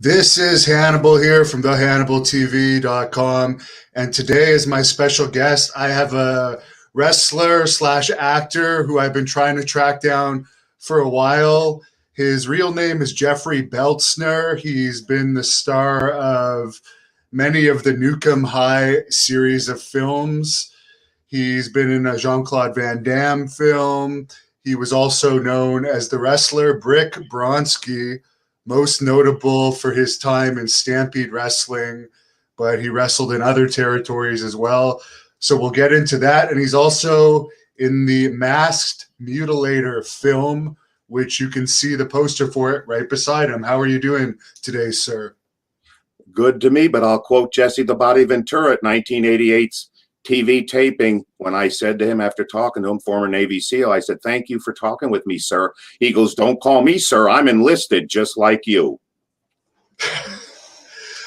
This is Hannibal here from thehannibaltv.com, and today is my special guest. I have a wrestler slash actor who I've been trying to track down for a while. His real name is Jeffrey Beltzner. He's been the star of many of the Nukem High series of films. He's been in a Jean-Claude Van Damme film. He was also known as the wrestler Brick Bronsky, most notable for his time in Stampede Wrestling, but he wrestled in other territories as well. So we'll get into that. And he's also in the Masked Mutilator film, which you can see the poster for it right beside him. How are you doing today, sir? Good to me, but I'll quote Jesse the Body Ventura at 1988's TV taping when I said to him after talking to him, former Navy SEAL, I said, "Thank you for talking with me, sir." He goes, "Don't call me sir. I'm enlisted just like you."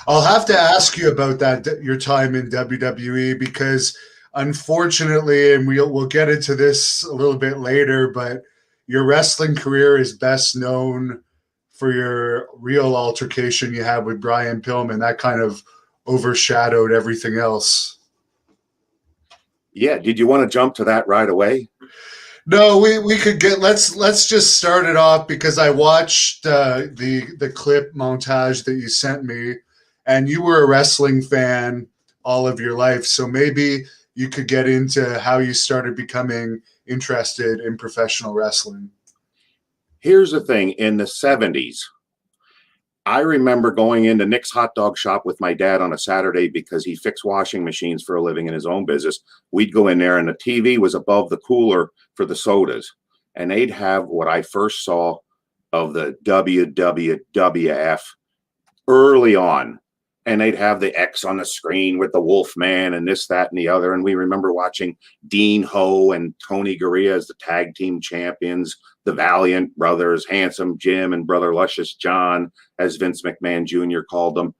I'll have to ask you about that, your time in WWE, because unfortunately, and we'll get into this a little bit later, but your wrestling career is best known for your real altercation you had with Brian Pillman. That kind of overshadowed everything else. Yeah, did you want to jump to that right away? No, we could get let's just start it off because I watched the clip montage that you sent me, and you were a wrestling fan all of your life, so maybe you could get into how you started becoming interested in professional wrestling. Here's the thing, in the 70s, I remember going into Nick's hot dog shop with my dad on a Saturday because he fixed washing machines for a living in his own business. We'd go in there and the TV was above the cooler for the sodas. And they'd have what I first saw of the WWF early on. And they'd have the X on the screen with the Wolfman and this, that, and the other. And we remember watching Dean Ho and Tony Garea as the tag team champions, the Valiant brothers, Handsome Jim and Brother Luscious John, as Vince McMahon Jr. called them.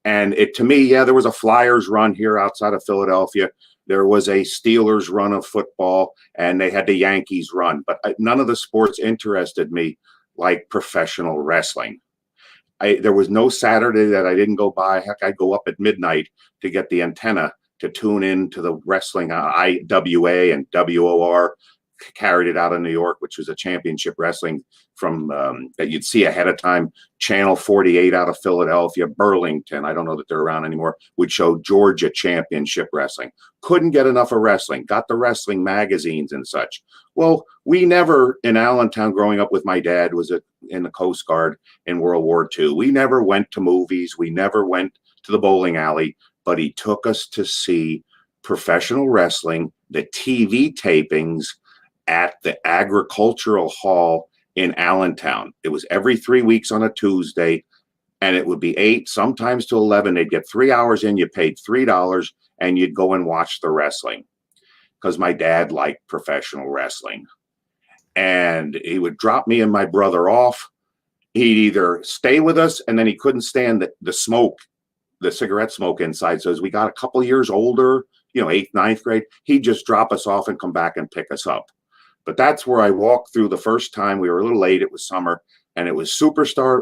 And to me, yeah, there was a Flyers run here outside of Philadelphia. There was a Steelers run of football, and they had the Yankees run. But none of the sports interested me like professional wrestling. There was no Saturday that I didn't go by. Heck, I'd go up at midnight to get the antenna to tune in to the wrestling. IWA and WOR carried it out of New York, which was a championship wrestling from that you'd see ahead of time. Channel 48 out of Philadelphia, Burlington, I don't know that they're around anymore, would show Georgia championship wrestling. Couldn't get enough of wrestling. Got the wrestling magazines and such. Well, we never, in Allentown growing up with my dad, was in the Coast Guard in World War II. We never went to movies. We never went to the bowling alley, but he took us to see professional wrestling, the TV tapings at the Agricultural Hall in Allentown. It was every 3 weeks on a Tuesday, and it would be 8, sometimes to 11. They'd get 3 hours in. You paid $3, and you'd go and watch the wrestling because my dad liked professional wrestling. And he would drop me and my brother off. He'd either stay with us, and then he couldn't stand the smoke, the cigarette smoke inside. So as we got a couple years older, 8th, 9th grade, he'd just drop us off and come back and pick us up. But that's where I walked through the first time. We were a little late. It was summer, and it was Superstar.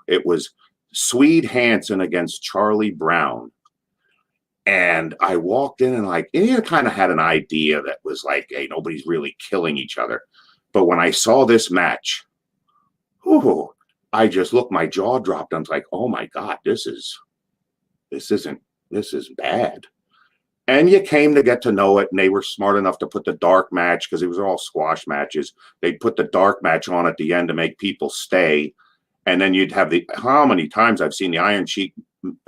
It was Swede Hansen against Charlie Brown. And I walked in and kind of had an idea that was like, hey, nobody's really killing each other. But when I saw this match, I just looked, my jaw dropped. I was like, oh my God, this is bad. And you came to get to know it, and they were smart enough to put the dark match, because it was all squash matches. They'd put the dark match on at the end to make people stay. And then you'd have how many times I've seen the Iron Sheik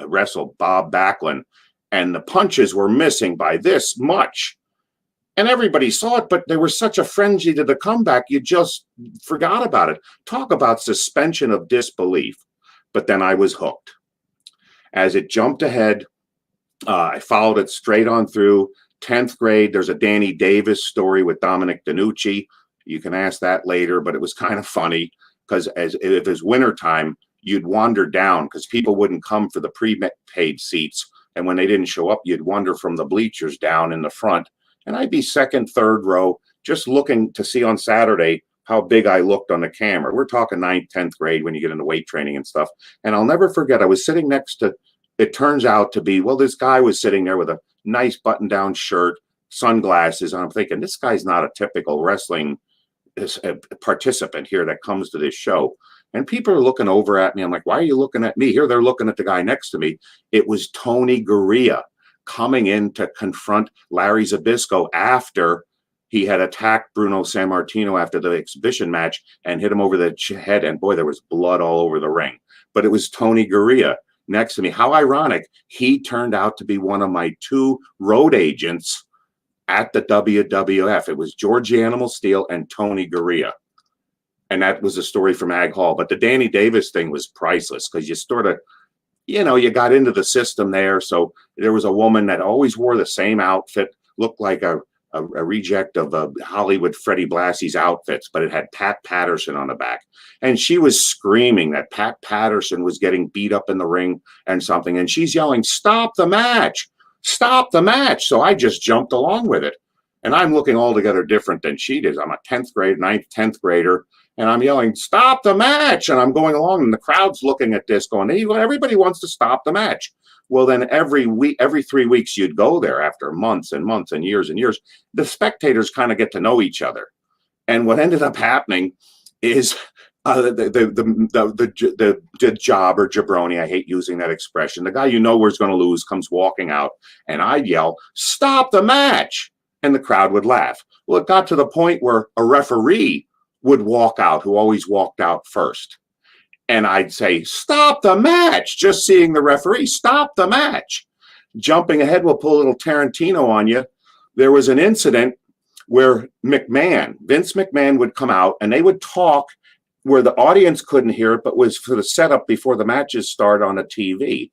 wrestle Bob Backlund, and the punches were missing by this much. And everybody saw it, but there was such a frenzy to the comeback, you just forgot about it. Talk about suspension of disbelief. But then I was hooked. As it jumped ahead, I followed it straight on through 10th grade. There's a Danny Davis story with Dominic DeNucci. You can ask that later, but it was kind of funny because if it was wintertime, you'd wander down because people wouldn't come for the prepaid seats. And when they didn't show up, you'd wander from the bleachers down in the front. And I'd be second, third row, just looking to see on Saturday how big I looked on the camera. We're talking 9th, 10th grade when you get into weight training and stuff. And I'll never forget, I was sitting next to, it turns out to be, well, this guy was sitting there with a nice button-down shirt, sunglasses, and I'm thinking, this guy's not a typical wrestling participant here that comes to this show. And people are looking over at me. I'm like, why are you looking at me? Here they're looking at the guy next to me. It was Tony Gurria coming in to confront Larry Zbyszko after he had attacked Bruno Sammartino after the exhibition match and hit him over the head. And boy, there was blood all over the ring. But it was Tony Gurria next to me. How ironic. He turned out to be one of my 2 road agents at the WWF. It was George Animal Steel and Tony Gurria. And that was a story from Ag Hall. But the Danny Davis thing was priceless because you sort of, you know, you got into the system there. So there was a woman that always wore the same outfit, looked like a reject of Hollywood Freddie Blassie's outfits, but it had Pat Patterson on the back. And she was screaming that Pat Patterson was getting beat up in the ring and something. And she's yelling, "Stop the match! Stop the match!" So I just jumped along with it. And I'm looking altogether different than she did. I'm a 10th grade, 9th, 10th grader. And I'm yelling, "Stop the match!" And I'm going along, and the crowd's looking at this going, hey, everybody wants to stop the match. Well, then every 3 weeks you'd go there after months and months and years. The spectators kind of get to know each other. And what ended up happening is the job or jabroni, I hate using that expression, the guy you know where's going to lose comes walking out, and I'd yell, "Stop the match!" And the crowd would laugh. Well, it got to the point where a referee would walk out, who always walked out first. And I'd say, "Stop the match," just seeing the referee, "Stop the match." Jumping ahead, we'll pull a little Tarantino on you. There was an incident where Vince McMahon would come out and they would talk where the audience couldn't hear it, but was for the setup before the matches start on a TV.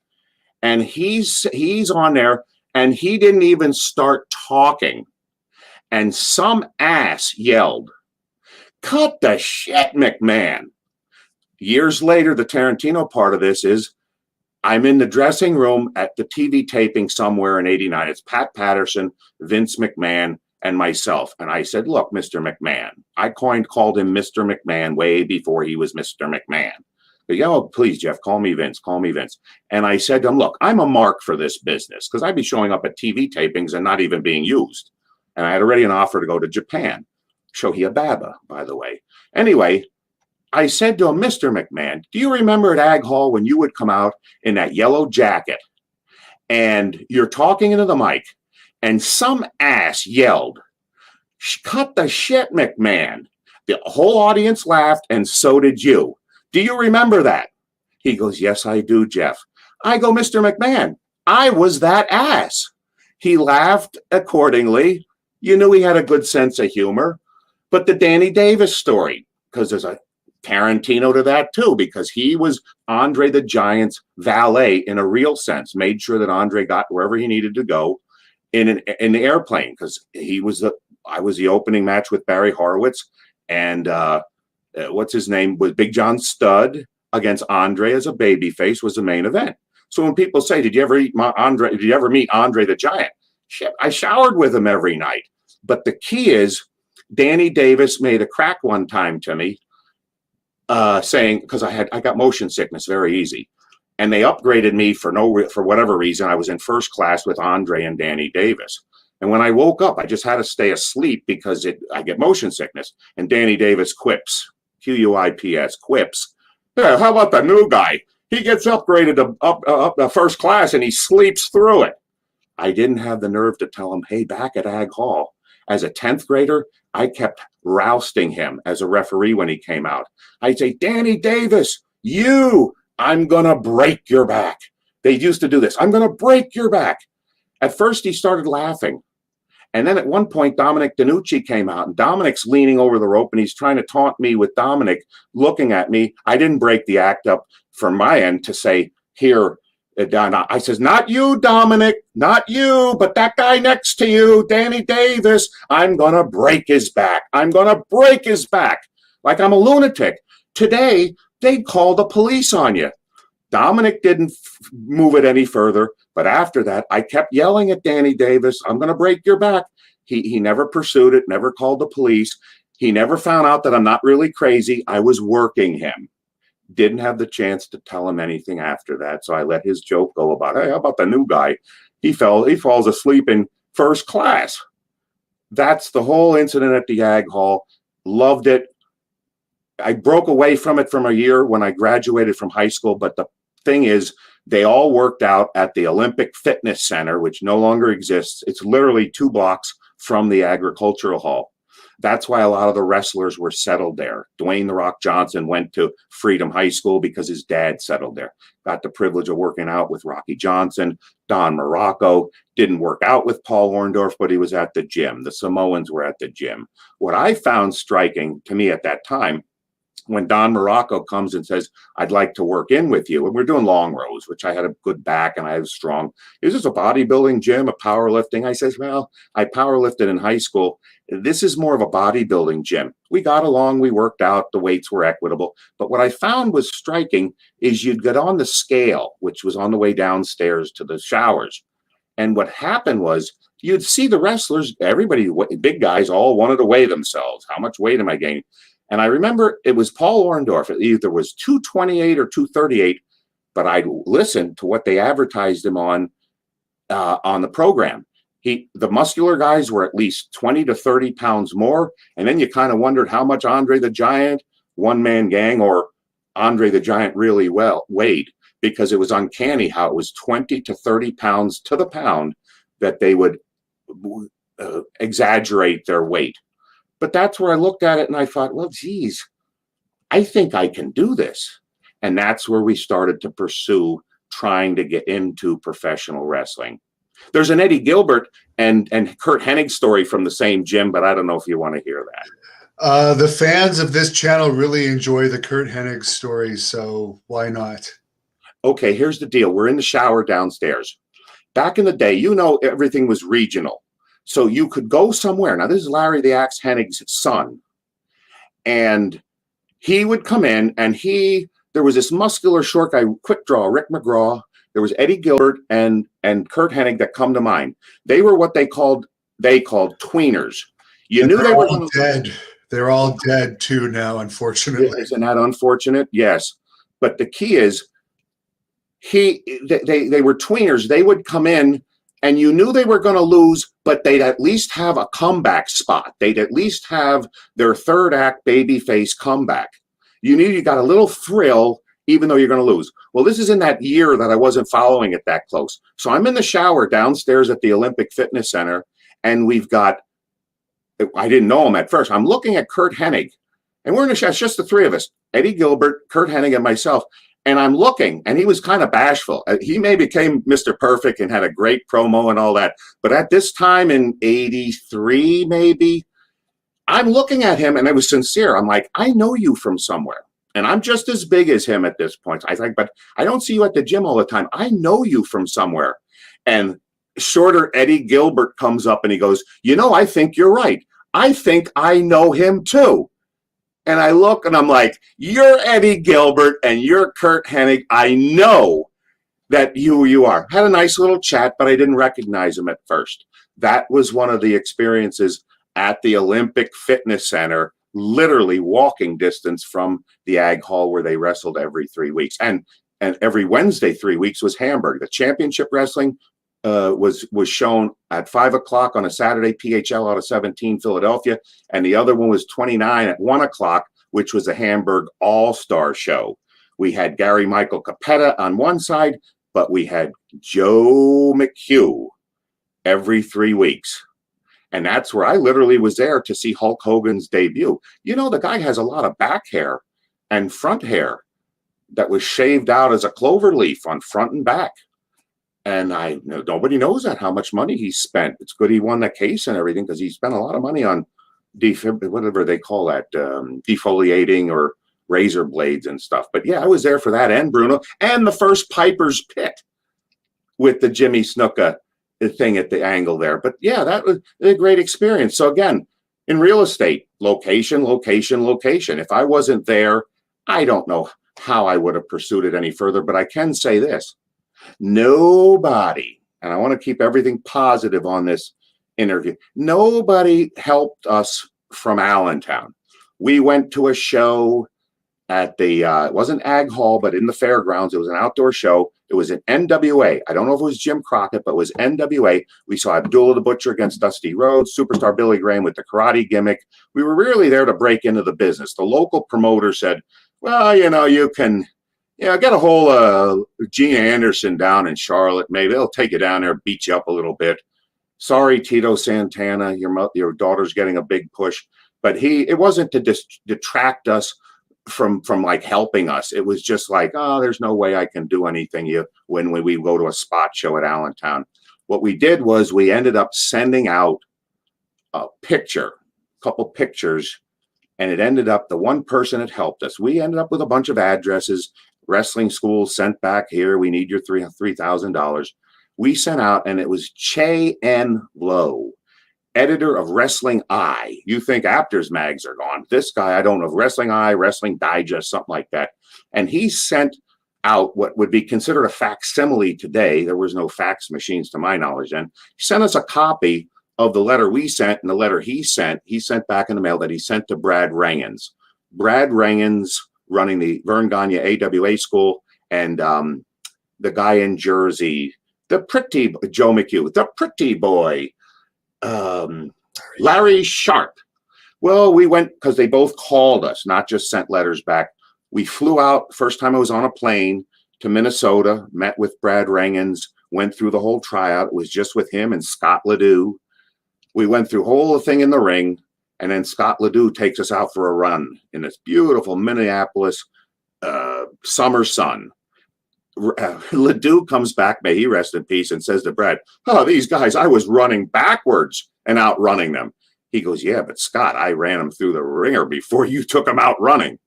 And he's on there and he didn't even start talking. And some ass yelled, "Cut the shit, McMahon." Years later, the Tarantino part of this is I'm in the dressing room at the TV taping somewhere in '89. It's Pat Patterson, Vince McMahon, and myself. And I said, "Look, Mr. McMahon," I called him Mr. McMahon way before he was Mr. McMahon. But, "Yeah, oh, please, Jeff, call me Vince, call me Vince." And I said to him, "Look, I'm a mark for this business because I'd be showing up at TV tapings and not even being used. And I had already an offer to go to Japan. Shohei Baba, by the way. Anyway, I said to him, "Mr. McMahon, do you remember at Ag Hall when you would come out in that yellow jacket and you're talking into the mic and some ass yelled, 'Cut the shit, McMahon'?" The whole audience laughed and so did you. Do you remember that? He goes, "Yes, I do, Jeff." I go, "Mr. McMahon, I was that ass." He laughed accordingly. You knew he had a good sense of humor. But the Danny Davis story, because there's a Tarantino to that too, because he was Andre the Giant's valet in a real sense, made sure that Andre got wherever he needed to go in the airplane, because I was the opening match with Barry Horowitz, and what's his name was Big John Studd against Andre as a babyface was the main event. So when people say, "Did you ever meet Andre the Giant?" Shit, I showered with him every night. But the key is, Danny Davis made a crack one time to me, saying, because I got motion sickness very easy, and they upgraded me for whatever reason. I was in first class with Andre and Danny Davis, and when I woke up, I just had to stay asleep because I get motion sickness. And Danny Davis quips, Quips, quips, "Yeah, how about the new guy? He gets upgraded to first class and he sleeps through it." I didn't have the nerve to tell him, "Hey, back at Ag Hall, as a 10th grader, I kept rousting him as a referee when he came out. I'd say, 'Danny Davis, I'm going to break your back.' They used to do this. 'I'm going to break your back.'" At first, he started laughing. And then at one point, Dominic DeNucci came out, and Dominic's leaning over the rope, and he's trying to taunt me with Dominic looking at me. I didn't break the act up from my end to say, "Here, I says, not you, Dominic, not you, but that guy next to you, Danny Davis, I'm going to break his back. I'm going to break his back." Like I'm a lunatic. Today, they'd call the police on you. Dominic didn't move it any further. But after that, I kept yelling at Danny Davis, "I'm going to break your back." He never pursued it, never called the police. He never found out that I'm not really crazy. I was working him. Didn't have the chance to tell him anything after that. So I let his joke go about, hey, how about the new guy? He falls asleep in first class. That's the whole incident at the Ag Hall. Loved it. I broke away from it from a year when I graduated from high school. But the thing is, they all worked out at the Olympic Fitness Center, which no longer exists. It's literally 2 blocks from the Agricultural Hall. That's why a lot of the wrestlers were settled there. Dwayne "The Rock" Johnson went to Freedom High School because his dad settled there. Got the privilege of working out with Rocky Johnson. Don Morocco didn't work out with Paul Orndorff, but he was at the gym. The Samoans were at the gym. What I found striking to me at that time, when Don Morocco comes and says, I'd like to work in with you, and we're doing long rows, which I had a good back and I was strong. Is this a bodybuilding gym, a powerlifting? I says, well, I powerlifted in high school. This is more of a bodybuilding gym. We got along, we worked out, the weights were equitable. But what I found was striking is you'd get on the scale, which was on the way downstairs to the showers. And what happened was you'd see the wrestlers, everybody, big guys, all wanted to weigh themselves. How much weight am I gaining? And I remember it was Paul Orndorff. It either was 228 or 238, but I listened to what they advertised him on the program. The muscular guys were at least 20 to 30 pounds more. And then you kind of wondered how much Andre the Giant, One Man Gang, or Andre the Giant really weighed, because it was uncanny how it was 20 to 30 pounds to the pound that they would exaggerate their weight. But that's where I looked at it and I thought, well, geez, I think I can do this. And that's where we started to pursue trying to get into professional wrestling. There's an Eddie Gilbert and Curt Hennig story from the same gym, but I don't know if you want to hear that. The fans of this channel really enjoy the Curt Hennig story, so why not? Okay, here's the deal. We're in the shower downstairs. Back in the day, everything was regional. So you could go somewhere. Now, this is Larry the Axe Hennig's son. And he would come in and there was this muscular short guy, quick draw, Rick McGraw. There was Eddie Gilbert and Curt Hennig that come to mind. They were what they called tweeners. You knew they were all dead. They're all dead too now, unfortunately. Isn't that unfortunate? Yes. But the key is they were tweeners. They would come in and you knew they were going to lose, but they'd at least have a comeback spot. They'd at least have their third act babyface comeback. You knew you got a little thrill, even though you're going to lose. Well, this is in that year that I wasn't following it that close. So I'm in the shower downstairs at the Olympic Fitness Center, and we've got, I didn't know him at first. I'm looking at Curt Hennig, and we're in the shower. It's just the three of us, Eddie Gilbert, Curt Hennig, and myself. And I'm looking, and he was kind of bashful. He may became Mr. Perfect and had a great promo and all that. But at this time in 83, maybe, I'm looking at him, and it was sincere. I'm like, I know you from somewhere. And I'm just as big as him at this point. I think, but I don't see you at the gym all the time. I know you from somewhere. And shorter Eddie Gilbert comes up, and he goes, I think you're right. I think I know him too. And I look and I'm like, you're Eddie Gilbert and you're Curt Hennig. I know that you are. Had a nice little chat, but I didn't recognize him at first. That was one of the experiences at the Olympic Fitness Center, literally walking distance from the Ag Hall where they wrestled every 3 weeks. And every Wednesday, 3 weeks was Hamburg. The championship wrestling was shown at 5 o'clock on a Saturday, PHL out of 17, Philadelphia. And the other one was 29 at 1 o'clock, which was a Hamburg all-star show. We had Gary Michael Capetta on one side, but we had Joe McHugh every 3 weeks. And that's where I literally was there to see Hulk Hogan's debut. The guy has a lot of back hair and front hair that was shaved out as a clover leaf on front and back. And nobody knows how much money he spent. It's good he won the case and everything, because he spent a lot of money on whatever they call that, defoliating or razor blades and stuff. But yeah, I was there for that, and Bruno, and the first Piper's Pit with the Jimmy Snuka thing at the angle there. But yeah, that was a great experience. So again, in real estate, location, location, location. If I wasn't there, I don't know how I would have pursued it any further, but I can say this. Nobody, and I want to keep everything positive on this interview, nobody helped us from Allentown. We went to a show at the, it wasn't Ag Hall, but in the fairgrounds. It was an outdoor show. It was an NWA. I don't know if it was Jim Crockett, but it was NWA. We saw Abdullah the Butcher against Dusty Rhodes, Superstar Billy Graham with the karate gimmick. We were really there to break into the business. The local promoter said, well, you can, get a hold of Gene Anderson down in Charlotte. Maybe they'll take you down there, beat you up a little bit. Sorry, Tito Santana, your daughter's getting a big push. But it wasn't to detract us from like helping us. It was just like, oh, there's no way I can do anything when we go to a spot show at Allentown. What we did was we ended up sending out a couple pictures, and it ended up the one person that helped us. We ended up with a bunch of addresses, wrestling schools sent back here. We need your $3,000. We sent out, and it was Che N. Lowe, editor of Wrestling Eye. You think Aptors mags are gone. This guy, I don't know, Wrestling Eye, Wrestling Digest, something like that. And he sent out what would be considered a facsimile today. There was no fax machines to my knowledge then. He sent us a copy of the letter we sent and the letter he sent back in the mail that he sent to Brad Rangens. Brad Rangens running the Vern Gagne AWA school, and the guy in Jersey, the pretty Joe McHugh, the pretty boy, Larry Sharp. Well, we went because they both called us, not just sent letters back. We flew out, first time I was on a plane, to Minnesota, met with Brad Rangens, went through the whole tryout. It was just with him and Scott Ledoux. We went through the whole thing in the ring, and then Scott Ledoux takes us out for a run in this beautiful Minneapolis summer sun. Ledoux comes back, may he rest in peace, and says to Brad, oh, these guys, I was running backwards and outrunning them. He goes, yeah, but Scott, I ran them through the ringer before you took them out running.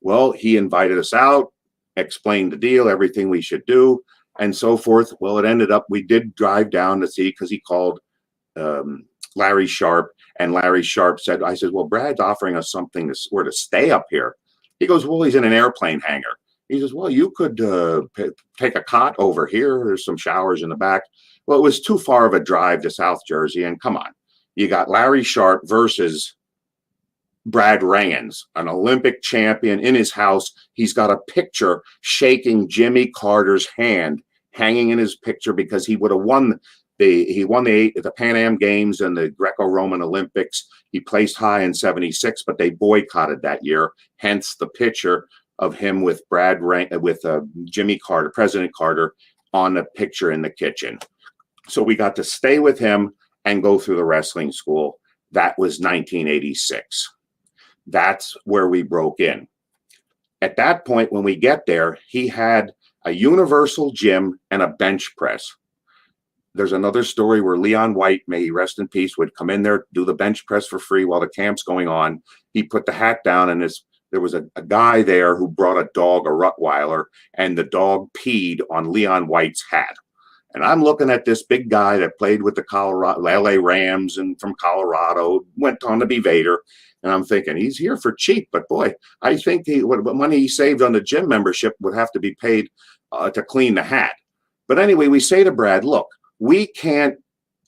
Well, he invited us out, explained the deal, everything we should do, and so forth. Well, it ended up, we did drive down to see, because he called Larry Sharp, and Larry Sharp said, I said, well, Brad's offering us something to stay up here. He goes, well, he's in an airplane hangar. He says, well, you could take a cot over here. There's some showers in the back. Well, it was too far of a drive to South Jersey. And come on, you got Larry Sharp versus Brad Rangens, an Olympic champion, in his house. He's got a picture shaking Jimmy Carter's hand hanging in his picture because he would have won the Pan Am Games and the Greco-Roman Olympics. He placed high in '76, but they boycotted that year. Hence the picture of him with Jimmy Carter, President Carter, on the picture in the kitchen. So we got to stay with him and go through the wrestling school. That was 1986. That's where we broke in. At that point, when we get there, he had a universal gym and a bench press. There's another story where Leon White, may he rest in peace, would come in there, do the bench press for free while the camp's going on. He put the hat down, and there was a guy there who brought a dog, a Rottweiler, and the dog peed on Leon White's hat. And I'm looking at this big guy that played with the LA Rams and from Colorado, went on to be Vader. And I'm thinking, he's here for cheap. But boy, I think what money he saved on the gym membership would have to be paid to clean the hat. But anyway, we say to Brad, look, we can't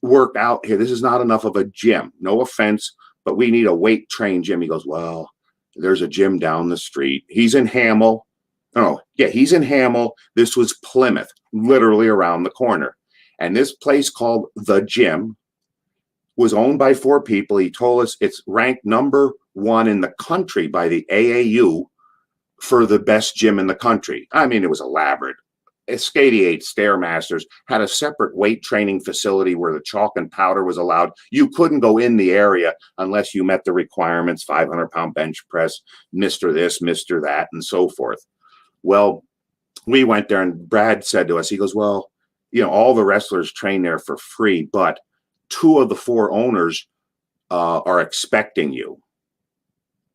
work out here. This is not enough of a gym. No offense, but we need a weight trained gym. He goes, well, there's a gym down the street. He's in Hamel. Oh, yeah, he's in Hamel. This was Plymouth, literally around the corner. And this place called The Gym was owned by 4 people. He told us it's ranked number 1 in the country by the AAU for the best gym in the country. I mean, it was elaborate. Skate-8 Stairmasters had a separate weight training facility where the chalk and powder was allowed. You couldn't go in the area unless you met the requirements, 500-pound bench press, Mr. this, Mr. that, and so forth. Well, we went there, and Brad said to us, he goes, well, all the wrestlers train there for free, but 2 of the 4 owners are expecting you.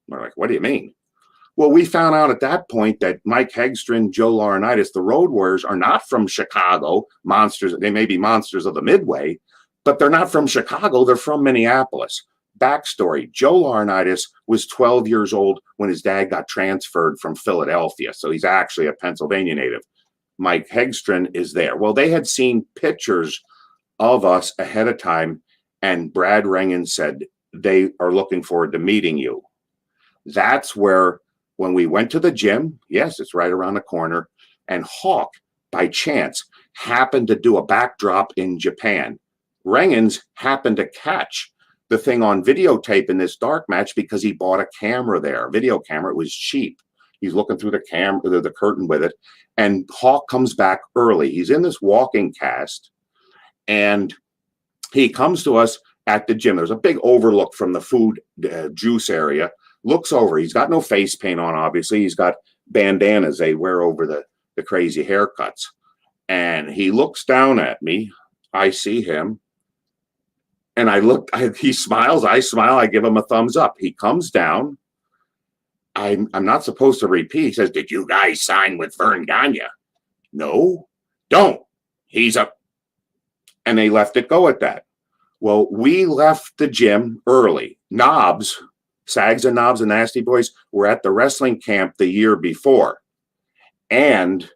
We're like, what do you mean? Well, we found out at that point that Mike Hegstrom, Joe Laurinaitis, the Road Warriors, are not from Chicago, monsters. They may be monsters of the Midway, but they're not from Chicago. They're from Minneapolis. Backstory, Joe Laurinaitis was 12 years old when his dad got transferred from Philadelphia, so he's actually a Pennsylvania native. Mike Hegstrom is there. Well, they had seen pictures of us ahead of time, and Brad Rangens said, they are looking forward to meeting you. That's where, when we went to the gym, yes, it's right around the corner, and Hawk, by chance, happened to do a backdrop in Japan. Rengens happened to catch the thing on videotape in this dark match because he bought a camera there, a video camera. It was cheap. He's looking through the curtain with it, and Hawk comes back early. He's in this walking cast, and he comes to us at the gym. There's a big overlook from the food juice area. Looks over. He's got no face paint on, obviously. He's got bandanas they wear over the crazy haircuts. And he looks down at me. I see him. And he smiles. I smile. I give him a thumbs up. He comes down. I'm not supposed to repeat. He says, "Did you guys sign with Vern Gagne?" "No, don't. He's up." And they left it go at that. Well, we left the gym early. Sags and Knobs and Nasty Boys were at the wrestling camp the year before. They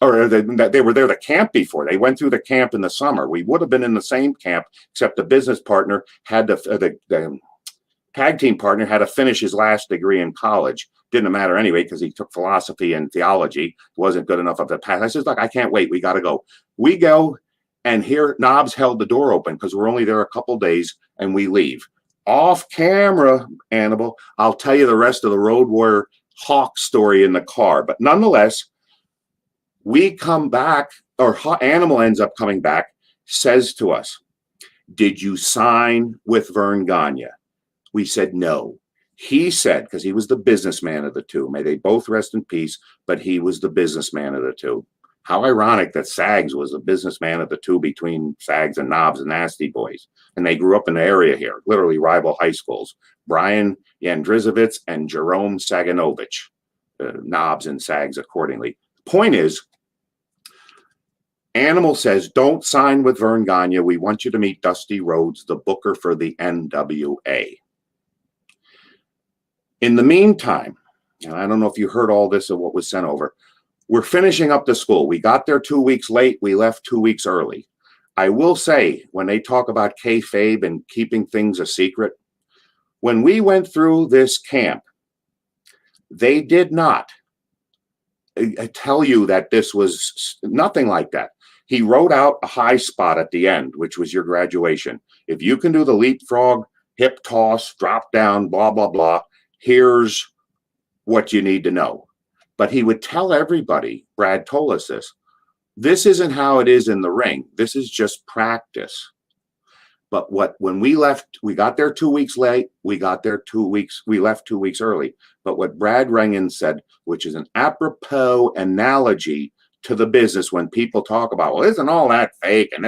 were there the camp before. They went through the camp in the summer. We would have been in the same camp, except the business partner had the tag team partner had to finish his last degree in college. Didn't matter anyway, because he took philosophy and theology. Wasn't good enough of the path. I said, "Look, I can't wait. We got to go." We go, and here Knobs held the door open because we're only there a couple days, and we leave. Off camera, Hannibal, I'll tell you the rest of the Road Warrior Hawk story in the car. But nonetheless, we come back, or Animal ends up coming back, says to us, "Did you sign with Vern Gagne?" We said no. He said, because he was the businessman of the two, may they both rest in peace, but he was the businessman of the two. How ironic that Sags was the businessman of the two between Sags and Knobs and Nasty Boys. And they grew up in the area here, literally rival high schools. Brian Yandrizovitz and Jerome Saganovich, Knobs and Sags accordingly. Point is, Animal says, "Don't sign with Vern Gagne. We want you to meet Dusty Rhodes, the booker for the NWA." In the meantime, and I don't know if you heard all this of what was sent over, we're finishing up the school. We got there 2 weeks late. We left 2 weeks early. I will say, when they talk about kayfabe and keeping things a secret, when we went through this camp, they did not tell you that this was nothing like that. He wrote out a high spot at the end, which was your graduation. If you can do the leapfrog, hip toss, drop down, blah, blah, blah, here's what you need to know. But he would tell everybody, Brad told us this isn't how it is in the ring. This is just practice. But when we left, we got there 2 weeks late. We left 2 weeks early. But what Brad Rengen said, which is an apropos analogy to the business when people talk about, well, isn't all that fake? And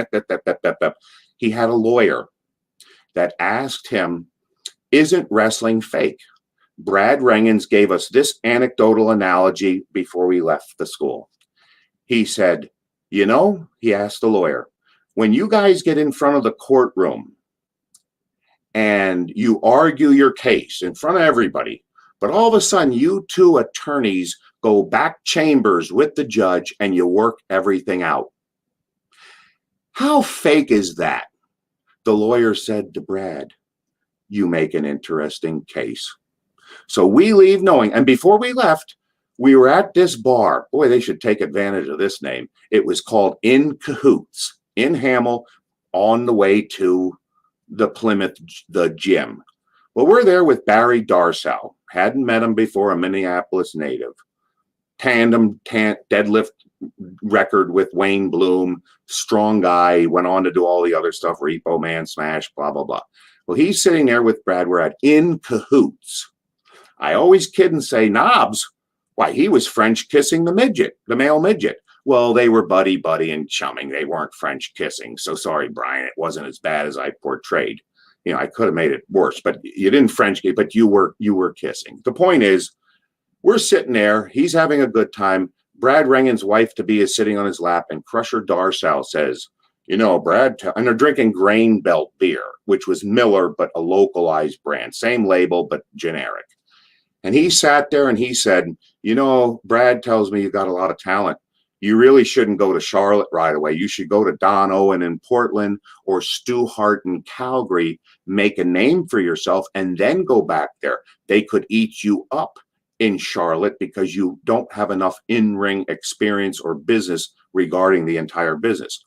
he had a lawyer that asked him, isn't wrestling fake? Brad Rengens gave us this anecdotal analogy before we left the school. He said, he asked the lawyer, when you guys get in front of the courtroom and you argue your case in front of everybody, but all of a sudden you two attorneys go back chambers with the judge and you work everything out. How fake is that? The lawyer said to Brad, you make an interesting case. So we leave knowing, and before we left, we were at this bar. Boy, they should take advantage of this name. It was called In Cahoots in Hamel on the way to the Plymouth, the gym. Well, we're there with Barry Darsow. Hadn't met him before, a Minneapolis native. Tandem deadlift record with Wayne Bloom. Strong guy. Went on to do all the other stuff. Repo Man, Smash, blah, blah, blah. Well, he's sitting there with Brad. We're at In Cahoots. I always kid and say, Knobs, why, he was French kissing the male midget. Well, they were buddy and chumming. They weren't French kissing. So sorry, Brian, it wasn't as bad as I portrayed. I could have made it worse, but you didn't French kiss, but you were kissing. The point is, we're sitting there. He's having a good time. Brad Rengen's wife-to-be is sitting on his lap, and Crusher Darsow says, Brad, and they're drinking Grain Belt beer, which was Miller, but a localized brand. Same label, but generic. And he sat there and he said, Brad tells me you got a lot of talent. you really shouldn't go to Charlotte right away. You should go to Don Owen in Portland or Stu Hart in Calgary, make a name for yourself, and then go back there. They could eat you up in Charlotte because you don't have enough in-ring experience or business regarding the entire business.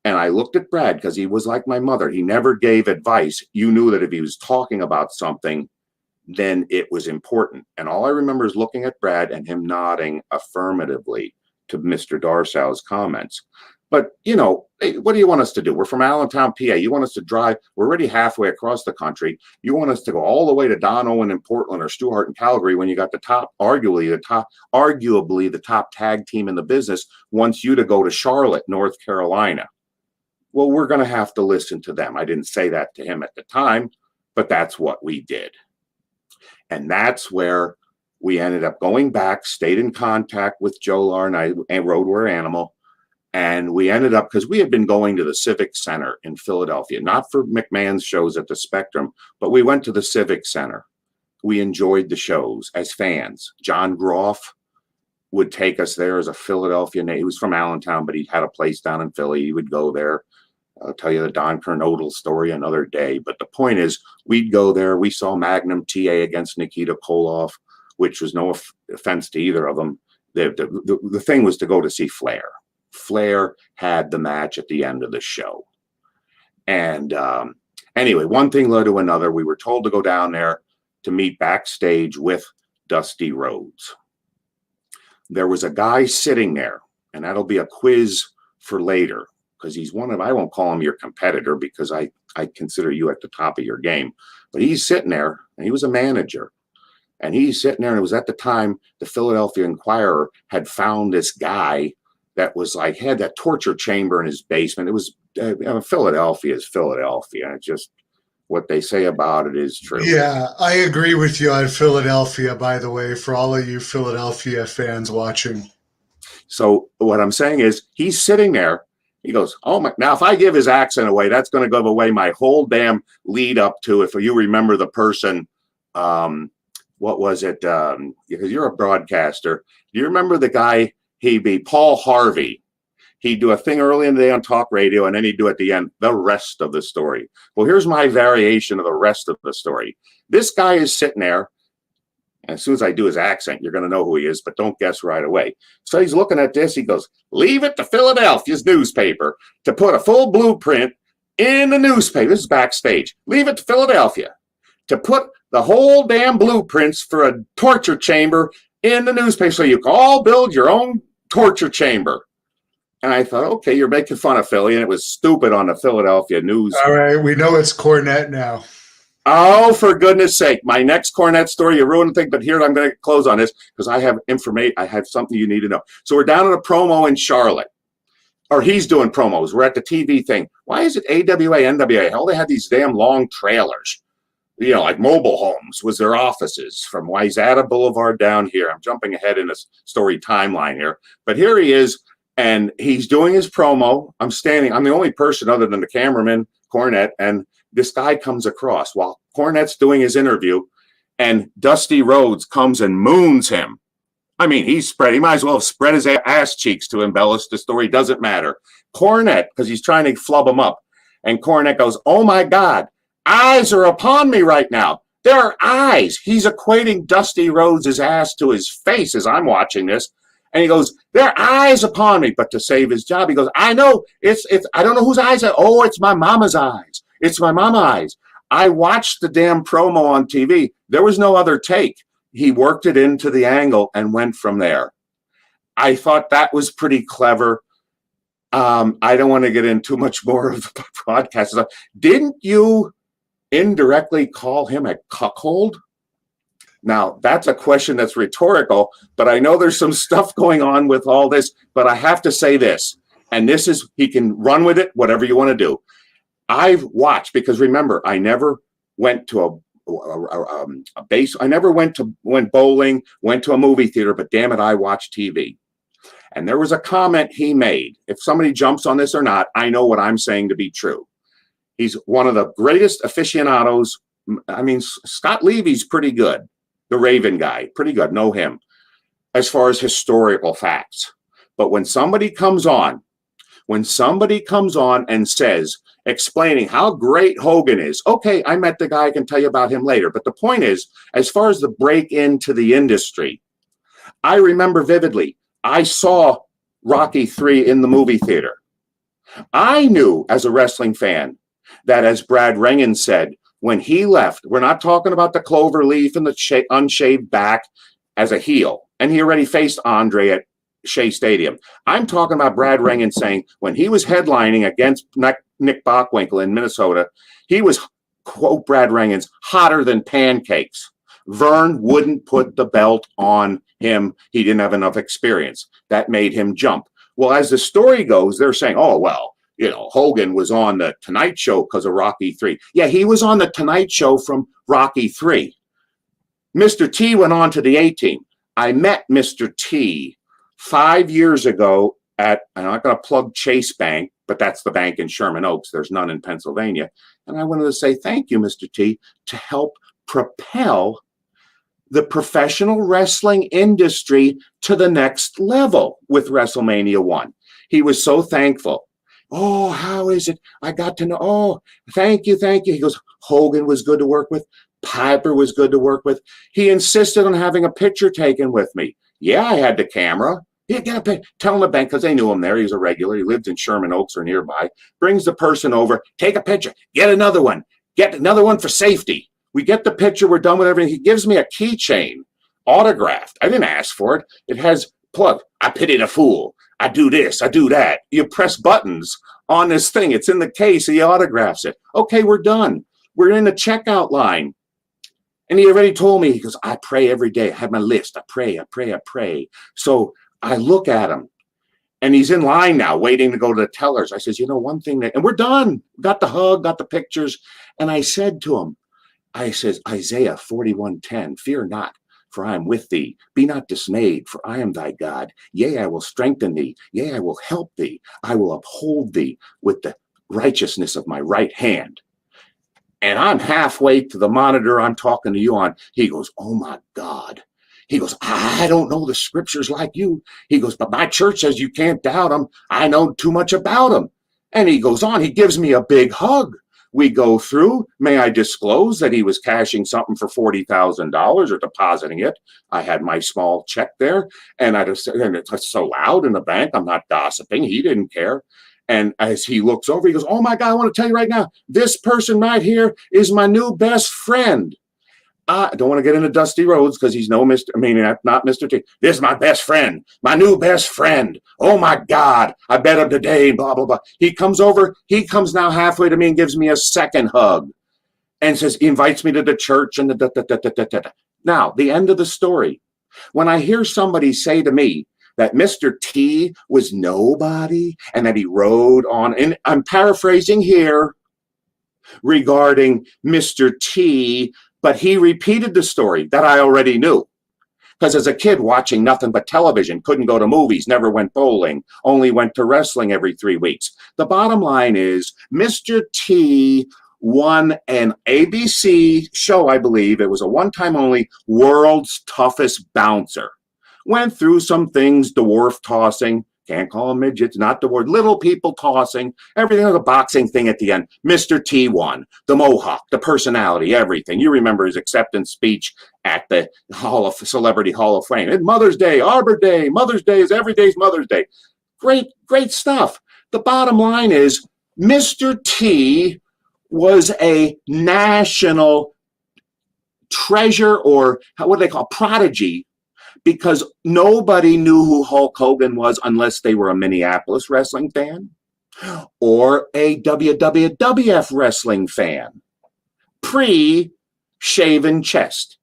And I looked at Brad because he was like my mother. He never gave advice. You knew that if he was talking about something, then it was important. And all I remember is looking at Brad and him nodding affirmatively to Mr. Darsow's comments. But, you know, hey, what do you want us to do? We're from Allentown, PA. You want us to drive? We're already halfway across the country. You want us to go all the way to Don Owen in Portland or Stu Hart in Calgary when you got the top, arguably the top tag team in the business wants you to go to Charlotte, North Carolina. Well, we're going to have to listen to them. I didn't say that to him at the time, but that's what we did. And that's where we ended up going back, stayed in contact with Joe Larnay and Road Warrior Animal. And we ended up, because we had been going to the Civic Center in Philadelphia, not for McMahon's shows at the Spectrum, but we went to the Civic Center. We enjoyed the shows as fans. John Groff would take us there as a Philadelphia native. He was from Allentown, but he had a place down in Philly. He would go there. I'll tell you the Don Kernodle story another day. But the point is, we'd go there. We saw Magnum TA against Nikita Koloff, which was no offense to either of them. The thing was to go to see Flair. Flair had the match at the end of the show. And anyway, one thing led to another. We were told to go down there to meet backstage with Dusty Rhodes. There was a guy sitting there, and that'll be a quiz for later, because he's one of, I won't call him your competitor because I consider you at the top of your game, but he's sitting there, and he was a manager, and he's sitting there, and it was at the time the Philadelphia Inquirer had found this guy that was like, had that torture chamber in his basement. It was, Philadelphia is Philadelphia. It's just what they say about it is true. Yeah, I agree with you on Philadelphia, by the way, for all of you Philadelphia fans watching. So what I'm saying is, he's sitting there. He goes, oh my, now if I give his accent away, that's going to give away my whole damn lead up to, if you remember the person, what was it? Because you're a broadcaster. Do you remember the guy? He'd be Paul Harvey. He'd do a thing early in the day on talk radio, and then he'd do at the end the rest of the story. Well, here's my variation of the rest of the story. This guy is sitting there, and as soon as I do his accent, you're going to know who he is, but don't guess right away. So he's looking at this. He goes, leave it to Philadelphia's newspaper to put a full blueprint in the newspaper. This is backstage. Leave it to Philadelphia to put the whole damn blueprints for a torture chamber in the newspaper so you can all build your own torture chamber. And I thought, okay, you're making fun of Philly, and it was stupid on the Philadelphia news. All right, we know it's Cornette now. Oh, for goodness sake. My next Cornette story, you ruined the thing, but here I'm going to close on this because I have information. I have something you need to know. So we're down at a promo in Charlotte, or he's doing promos. We're at the TV thing. Why is it AWA, NWA? Hell, they had these damn long trailers. You know, like mobile homes was their offices from Wayzata Boulevard down here. I'm jumping ahead in a story timeline here. But here he is, and he's doing his promo. I'm standing. I'm the only person other than the cameraman, Cornette, and this guy comes across while Cornette's doing his interview, and Dusty Rhodes comes and moons him. I mean, he might as well have spread his ass cheeks to embellish the story. Doesn't matter. Cornette, because he's trying to flub him up. And Cornette goes, oh my God, eyes are upon me right now. There are eyes. He's equating Dusty Rhodes' ass to his face as I'm watching this. And he goes, there are eyes upon me. But to save his job, he goes, I know, it's I don't know whose eyes are. Oh, it's my mama's eyes. It's my mama's eyes. I watched the damn promo on TV. There was no other take. He worked it into the angle and went from there. I thought that was pretty clever. I don't want to get into much more of the podcast stuff. Didn't you indirectly call him a cuckold? Now, that's a question that's rhetorical, but I know there's some stuff going on with all this, but I have to say this, and this is, he can run with it, whatever you want to do. I've watched, because remember, I never went to a base. I never went bowling, went to a movie theater, but damn it, I watched TV. And there was a comment he made. If somebody jumps on this or not, I know what I'm saying to be true. He's one of the greatest aficionados. I mean, Scott Levy's pretty good. The Raven guy, pretty good. Know him as far as historical facts. But when somebody comes on and says, explaining how great Hogan is, okay, I met the guy, I can tell you about him later. But the point is, as far as the break into the industry, I remember vividly, I saw Rocky III in the movie theater. I knew as a wrestling fan that, as Brad Rengen said, when he left, we're not talking about the clover leaf and the unshaved back as a heel. And he already faced Andre at Shea Stadium. I'm talking about Brad Rengen saying when he was headlining against Nick Bockwinkel in Minnesota, he was, quote Brad Rengen's, hotter than pancakes. Vern wouldn't put the belt on him. He didn't have enough experience. That made him jump. Well, as the story goes, they're saying, oh, well, you know, Hogan was on the Tonight Show because of Rocky III. Yeah, he was on the Tonight Show from Rocky III. Mr. T went on to the A-Team. I met Mr. T 5 years ago at, I'm not going to plug Chase Bank, but that's the bank in Sherman Oaks. There's none in Pennsylvania. And I wanted to say thank you, Mr. T, to help propel the professional wrestling industry to the next level with WrestleMania 1. He was so thankful. Oh, how is it? I got to know. Oh, thank you, thank you. He goes, Hogan was good to work with. Piper was good to work with. He insisted on having a picture taken with me. Yeah, I had the camera. Yeah, get a picture. Tell him the bank, because they knew him there. He was a regular. He lived in Sherman Oaks or nearby. Brings the person over. Take a picture. Get another one. Get another one for safety. We get the picture. We're done with everything. He gives me a keychain, autographed. I didn't ask for it. It has plug. I pity the fool. I do this. I do that. You press buttons on this thing. It's in the case. He autographs it. Okay, we're done. We're in the checkout line. And he already told me, he goes, I pray every day. I have my list. I pray, I pray, I pray. So I look at him. And he's in line now, waiting to go to the tellers. I says, you know, one thing that, and we're done. Got the hug, got the pictures. And I said to him, I says, Isaiah 41:10, fear not, for I am with thee. Be not dismayed, for I am thy God. Yea, I will strengthen thee. Yea, I will help thee. I will uphold thee with the righteousness of my right hand. And I'm halfway to the monitor I'm talking to you on. He goes, oh my God. He goes, I don't know the scriptures like you. He goes, but my church says you can't doubt them. I know too much about them. And he goes on, he gives me a big hug. We go through, may I disclose that he was cashing something for $40,000 or depositing it. I had my small check there, and I just, and it's so loud in the bank, I'm not gossiping. He didn't care. And as he looks over, he goes, oh my God, I want to tell you right now, this person right here is my new best friend. I don't want to get into Dusty Rhodes because he's no Mr. I mean, not Mr. T. This is my best friend, my new best friend. Oh my God, I met him today, blah, blah, blah. He comes over, he comes now halfway to me and gives me a second hug and says, he invites me to the church and the Now, the end of the story. When I hear somebody say to me that Mr. T was nobody and that he rode on, and I'm paraphrasing here regarding Mr. T, but he repeated the story that I already knew. Because as a kid watching nothing but television, couldn't go to movies, never went bowling, only went to wrestling every 3 weeks. The bottom line is Mr. T won an ABC show, I believe. It was a one-time only, World's Toughest Bouncer. Went through some things, dwarf tossing. Can't call them midgets, not the word. Little people tossing, everything was a boxing thing at the end. Mr. T won. The mohawk, the personality, everything. You remember his acceptance speech at the Celebrity Hall of Fame. It's Mother's Day, Arbor Day, Mother's Day is every day's Mother's Day. Great, great stuff. The bottom line is Mr. T was a national treasure, or what do they call, prodigy, because nobody knew who Hulk Hogan was unless they were a Minneapolis wrestling fan or a WWF wrestling fan, pre-shaven chest.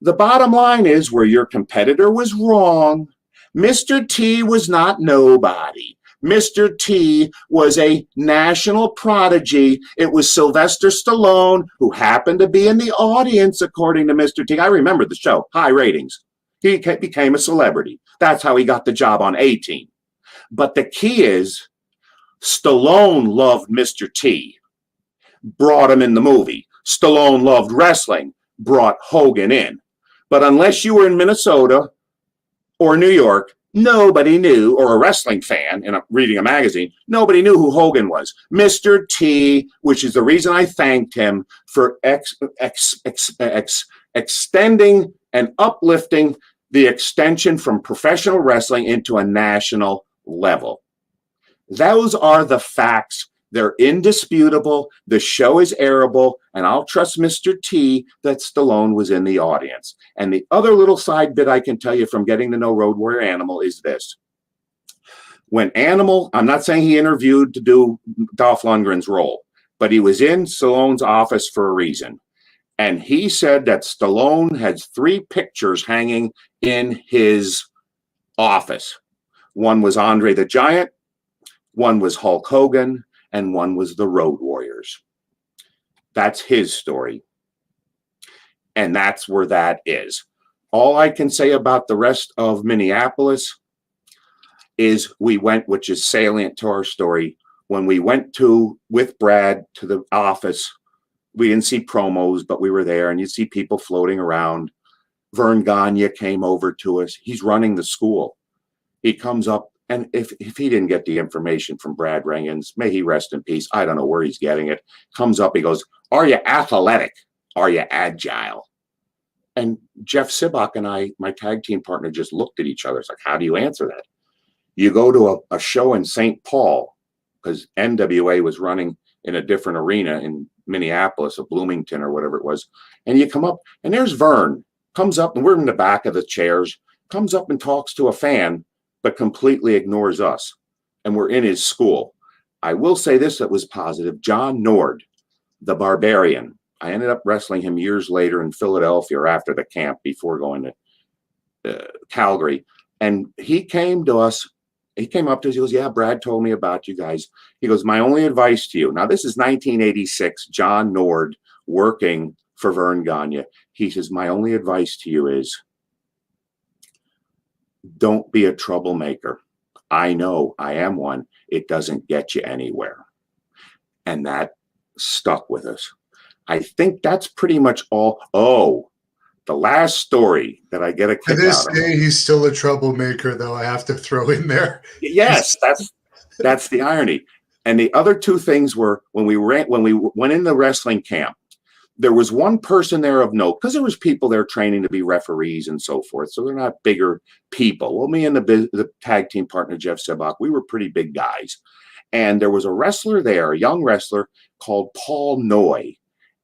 The bottom line is, where your competitor was wrong, Mr. T was not nobody. Mr. T was a national prodigy. It was Sylvester Stallone, who happened to be in the audience, according to Mr. T. I remember the show, high ratings. He became a celebrity. That's how he got the job on A-Team. But the key is, Stallone loved Mr. T, brought him in the movie. Stallone loved wrestling, brought Hogan in. But unless you were in Minnesota or New York, nobody knew, or a wrestling fan and reading a magazine, nobody knew who Hogan was. Mr. T, which is the reason I thanked him for extending and uplifting the extension from professional wrestling into a national level. Those are the facts. They're indisputable. The show is airable, and I'll trust Mr. T that Stallone was in the audience. And the other little side bit I can tell you from getting to know Road Warrior Animal is this. When Animal, I'm not saying he interviewed to do Dolph Lundgren's role, but he was in Stallone's office for a reason. And he said that Stallone had 3 pictures hanging in his office. One was Andre the Giant, one was Hulk Hogan, and one was the Road Warriors. That's his story. And that's where that is. All I can say about the rest of Minneapolis is we went, which is salient to our story, when we went with Brad to the office, we didn't see promos, but we were there, and you see people floating around. Vern Gagne came over to us. He's running the school. He comes up, and if he didn't get the information from Brad Rangans, may he rest in peace, I don't know where he's getting it, comes up, he goes, "Are you athletic? Are you agile?" And Jeff Sibach and I, my tag team partner, just looked at each other. It's like, how do you answer that? You go to a show in St. Paul, because NWA was running in a different arena in Minneapolis, or Bloomington, or whatever it was, and you come up, and there's Vern, comes up, and we're in the back of the chairs, comes up and talks to a fan, but completely ignores us, and we're in his school. I will say this that was positive. John Nord, the Barbarian, I ended up wrestling him years later in Philadelphia, or after the camp, before going to Calgary, and he came to us. He came up to us, he goes, "Yeah, Brad told me about you guys." He goes, "My only advice to you," now this is 1986, John Nord working for Vern Gagne. He says, "My only advice to you is don't be a troublemaker. I know I am one. It doesn't get you anywhere." And that stuck with us. I think that's pretty much all. Oh, the last story that I get a kick out of. To this day, he's still a troublemaker, though, I have to throw in there. Yes, that's the irony. And the other 2 things were when we went in the wrestling camp, there was one person there of note, because there was people there training to be referees and so forth, so they're not bigger people. Well, me and the tag team partner, Jeff Sibach, we were pretty big guys. And there was a wrestler there, a young wrestler called Paul Neu,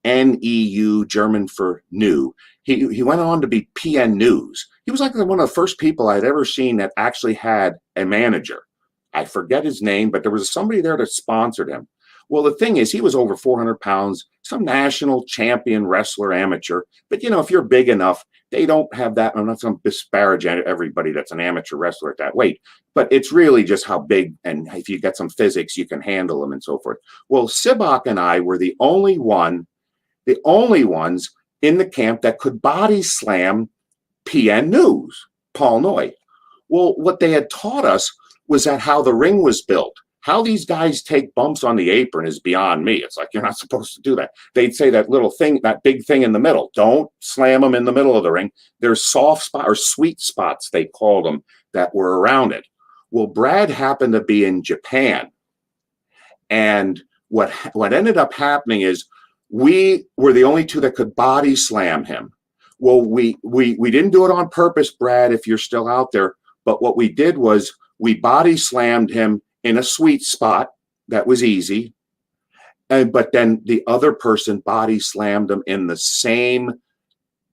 N-E-U, German for new. He went on to be PN News. He was like one of the first people I'd ever seen that actually had a manager. I forget his name, but there was somebody there that sponsored him. Well, the thing is, he was over 400 pounds, some national champion wrestler, amateur. But, if you're big enough, they don't have that. I'm not going to disparage everybody that's an amateur wrestler at that weight. But it's really just how big, and if you get some physics, you can handle them and so forth. Well, Sibach and I were the only ones in the camp that could body slam PN News, Paul Neu. Well, what they had taught us was that how the ring was built. How these guys take bumps on the apron is beyond me. It's like, you're not supposed to do that. They'd say that little thing, that big thing in the middle, don't slam them in the middle of the ring. There's soft spot or sweet spots, they called them, that were around it. Well, Brad happened to be in Japan. And what ended up happening is we were the only 2 that could body slam him. Well, we didn't do it on purpose, Brad, if you're still out there. But what we did was we body slammed him in a sweet spot. That was easy. But then the other person body slammed him in the same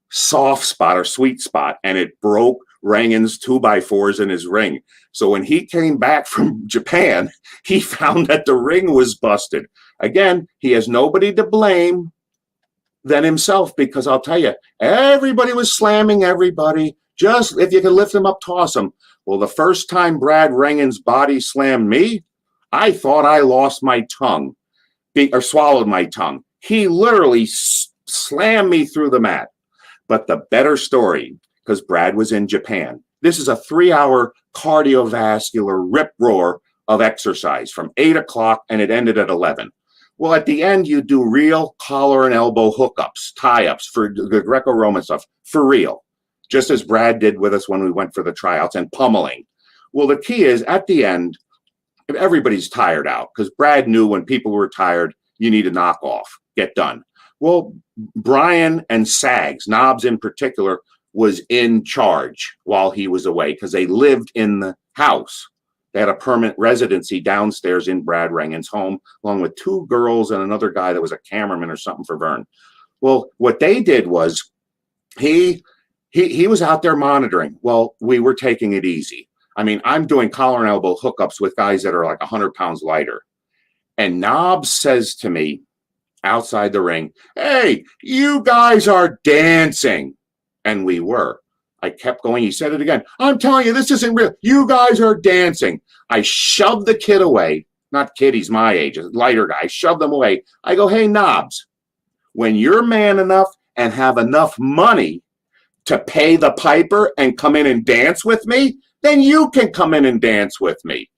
soft spot or sweet spot, and it broke Rangan's 2x4s in his ring. So when he came back from Japan, he found that the ring was busted. Again, he has nobody to blame than himself, because I'll tell you, everybody was slamming everybody. Just if you could lift them up, toss them. Well, the first time Brad Rangan's body slammed me, I thought I lost my tongue, or swallowed my tongue. He literally slammed me through the mat. But the better story, because Brad was in Japan, this is a 3-hour cardiovascular rip roar of exercise from 8 o'clock, and it ended at 11. Well, at the end, you do real collar and elbow hookups, tie-ups for the Greco-Roman stuff, for real. Just as Brad did with us when we went for the tryouts, and pummeling. Well, the key is at the end, everybody's tired out because Brad knew when people were tired, you need to knock off, get done. Well, Brian and Sags, Knobs in particular, was in charge while he was away because they lived in the house. They had a permanent residency downstairs in Brad Rangan's home, along with 2 girls and another guy that was a cameraman or something for Vern. Well, what they did was he was out there monitoring. Well, we were taking it easy. I mean, I'm doing collar and elbow hookups with guys that are like 100 pounds lighter. And Knobs says to me outside the ring, "Hey, you guys are dancing." And we were. I kept going. He said it again. "I'm telling you, this isn't real. You guys are dancing." I shoved the kid away. Not kid, he's my age, a lighter guy. I shoved them away. I go, "Hey, Knobs, when you're man enough and have enough money to pay the piper and come in and dance with me, then you can come in and dance with me."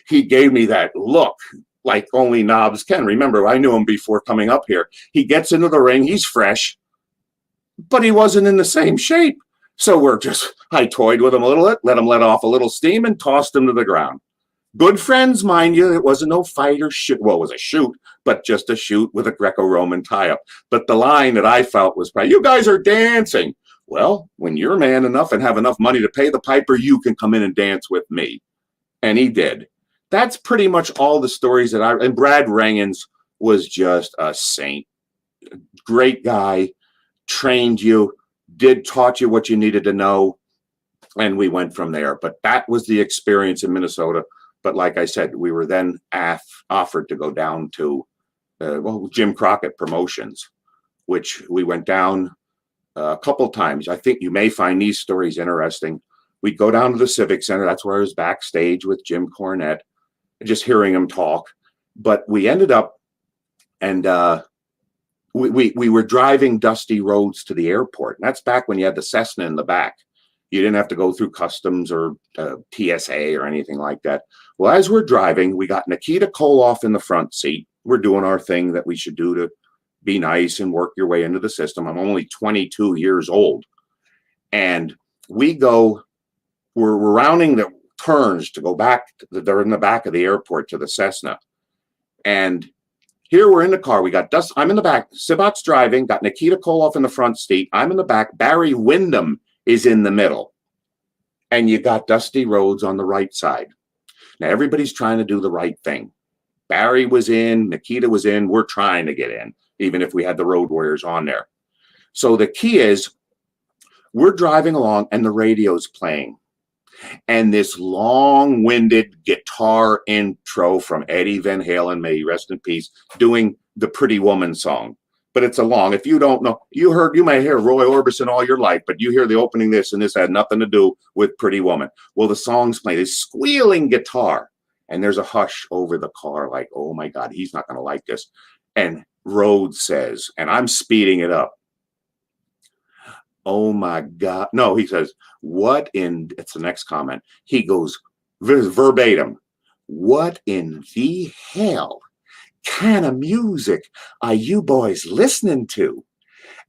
He gave me that look like only Knobs can. Remember, I knew him before coming up here. He gets into the ring. He's fresh, but he wasn't in the same shape. So I toyed with him a little bit, let him let off a little steam and tossed him to the ground. Good friends, mind you. It wasn't no fight or shoot. Well, it was a shoot, but just a shoot with a Greco-Roman tie-up. But the line that I felt was probably, "You guys are dancing." Well, when you're man enough and have enough money to pay the piper, you can come in and dance with me. And he did. That's pretty much all the stories and Brad Rangan's was just a saint. Great guy, trained you, taught you what you needed to know, and we went from there. But that was the experience in Minnesota. But like I said, we were then offered to go down to Jim Crockett Promotions, which we went down a couple times. I think you may find these stories interesting. We'd go down to the Civic Center. That's where I was backstage with Jim Cornette, just hearing him talk. But we ended up, and we were driving dusty roads to the airport. And that's back when you had the Cessna in the back. You didn't have to go through customs or TSA or anything like that. Well, as we're driving, we got Nikita Koloff in the front seat. We're doing our thing that we should do to be nice and work your way into the system. I'm only 22 years old. And we're rounding the turns to go back. They're in the back of the airport to the Cessna. And here we're in the car. We got I'm in the back. Sibat's driving. Got Nikita Koloff in the front seat. I'm in the back. Barry Windham is in the middle. And you got Dusty Rhodes on the right side. Now, everybody's trying to do the right thing. Barry was in. Nikita was in. We're trying to get in, even if we had the Road Warriors on there. So the key is we're driving along and the radio's playing. And this long-winded guitar intro from Eddie Van Halen, may he rest in peace, doing the Pretty Woman song. But it's a long, if you don't know, you may hear Roy Orbison all your life, but you hear the opening this, and this had nothing to do with Pretty Woman. Well, the song's playing, this squealing guitar, and there's a hush over the car, like, oh my God, he's not going to like this. And Rhodes says, and I'm speeding it up, "Oh my God." No, he says, it's the next comment. He goes verbatim, "What in the hell kind of music are you boys listening to?"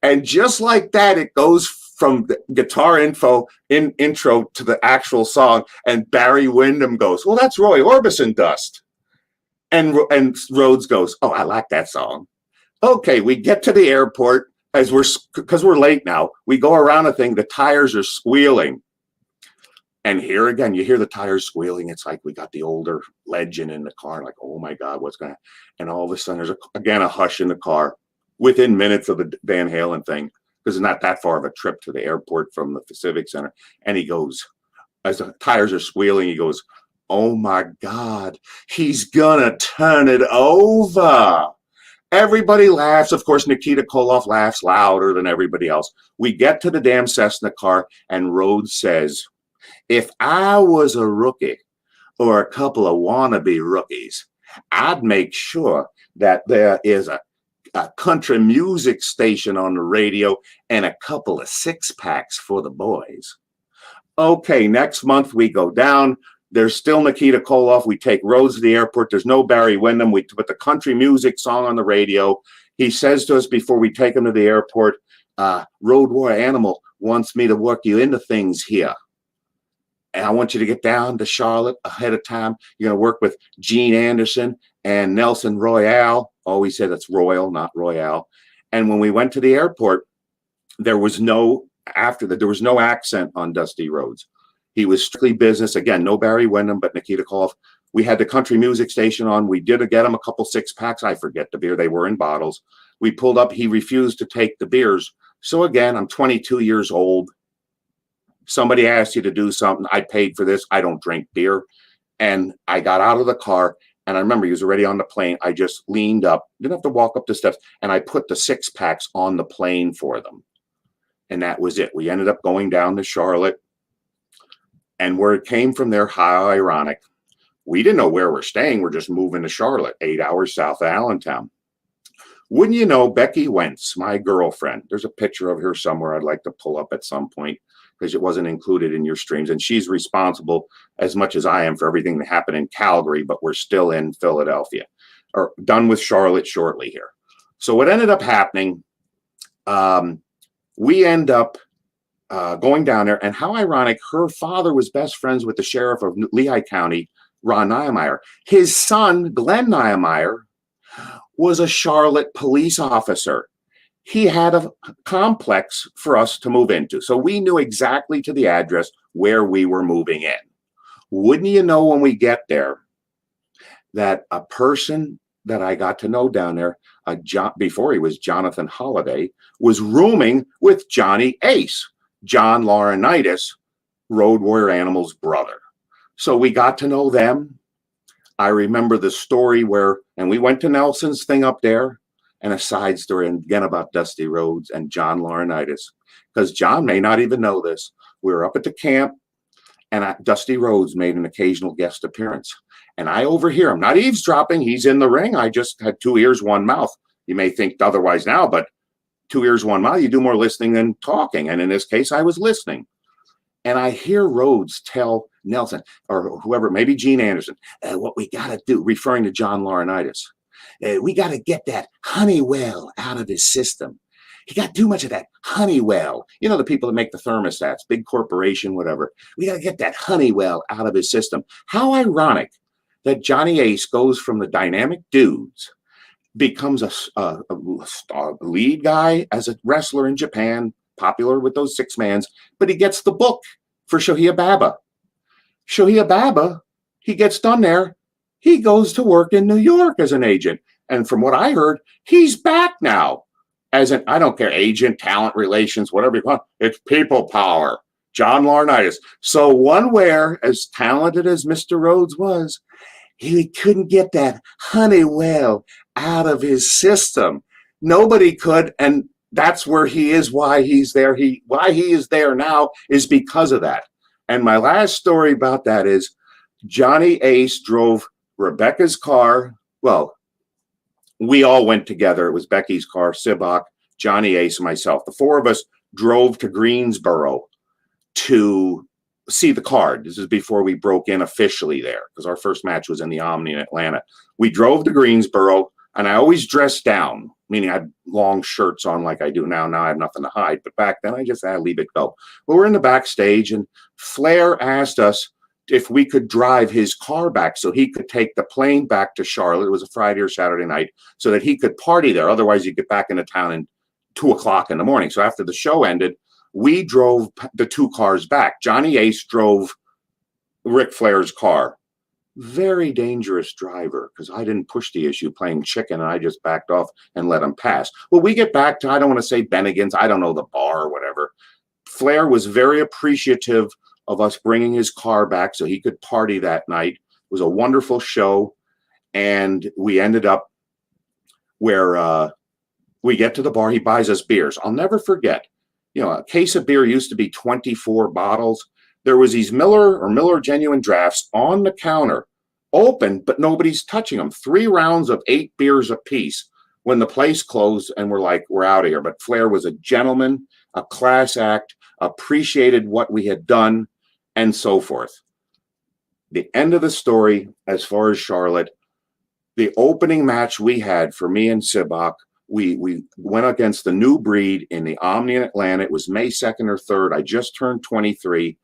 And just like that, it goes from the guitar intro to the actual song. And Barry Windham goes, "Well, that's Roy Orbison dust." And Rhodes goes, "Oh, I like that song." Okay, we get to the airport. Because we're late now, we go around a thing, the tires are squealing. And here again, you hear the tires squealing. It's like we got the older legend in the car, like, oh my God, what's going to happen? And all of a sudden, there's again a hush in the car within minutes of the Van Halen thing, because it's not that far of a trip to the airport from the Civic Center. And he goes, as the tires are squealing, he goes, "Oh my God, he's going to turn it over." Everybody laughs. Of course, Nikita Koloff laughs louder than everybody else. We get to the damn Cessna car, and Rhodes says, "If I was a rookie or a couple of wannabe rookies, I'd make sure that there is a country music station on the radio and a couple of six-packs for the boys." Okay, next month we go down. There's still Nikita Koloff. We take Rhodes to the airport. There's no Barry Windham. We put the country music song on the radio. He says to us before we take him to the airport, "Road Warrior Animal wants me to work you into things here." I want you to get down to Charlotte ahead of time. You're going to work with Gene Anderson and Nelson Royale. Oh, he said it's Royal, not Royale. And when we went to the airport, there was no accent on Dusty Rhodes. He was strictly business. Again, no Barry Windham, but Nikita Koloff. We had the country music station on. We did get him a couple 6-packs. I forget the beer. They were in bottles. We pulled up. He refused to take the beers. So again, I'm 22 years old. Somebody asked you to do something. I paid for this. I don't drink beer. And I got out of the car. And I remember he was already on the plane. I just leaned up, didn't have to walk up the steps. And I put the 6-packs on the plane for them. And that was it. We ended up going down to Charlotte. And where it came from there, how ironic. We didn't know where we're staying. We're just moving to Charlotte, 8 hours south of Allentown. Wouldn't you know, Becky Wentz, my girlfriend, there's a picture of her somewhere I'd like to pull up at some point because it wasn't included in your streams. And she's responsible as much as I am for everything that happened in Calgary, but we're still in Philadelphia, or done with Charlotte shortly here. So what ended up happening, we end up going down there, and how ironic, her father was best friends with the sheriff of Lehigh County, Ron Niemeyer. His son, Glenn Niemeyer, was a Charlotte police officer. He had a complex for us to move into. So we knew exactly to the address where we were moving in. Wouldn't you know, when we get there, that a person that I got to know down there, before he was Jonathan Holliday, was rooming with Johnny Ace, John Laurinaitis, Road Warrior Animal's brother. So we got to know them. I remember the story and we went to Nelson's thing up there, and a side story, and again about Dusty Rhodes and John Laurinaitis, because John may not even know this. We were up at the camp, and Dusty Rhodes made an occasional guest appearance. And I overhear him, not eavesdropping. He's in the ring. I just had 2 ears, 1 mouth. You may think otherwise now, but 2 ears, 1 mouth, you do more listening than talking. And in this case, I was listening. And I hear Rhodes tell Nelson, or whoever, maybe Gene Anderson, what we got to do, referring to John Laurinaitis, we got to get that Honeywell out of his system. He got too much of that Honeywell. You know, the people that make the thermostats, big corporation, whatever. We got to get that Honeywell out of his system. How ironic that Johnny Ace goes from the Dynamic Dudes, becomes a lead guy as a wrestler in Japan, popular with those 6-mans, but he gets the book for Shohei Baba. Shohei Baba, he gets done there. He goes to work in New York as an agent. And from what I heard, he's back now as an, I don't care, agent, talent relations, whatever you want. It's people power. John Laurinaitis. So one where, as talented as Mr. Rhodes was, he couldn't get that Honeywell out of his system. Nobody could, and that's where he is, why he's there. Why he is there now is because of that. And my last story about that is Johnny Ace drove Rebecca's car. Well, we all went together. It was Becky's car, Sibach, Johnny Ace, and myself. The 4 of us drove to Greensboro to see the card. This is before we broke in officially there, because our first match was in the Omni in Atlanta. We drove to Greensboro, and I always dressed down, meaning I had long shirts on like I do now. Now I have nothing to hide. But back then, I just had to leave it go. Well, we're in the backstage, and Flair asked us if we could drive his car back so he could take the plane back to Charlotte. It was a Friday or Saturday night, so that he could party there. Otherwise, you'd get back into town at 2 o'clock in the morning. So after the show ended, we drove the 2 cars back. Johnny Ace drove Ric Flair's car. Very dangerous driver, because I didn't push the issue playing chicken, and I just backed off and let him pass. Well, we get back to, I don't want to say Bennigan's, I don't know, the bar or whatever. Flair was very appreciative of us bringing his car back so he could party that night. It was a wonderful show, and we ended up where we get to the bar. He buys us beers. I'll never forget. You know, a case of beer used to be 24 bottles. There was these Miller Genuine Drafts on the counter, open, but nobody's touching them. 3 rounds of 8 beers apiece when the place closed, and we're like, we're out of here. But Flair was a gentleman, a class act, appreciated what we had done, and so forth. The end of the story, as far as Charlotte, the opening match we had for me and Sibach, we went against the New Breed in the Omni in Atlanta. It was May 2nd or 3rd. I just turned 23.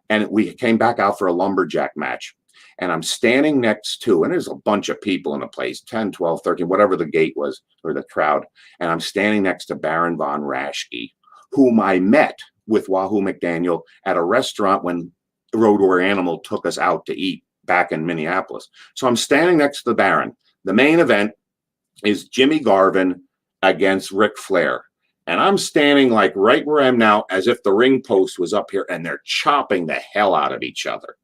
And we came back out for a lumberjack match. And I'm standing next to, and there's a bunch of people in the place, 10, 12, 13, whatever the gate was, or the crowd. And I'm standing next to Baron von Raschke, whom I met with Wahoo McDaniel at a restaurant when Road Warrior Animal took us out to eat back in Minneapolis. So I'm standing next to the Baron. The main event is Jimmy Garvin against Ric Flair. And I'm standing like right where I am now, as if the ring post was up here, and they're chopping the hell out of each other.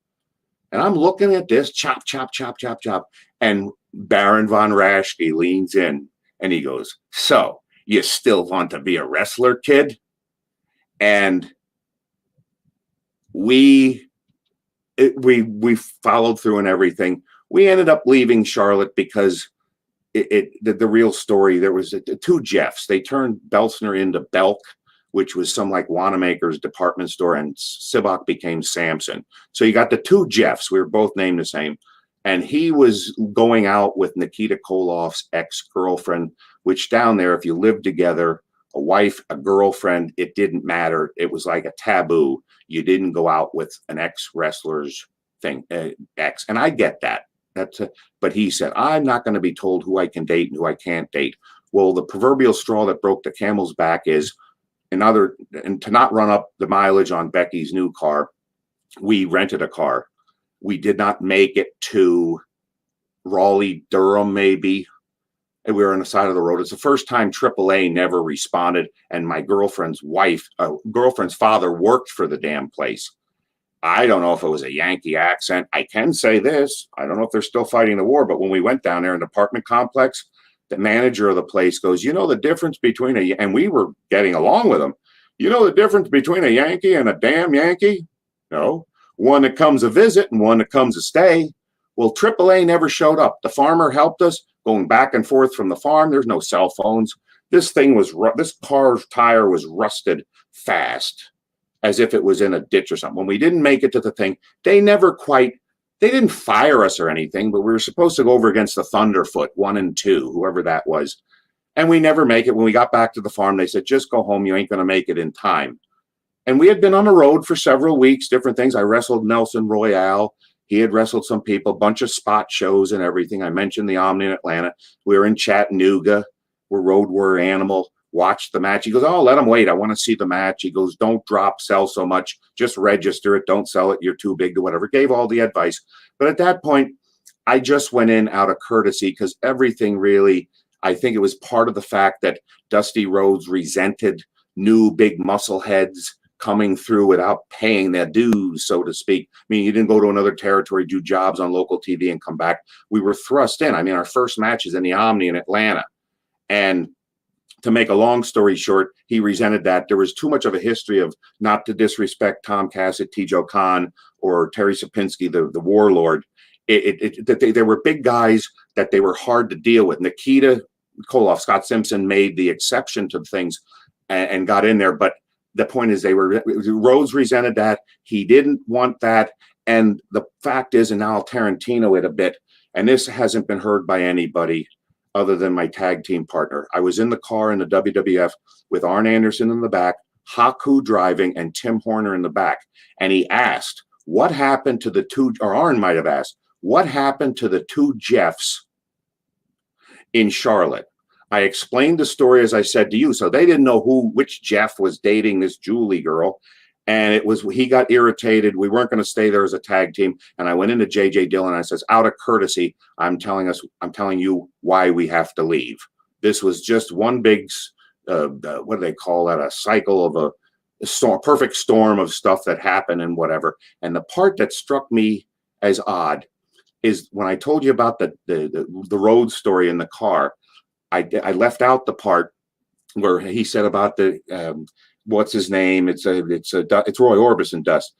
And I'm looking at this, chop, chop, chop, chop, chop. And Baron von Raschke leans in and he goes, "So you still want to be a wrestler, kid?" And we followed through and everything. We ended up leaving Charlotte because the real story, there was two Jeffs. They turned Beltzner into Belk, which was some like Wanamaker's department store, and Sibok became Samson. So you got the two Jeffs. We were both named the same. And he was going out with Nikita Koloff's ex-girlfriend, which down there, if you lived together, a wife, a girlfriend, it didn't matter. It was like a taboo. You didn't go out with an ex-wrestler's thing, ex. And I get that. But he said, "I'm not going to be told who I can date and who I can't date." Well, the proverbial straw that broke the camel's back is, and to not run up the mileage on Becky's new car, we rented a car. We did not make it to Raleigh, Durham, maybe. And we were on the side of the road. It's the first time AAA never responded. And my girlfriend's father worked for the damn place. I don't know if it was a Yankee accent. I can say this. I don't know if they're still fighting the war, but when we went down there in the apartment complex, the manager of the place goes, "You know the difference between and we were getting along with him. "You know the difference between a Yankee and a damn Yankee? No. One that comes to visit and one that comes to stay." Well, AAA never showed up. The farmer helped us going back and forth from the farm. There's no cell phones. This car's tire was rusted fast, as if it was in a ditch or something. When we didn't make it to the thing, they didn't fire us or anything, but we were supposed to go over against the Thunderfoot 1 and 2, whoever that was. And we never make it. When we got back to the farm, they said, "Just go home. You ain't going to make it in time." And we had been on the road for several weeks, different things. I wrestled Nelson Royale. He had wrestled some people, bunch of spot shows and everything. I mentioned the Omni in Atlanta. We were in Chattanooga. We're Road Warrior Animal. Watched the match. He goes, "Oh, let him wait. I want to see the match." He goes, "Don't sell so much. Just register it. Don't sell it. You're too big to whatever." Gave all the advice. But at that point, I just went in out of courtesy because everything really, I think it was part of the fact that Dusty Rhodes resented new big muscle heads coming through without paying their dues, so to speak. I mean, you didn't go to another territory, do jobs on local TV and come back. We were thrust in. I mean, our first match is in the Omni in Atlanta. And to make a long story short, he resented that. There was too much of a history of, not to disrespect Tom Cassett, T.J. Khan, or Terry Sapinski, the warlord. They were big guys that they were hard to deal with. Nikita Koloff, Scott Simpson made the exception to things and got in there. But the point is, Rhodes resented that. He didn't want that. And the fact is, and now I'll Tarantino it a bit, and this hasn't been heard by anybody other than my tag team partner. I was in the car in the WWF with Arn Anderson in the back, Haku driving, and Tim Horner in the back. And he asked, what happened to the two, or Arn might have asked, what happened to the two Jeffs in Charlotte? I explained the story as I said to you. So they didn't know which Jeff was dating this Julie girl. And he got irritated. We weren't going to stay there as a tag team. And I went into JJ Dillon and I says, out of courtesy, I'm telling you why we have to leave. This was just one big, what do they call that? A cycle of a perfect storm of stuff that happened and whatever. And the part that struck me as odd is when I told you about the road story in the car, I left out the part where he said about the, what's his name? It's Roy Orbison Dust.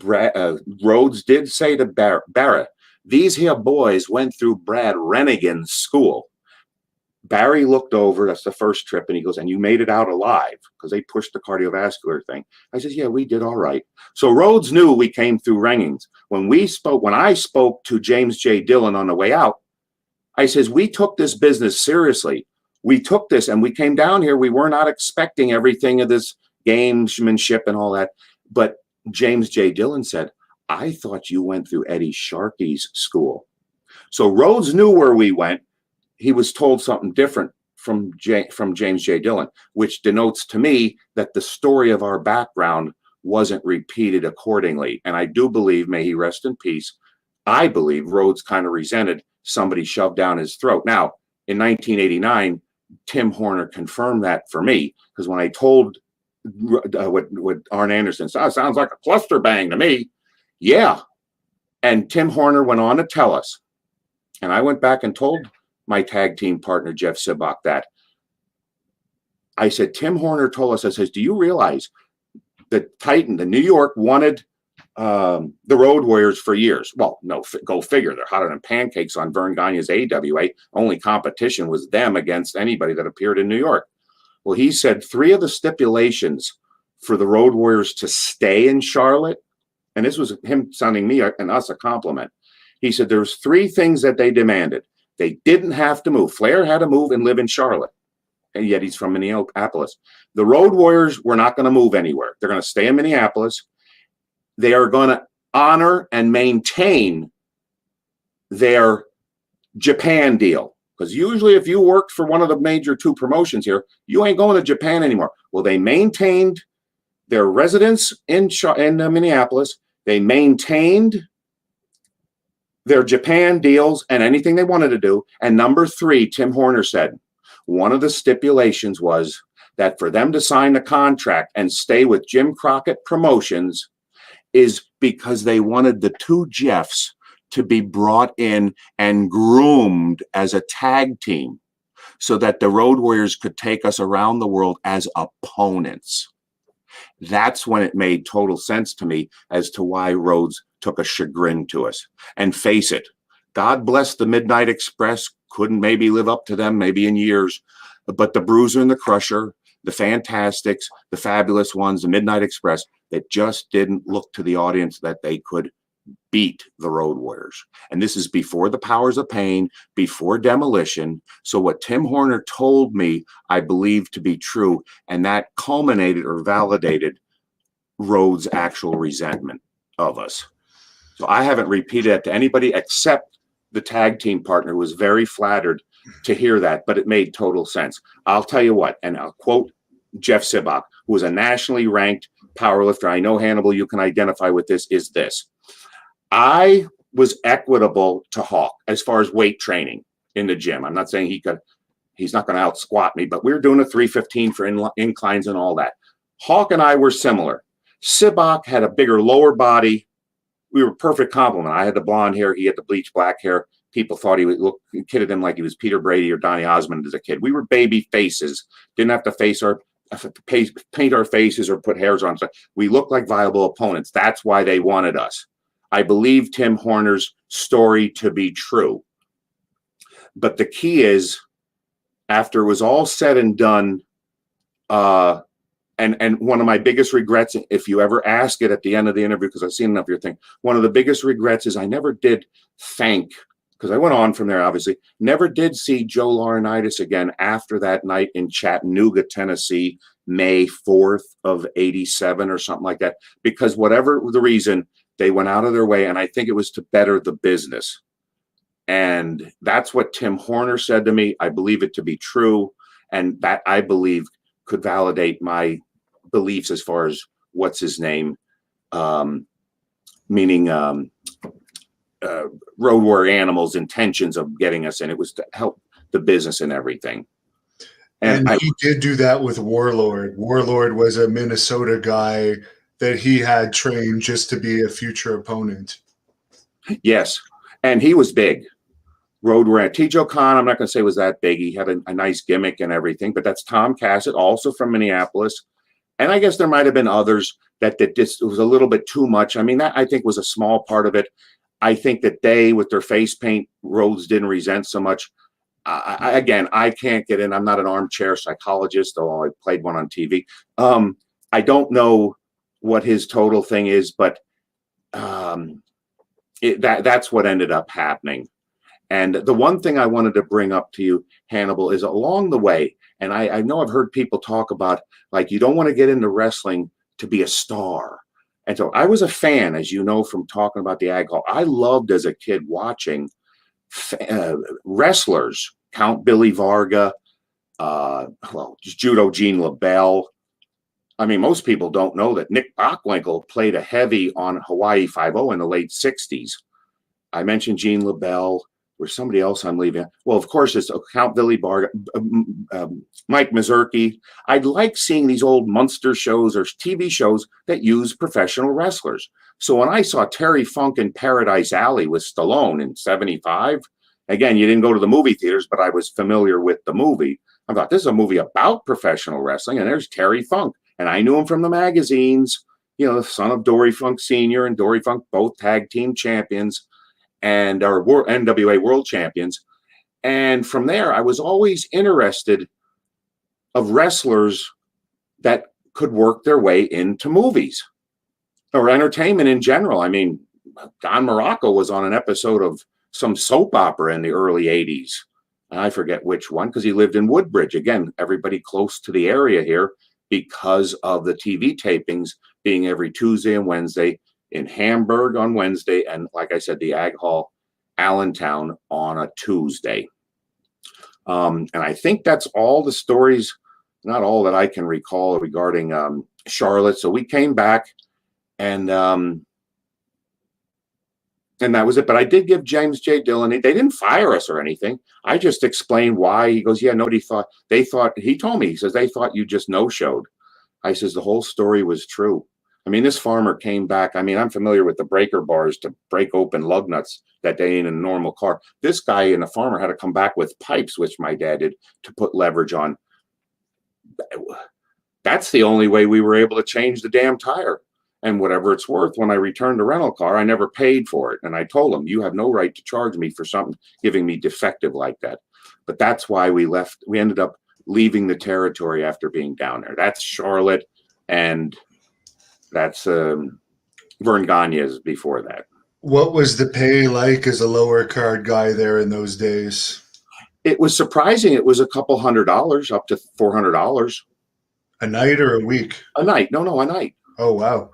Rhodes did say to Barrett, these here boys went through Brad Rennigan's school. Barry looked over, that's the first trip, and he goes, and you made it out alive because they pushed the cardiovascular thing. I said, yeah, we did all right. So Rhodes knew we came through Rengan's. When I spoke to James J. Dillon on the way out, I says, we took this business seriously. We took this and we came down here. We were not expecting everything of this gamesmanship and all that. But James J. Dillon said, I thought you went through Eddie Sharkey's school. So Rhodes knew where we went. He was told something different from James J. Dillon, which denotes to me that the story of our background wasn't repeated accordingly. And I do believe, may he rest in peace, I believe Rhodes kind of resented somebody shoved down his throat. Now, in 1989, Tim Horner confirmed that for me, because when I told what Arn Anderson said, sounds like a cluster bang to me. Yeah. And Tim Horner went on to tell us, and I went back and told my tag team partner, Jeff Sibach, that I said, Tim Horner told us, I says, do you realize that Titan, the New York, wanted the Road Warriors for years? Well, no, go figure. They're hotter than pancakes on Vern Gagne's AWA. Only competition was them against anybody that appeared in New York. Well, he said 3 of the stipulations for the Road Warriors to stay in Charlotte, and this was him sounding me and us a compliment. He said there's 3 things that they demanded. They didn't have to move. Flair had to move and live in Charlotte, and yet he's from Minneapolis. The Road Warriors were not going to move anywhere. They're going to stay in Minneapolis. They are going to honor and maintain their Japan deal. Because usually if you worked for one of the major 2 promotions here, you ain't going to Japan anymore. Well, they maintained their residence in Minneapolis. They maintained their Japan deals and anything they wanted to do. And number 3, Tim Horner said, one of the stipulations was that for them to sign the contract and stay with Jim Crockett Promotions is because they wanted the 2 Jeffs to be brought in and groomed as a tag team so that the Road Warriors could take us around the world as opponents. That's when it made total sense to me as to why Rhodes took a chagrin to us. And face it, God bless the Midnight Express, couldn't maybe live up to them, maybe in years, but the Bruiser and the Crusher, the Fantastics, the Fabulous Ones, the Midnight Express, that just didn't look to the audience that they could beat the Road Warriors. And this is before the Powers of Pain, before Demolition. So what Tim Horner told me, I believe to be true, and that culminated or validated Rhodes' actual resentment of us. So I haven't repeated that to anybody except the tag team partner, who was very flattered to hear that, but it made total sense. I'll tell you what, and I'll quote Jeff Sibach, who was a nationally ranked powerlifter. I know, Hannibal, you can identify with this, is this. I was equitable to Hawk as far as weight training in the gym. I'm not saying he's not going to out squat me, but we were doing a 315 for inclines and all that. Hawk and I were similar. Sibach had a bigger lower body. We were a perfect complement. I had the blonde hair. He had the bleach black hair. People thought he kidded him like he was Peter Brady or Donny Osmond as a kid. We were baby faces. Didn't have to paint our faces or put hairs on. We looked like viable opponents. That's why they wanted us. I believe Tim Horner's story to be true. But the key is, after it was all said and done, and one of my biggest regrets, if you ever ask it at the end of the interview, because I've seen enough of your thing, one of the biggest regrets is I never did thank, because I went on from there, obviously, never did see Joe Laurinaitis again after that night in Chattanooga, Tennessee, May 4th of 87 or something like that, because whatever the reason, they went out of their way, and I think it was to better the business. And that's what Tim Horner said to me. I believe it to be true, and that, I believe, could validate my beliefs as far as what's his name, meaning Road Warrior Animal's intentions of getting us in. It was to help the business and everything. And he did do that with Warlord. Warlord was a Minnesota guy that he had trained just to be a future opponent. Yes, and he was big. Road Warrior. T.J. Khan, I'm not going to say was that big. He had a nice gimmick and everything, but that's Tom Cassett, also from Minneapolis. And I guess there might have been others that just was a little bit too much. I mean, that I think was a small part of it. I think that they, with their face paint, Rhodes didn't resent so much. Again, I can't get in. I'm not an armchair psychologist, although I played one on TV. I don't know what his total thing is, but that's what ended up happening. And the one thing I wanted to bring up to you, Hannibal, is along the way, and I know I've heard people talk about, like, you don't want to get into wrestling to be a star. And so I was a fan, as you know, from talking about the Ag Hall. I loved as a kid watching wrestlers, Count Billy Varga, Judo Gene LaBelle. I mean, most people don't know that Nick Bockwinkel played a heavy on Hawaii Five-0 in the late 60s. I mentioned Gene LaBelle. There's somebody else I'm leaving. Well, of course, it's Count Billy Varga, Mike Mazurki. I'd like seeing these old Munster shows or TV shows that use professional wrestlers. So when I saw Terry Funk in Paradise Alley with Stallone in 75, again, you didn't go to the movie theaters, but I was familiar with the movie. I thought, this is a movie about professional wrestling, and there's Terry Funk. And I knew him from the magazines, the son of Dory Funk Sr. and Dory Funk, both tag team champions and our NWA world champions. And from there, I was always interested of wrestlers that could work their way into movies or entertainment in general. I mean, Don Morocco was on an episode of some soap opera in the early 80s. And I forget which one, because he lived in Woodbridge. Again, everybody close to the area here because of the TV tapings being every Tuesday and Wednesday, in Hamburg on Wednesday, and like I said, the Ag Hall, Allentown on a Tuesday. And I think that's all the stories, not all that I can recall regarding Charlotte. So we came back, and that was it. But I did give James J. Dillon, they didn't fire us or anything. I just explained why. He goes, yeah, nobody thought, he told me, he says, they thought you just no-showed. I says, the whole story was true. I mean, this farmer came back. I mean, I'm familiar with the breaker bars to break open lug nuts that they ain't in a normal car. This guy and the farmer had to come back with pipes, which my dad did, to put leverage on. That's the only way we were able to change the damn tire. And whatever it's worth, when I returned the rental car, I never paid for it. And I told him, you have no right to charge me for something giving me defective like that. But that's why we left. We ended up leaving the territory after being down there. That's Charlotte, and that's Vern Gagne's before that. What was the pay like as a lower card guy there in those days? It was surprising. It was a couple $100, up to $400. A night or a week? A night. No, a night. Oh, wow.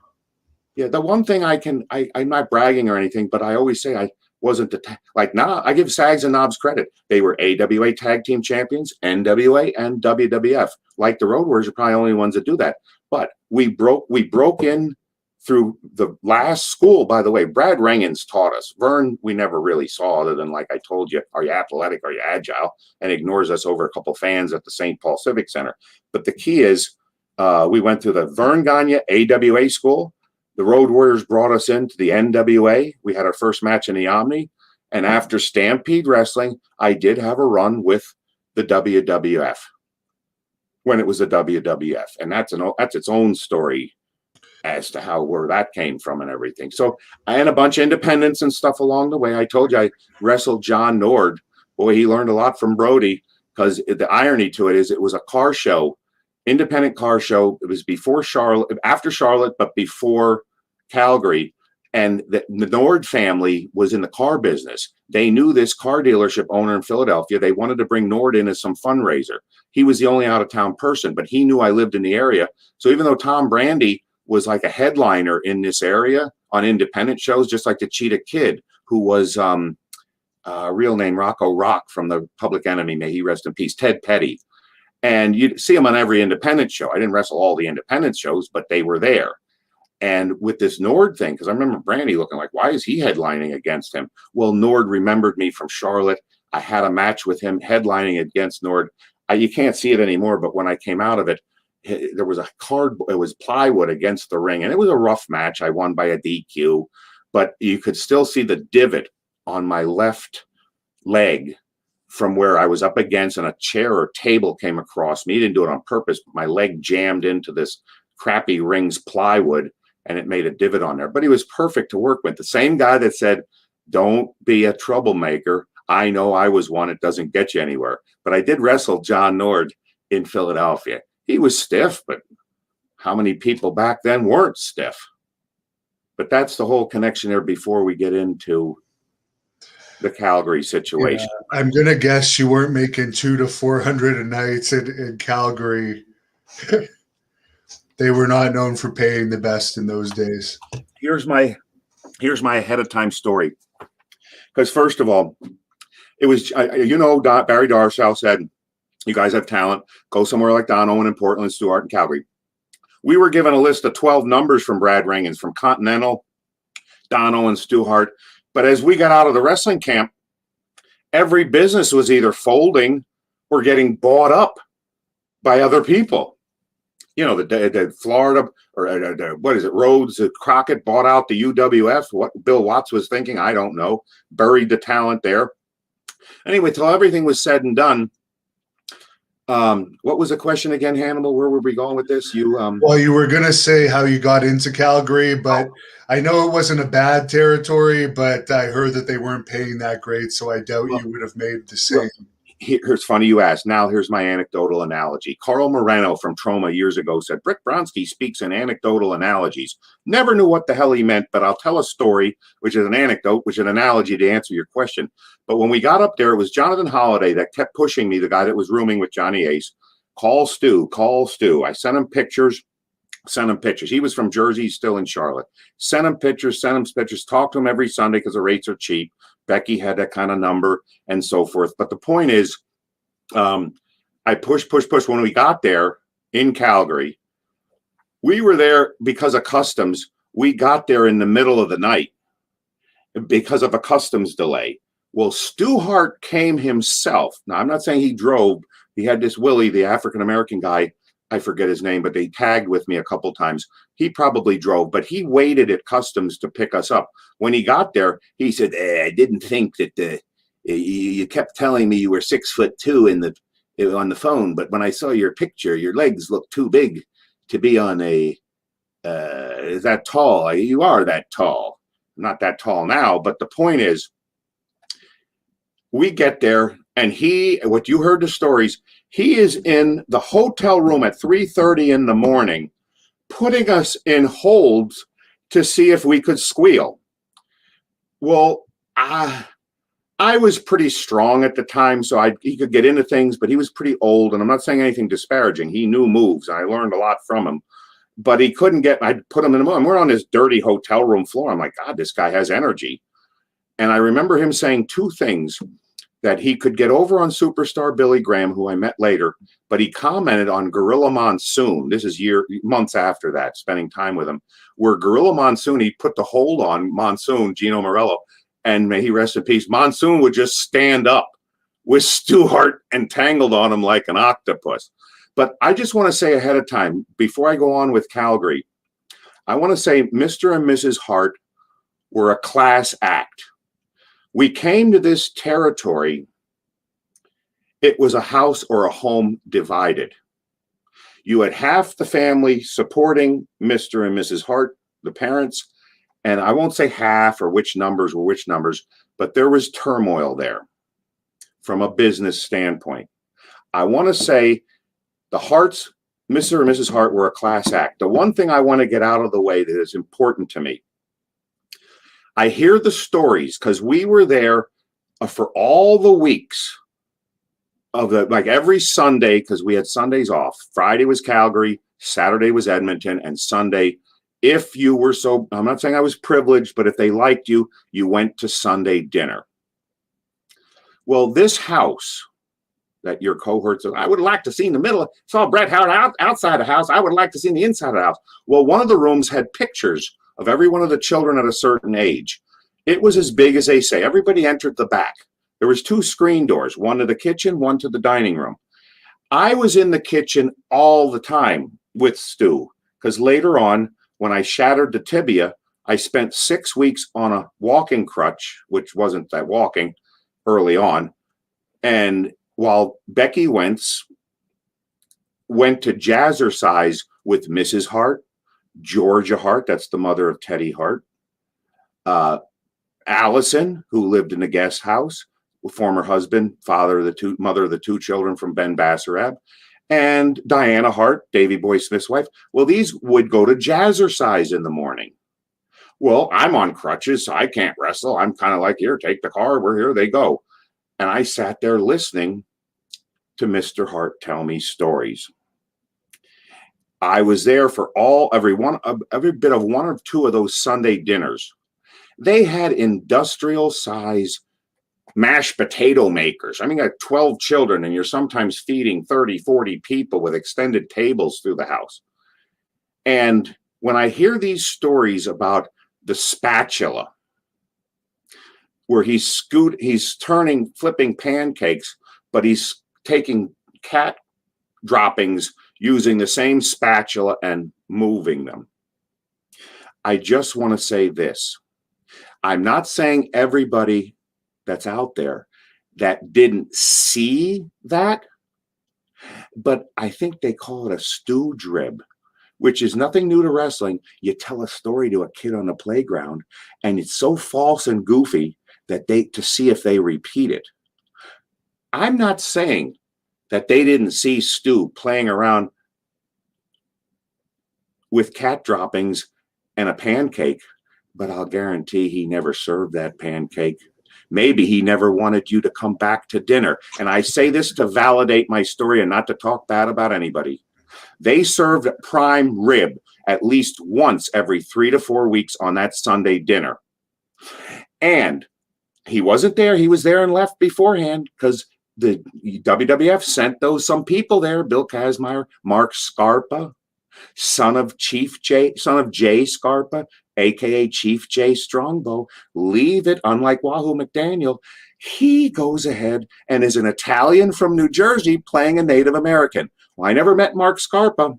Yeah, the one thing I'm not bragging or anything, but I always say I wasn't I give Sags and Knobs credit. They were AWA tag team champions, NWA and WWF. Like the Road Warriors are probably the only ones that do that. But we broke in through the last school, by the way. Brad Rangens taught us. Vern, we never really saw, other than, like I told you, are you athletic, are you agile? And ignores us over a couple fans at the St. Paul Civic Center. But the key is we went through the Vern Gagne AWA school. The Road Warriors brought us into the NWA. We had our first match in the Omni. And after Stampede Wrestling, I did have a run with the WWF when it was the WWF. And that's its own story as to where that came from and everything. So I had a bunch of independents and stuff along the way. I told you I wrestled John Nord. Boy, he learned a lot from Brody, because the irony to it is it was a car show, independent car show. It was after Charlotte, but before Calgary. And the Nord family was in the car business. They knew this car dealership owner in Philadelphia. They wanted to bring Nord in as some fundraiser. He was the only out-of-town person, but he knew I lived in the area. So even though Tom Brandy was like a headliner in this area on independent shows, just like the Cheetah Kid, who was real name Rocco Rock from the Public Enemy, may he rest in peace, Ted Petty. And you'd see him on every independent show. I didn't wrestle all the independent shows, but they were there. And with this Nord thing, because I remember Brandy looking like, why is he headlining against him? Well, Nord remembered me from Charlotte. I had a match with him headlining against Nord. You can't see it anymore, but when I came out of it, there was it was plywood against the ring, and it was a rough match. I won by a DQ, but you could still see the divot on my left leg from where I was up against, and a chair or table came across me. He didn't do it on purpose, but my leg jammed into this crappy ring's plywood, and it made a divot on there. But he was perfect to work with. The same guy that said, don't be a troublemaker. I know I was one. It doesn't get you anywhere. But I did wrestle John Nord in Philadelphia. He was stiff, but how many people back then weren't stiff? But that's the whole connection there before we get into the Calgary situation. Yeah, I'm going to guess you weren't making $200 to $400 a night in Calgary. They were not known for paying the best in those days. Here's my ahead of time story. Because first of all, it was Barry Darsow said, "You guys have talent. Go somewhere like Don Owen in Portland, Stuart, and Calgary." We were given a list of 12 numbers from Brad Rangens, from Continental, Don Owen, Stu Hart. But as we got out of the wrestling camp, every business was either folding or getting bought up by other people. You know, the Florida, or what is it, Rhodes, Crockett bought out the UWF. What Bill Watts was thinking, I don't know. Buried the talent there. Anyway, till everything was said and done, what was the question again, Hannibal? Where were we going with this? Well, you were going to say how you got into Calgary, but I know it wasn't a bad territory, but I heard that they weren't paying that great, so I doubt you would have made the same. It's funny you asked. Now here's my anecdotal analogy. Carl Moreno from Troma years ago said, "Rick Bronsky speaks in anecdotal analogies." Never knew what the hell he meant, but I'll tell a story, which is an anecdote, which is an analogy to answer your question. But when we got up there, it was Jonathan Holliday that kept pushing me, the guy that was rooming with Johnny Ace. Call Stu, call Stu. I sent him pictures. He was from Jersey, he's still in Charlotte. Sent him pictures, talk to him every Sunday because the rates are cheap. Becky had that kind of number and so forth. But the point is, I pushed. When we got there in Calgary, we were there because of customs. We got there in the middle of the night because of a customs delay. Well, Stu Hart came himself. Now, I'm not saying he drove. He had this Willie, the African-American guy. I forget his name, but they tagged with me a couple times. He probably drove, but he waited at customs to pick us up. When he got there, he said, "I didn't think that you kept telling me you were 6'2" on the phone, but when I saw your picture, your legs look too big to be on a that tall. You are that tall. I'm not that tall now, but the point is, we get there, and what you heard the stories, he is in the hotel room at 3:30 in the morning, putting us in holds to see if we could squeal. Well, I was pretty strong at the time, so he could get into things, but he was pretty old, and I'm not saying anything disparaging. He knew moves, and I learned a lot from him. But he couldn't I put him in a moment. We're on this dirty hotel room floor. I'm like, God, this guy has energy. And I remember him saying two things: that he could get over on superstar Billy Graham, who I met later, but he commented on Gorilla Monsoon. This is months after that, spending time with him, where Gorilla Monsoon, he put the hold on Monsoon, Gino Morello, and may he rest in peace. Monsoon would just stand up with Stu Hart entangled on him like an octopus. But I just want to say ahead of time, before I go on with Calgary, I want to say Mr. and Mrs. Hart were a class act. We came to this territory, it was a house or a home divided. You had half the family supporting Mr. and Mrs. Hart, the parents, and I won't say half or which numbers were which numbers, but there was turmoil there from a business standpoint. I want to say the Harts, Mr. and Mrs. Hart, were a class act. The one thing I want to get out of the way that is important to me, I hear the stories because we were there for all the weeks of like every Sunday, because we had Sundays off. Friday was Calgary, Saturday was Edmonton, and Sunday, if you were I'm not saying I was privileged, but if they liked you, you went to Sunday dinner. Well, this house that your cohorts, I would like to see in the middle, saw Bret Hart outside the house. I would like to see in the inside of the house. Well, one of the rooms had pictures of every one of the children at a certain age. It was as big as they say. Everybody entered the back. There was two screen doors, one to the kitchen, one to the dining room. I was in the kitchen all the time with Stu, because later on, when I shattered the tibia, I spent 6 weeks on a walking crutch, which wasn't that walking early on. And while Becky Wentz went to jazzercise with Mrs. Hart, Georgia Hart, that's the mother of Teddy Hart, Allison, who lived in the guest house, former husband, mother of the two children from Ben Basarab, and Diana Hart, Davy Boy Smith's wife. Well, these would go to jazzercise in the morning. Well, I'm on crutches, so I can't wrestle. I'm kind of like, here, take the car. We're here. They go. And I sat there listening to Mr. Hart tell me stories. I was there for every bit of one or two of those Sunday dinners. They had industrial size mashed potato makers. I mean, I have 12 children, and you're sometimes feeding 30, 40 people with extended tables through the house. And when I hear these stories about the spatula, where he's flipping pancakes, but he's taking cat droppings using the same spatula and moving them. I just want to say this. I'm not saying everybody that's out there that didn't see that, but I think they call it a stooge rib, which is nothing new to wrestling. You tell a story to a kid on the playground, and it's so false and goofy that to see if they repeat it. I'm not saying that they didn't see Stu playing around with cat droppings and a pancake, but I'll guarantee he never served that pancake. Maybe he never wanted you to come back to dinner. And I say this to validate my story and not to talk bad about anybody. They served prime rib at least once every 3 to 4 weeks on that Sunday dinner. And he wasn't there. He was there and left beforehand because the WWF sent some people there. Bill Kazmaier, Mark Scarpa, son of Jay Scarpa, aka Chief Jay Strongbow. Leave it, unlike Wahoo McDaniel, he goes ahead and is an Italian from New Jersey playing a Native American. Well, I never met Mark Scarpa,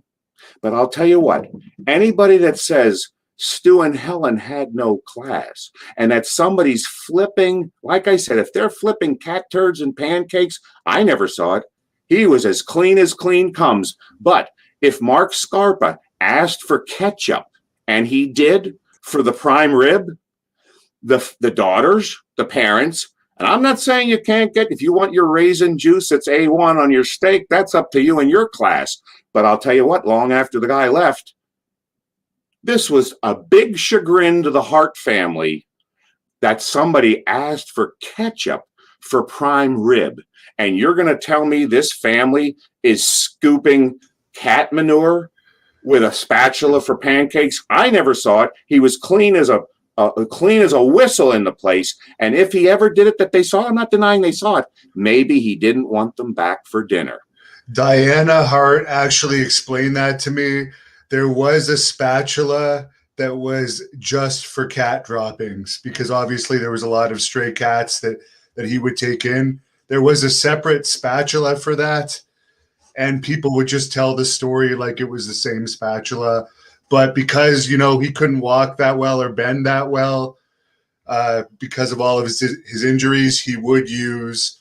but I'll tell you what, anybody that says Stu and Helen had no class and that somebody's flipping, like I said, if they're flipping cat turds and pancakes, I never saw it. He was as clean comes. But if Mark Scarpa asked for ketchup, and he did for the prime rib, the daughters, the parents, and I'm not saying you can't if you want your raisin juice, it's A1 on your steak, that's up to you and your class. But I'll tell you what, long after the guy left, this was a big chagrin to the Hart family that somebody asked for ketchup for prime rib. And you're going to tell me this family is scooping cat manure with a spatula for pancakes? I never saw it. He was clean as a whistle in the place. And if he ever did it that they saw, I'm not denying they saw it. Maybe he didn't want them back for dinner. Diana Hart actually explained that to me. There was a spatula that was just for cat droppings because obviously there was a lot of stray cats that he would take in. There was a separate spatula for that, and people would just tell the story like it was the same spatula. But because, he couldn't walk that well or bend that well because of all of his injuries, he would use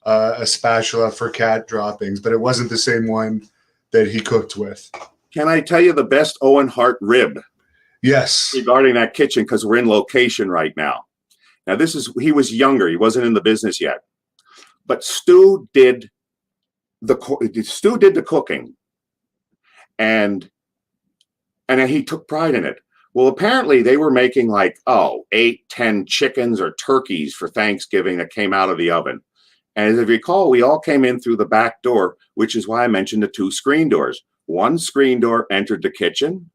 a spatula for cat droppings, but it wasn't the same one that he cooked with. Can I tell you the best Owen Hart rib? Yes. Regarding that kitchen, because we're in location right now. Now, he was younger. He wasn't in the business yet. But Stu did the cooking. And he took pride in it. Well, apparently they were making 8, 10 chickens or turkeys for Thanksgiving that came out of the oven. And as you recall, we all came in through the back door, which is why I mentioned the 2 screen doors. One screen door entered the kitchen,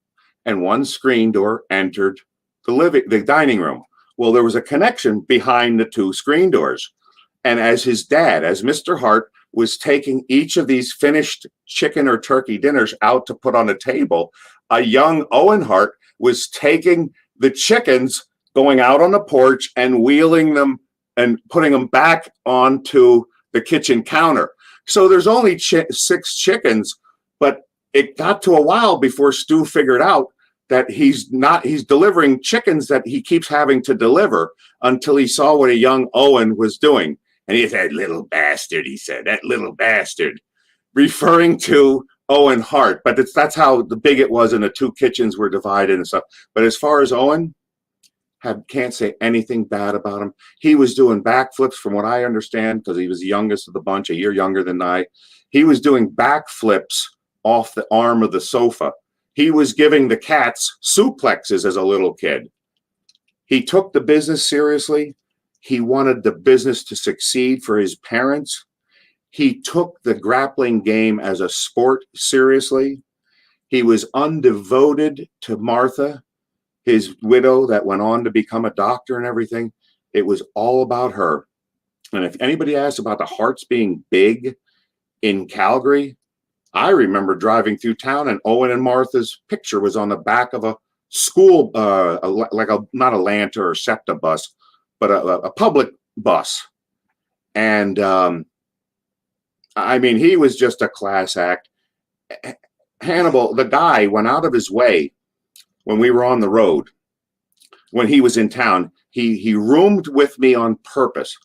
and one screen door entered the dining room. Well, there was a connection behind the 2 screen doors. And as his dad, as Mr. Hart, was taking each of these finished chicken or turkey dinners out to put on a table, a young Owen Hart was taking the chickens, going out on the porch and wheeling them and putting them back onto the kitchen counter. So there's only 6 chickens, but it got to a while before Stu figured out that he's delivering chickens that he keeps having to deliver until he saw what a young Owen was doing. And he said, "Little bastard," he said, "that little bastard," referring to Owen Hart. But that's how big it was, and the 2 kitchens were divided and stuff. But as far as Owen, can't say anything bad about him. He was doing backflips, from what I understand, because he was the youngest of the bunch, a year younger than I. He was doing backflips off the arm of the sofa. He was giving the cats suplexes as a little kid. He took the business seriously. He wanted the business to succeed for his parents. He took the grappling game as a sport seriously. He was undevoted to Martha, his widow that went on to become a doctor and everything. It was all about her. And if anybody asks about the Hearts being big in Calgary, I remember driving through town and Owen and Martha's picture was on the back of a school, not a Lanta or SEPTA bus, but a public bus. And I mean, he was just a class act. Hannibal, the guy, went out of his way when we were on the road. When he was in town, he roomed with me on purpose.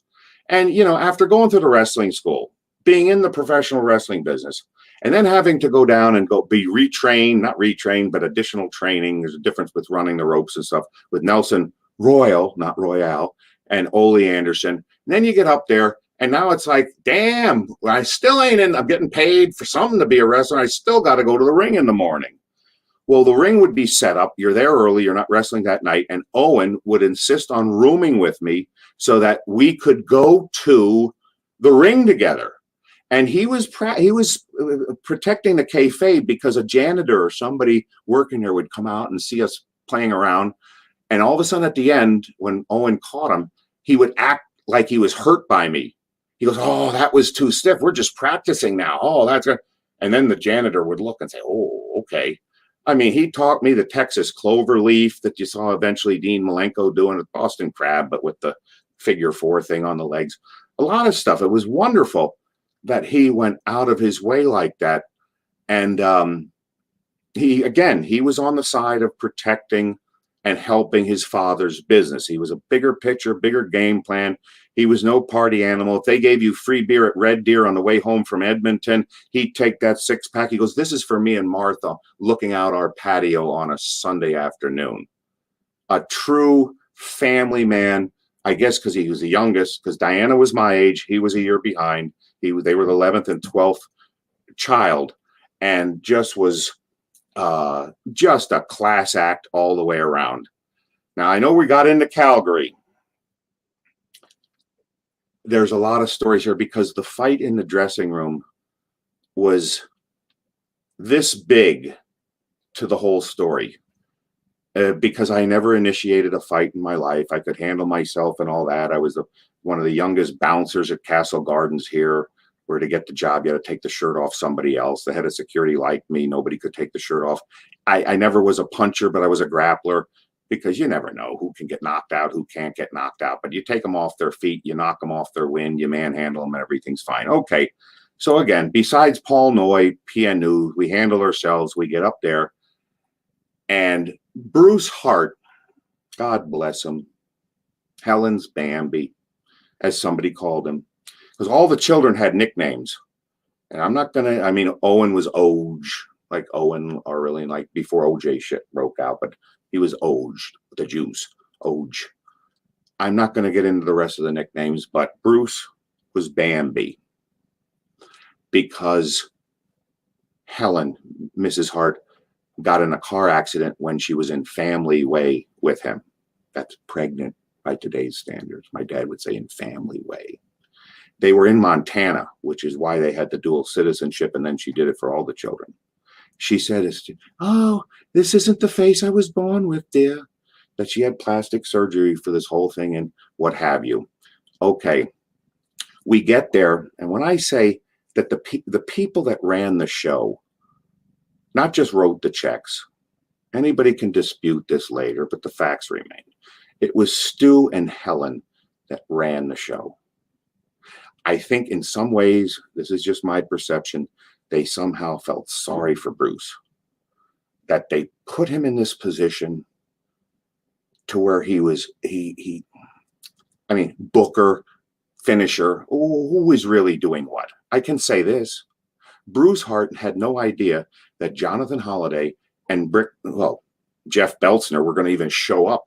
And, you know, after going through the wrestling school, being in the professional wrestling business, and then having to go down and go be retrained, not retrained, but additional training. There's a difference with running the ropes and stuff with Nelson Royal, not Royale, and Ole Anderson. And then you get up there, and now it's like, damn, I still ain't in. I'm getting paid for something to be a wrestler. I still got to go to the ring in the morning. Well, the ring would be set up. You're there early. You're not wrestling that night. And Owen would insist on rooming with me so that we could go to the ring together. And he was protecting the kayfabe because a janitor or somebody working there would come out and see us playing around. And all of a sudden at the end, when Owen caught him, he would act like he was hurt by me. He goes, oh, that was too stiff. We're just practicing now. Oh, that's good. And then the janitor would look and say, oh, okay. I mean, he taught me the Texas clover leaf that you saw eventually Dean Malenko doing at Boston Crab, but with the figure 4 thing on the legs. A lot of stuff. It was wonderful that he went out of his way like that. And he was on the side of protecting and helping his father's business. He was a bigger picture, bigger game plan. He was no party animal. If they gave you free beer at Red Deer on the way home from Edmonton, he'd take that 6-pack. He goes, this is for me and Martha looking out our patio on a Sunday afternoon. A true family man, I guess because he was the youngest, because Diana was my age. He was a year behind. They were the 11th and 12th child, and just was just a class act all the way around. Now, I know we got into Calgary. There's a lot of stories here because the fight in the dressing room was this big to the whole story. Because I never initiated a fight in my life. I could handle myself and all that. I was one of the youngest bouncers at Castle Gardens here, where to get the job, you had to take the shirt off somebody else. The head of security liked me. Nobody could take the shirt off. I never was a puncher, but I was a grappler, because you never know who can get knocked out, who can't get knocked out. But you take them off their feet, you knock them off their wind, you manhandle them, and everything's fine. Okay. So again, besides Paul Noy, PNU, we handle ourselves. We get up there. And Bruce Hart, God bless him, Helen's Bambi, as somebody called him, because all the children had nicknames. And I'm not going to, I mean, Owen was Oj, like Owen, or really like before OJ shit broke out, but he was Oj, the Jews, Oj. I'm not going to get into the rest of the nicknames, but Bruce was Bambi because Helen, Mrs. Hart, got in a car accident when she was in family way with him. That's pregnant by today's standards. My dad would say in family way. They were in Montana, which is why they had the dual citizenship, and then she did it for all the children. She said, oh, this isn't the face I was born with, dear. That she had plastic surgery for this whole thing and what have you. Okay, we get there, and when I say that the people that ran the show not just wrote the checks. Anybody can dispute this later, but the facts remain. It was Stu and Helen that ran the show. I think in some ways, this is just my perception, they somehow felt sorry for Bruce. That they put him in this position to where he was, I mean, booker, finisher, who is really doing what? I can say this. Bruce Hart had no idea that Jonathan Holliday and Jeff Beltzner were going to even show up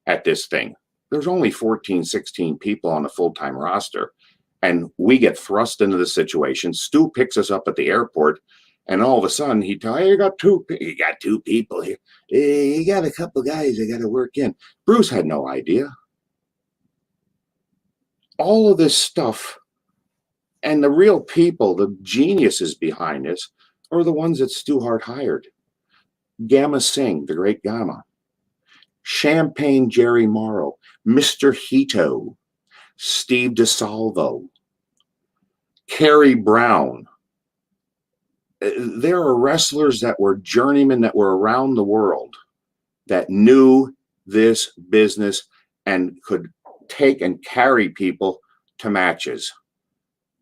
at this thing. There's only 14, 16 people on the full-time roster, and we get thrust into the situation. Stu picks us up at the airport, and all of a sudden he tells, hey, you got two people here. Hey, you got a couple guys I got to work in. Bruce had no idea. All of this stuff. And the real people, the geniuses behind this, are the ones that Stu Hart hired. Gamma Singh, the great Gamma, Champagne Jerry Morrow, Mr. Hito, Steve DeSalvo, Kerry Brown. There are wrestlers that were journeymen that were around the world that knew this business and could take and carry people to matches.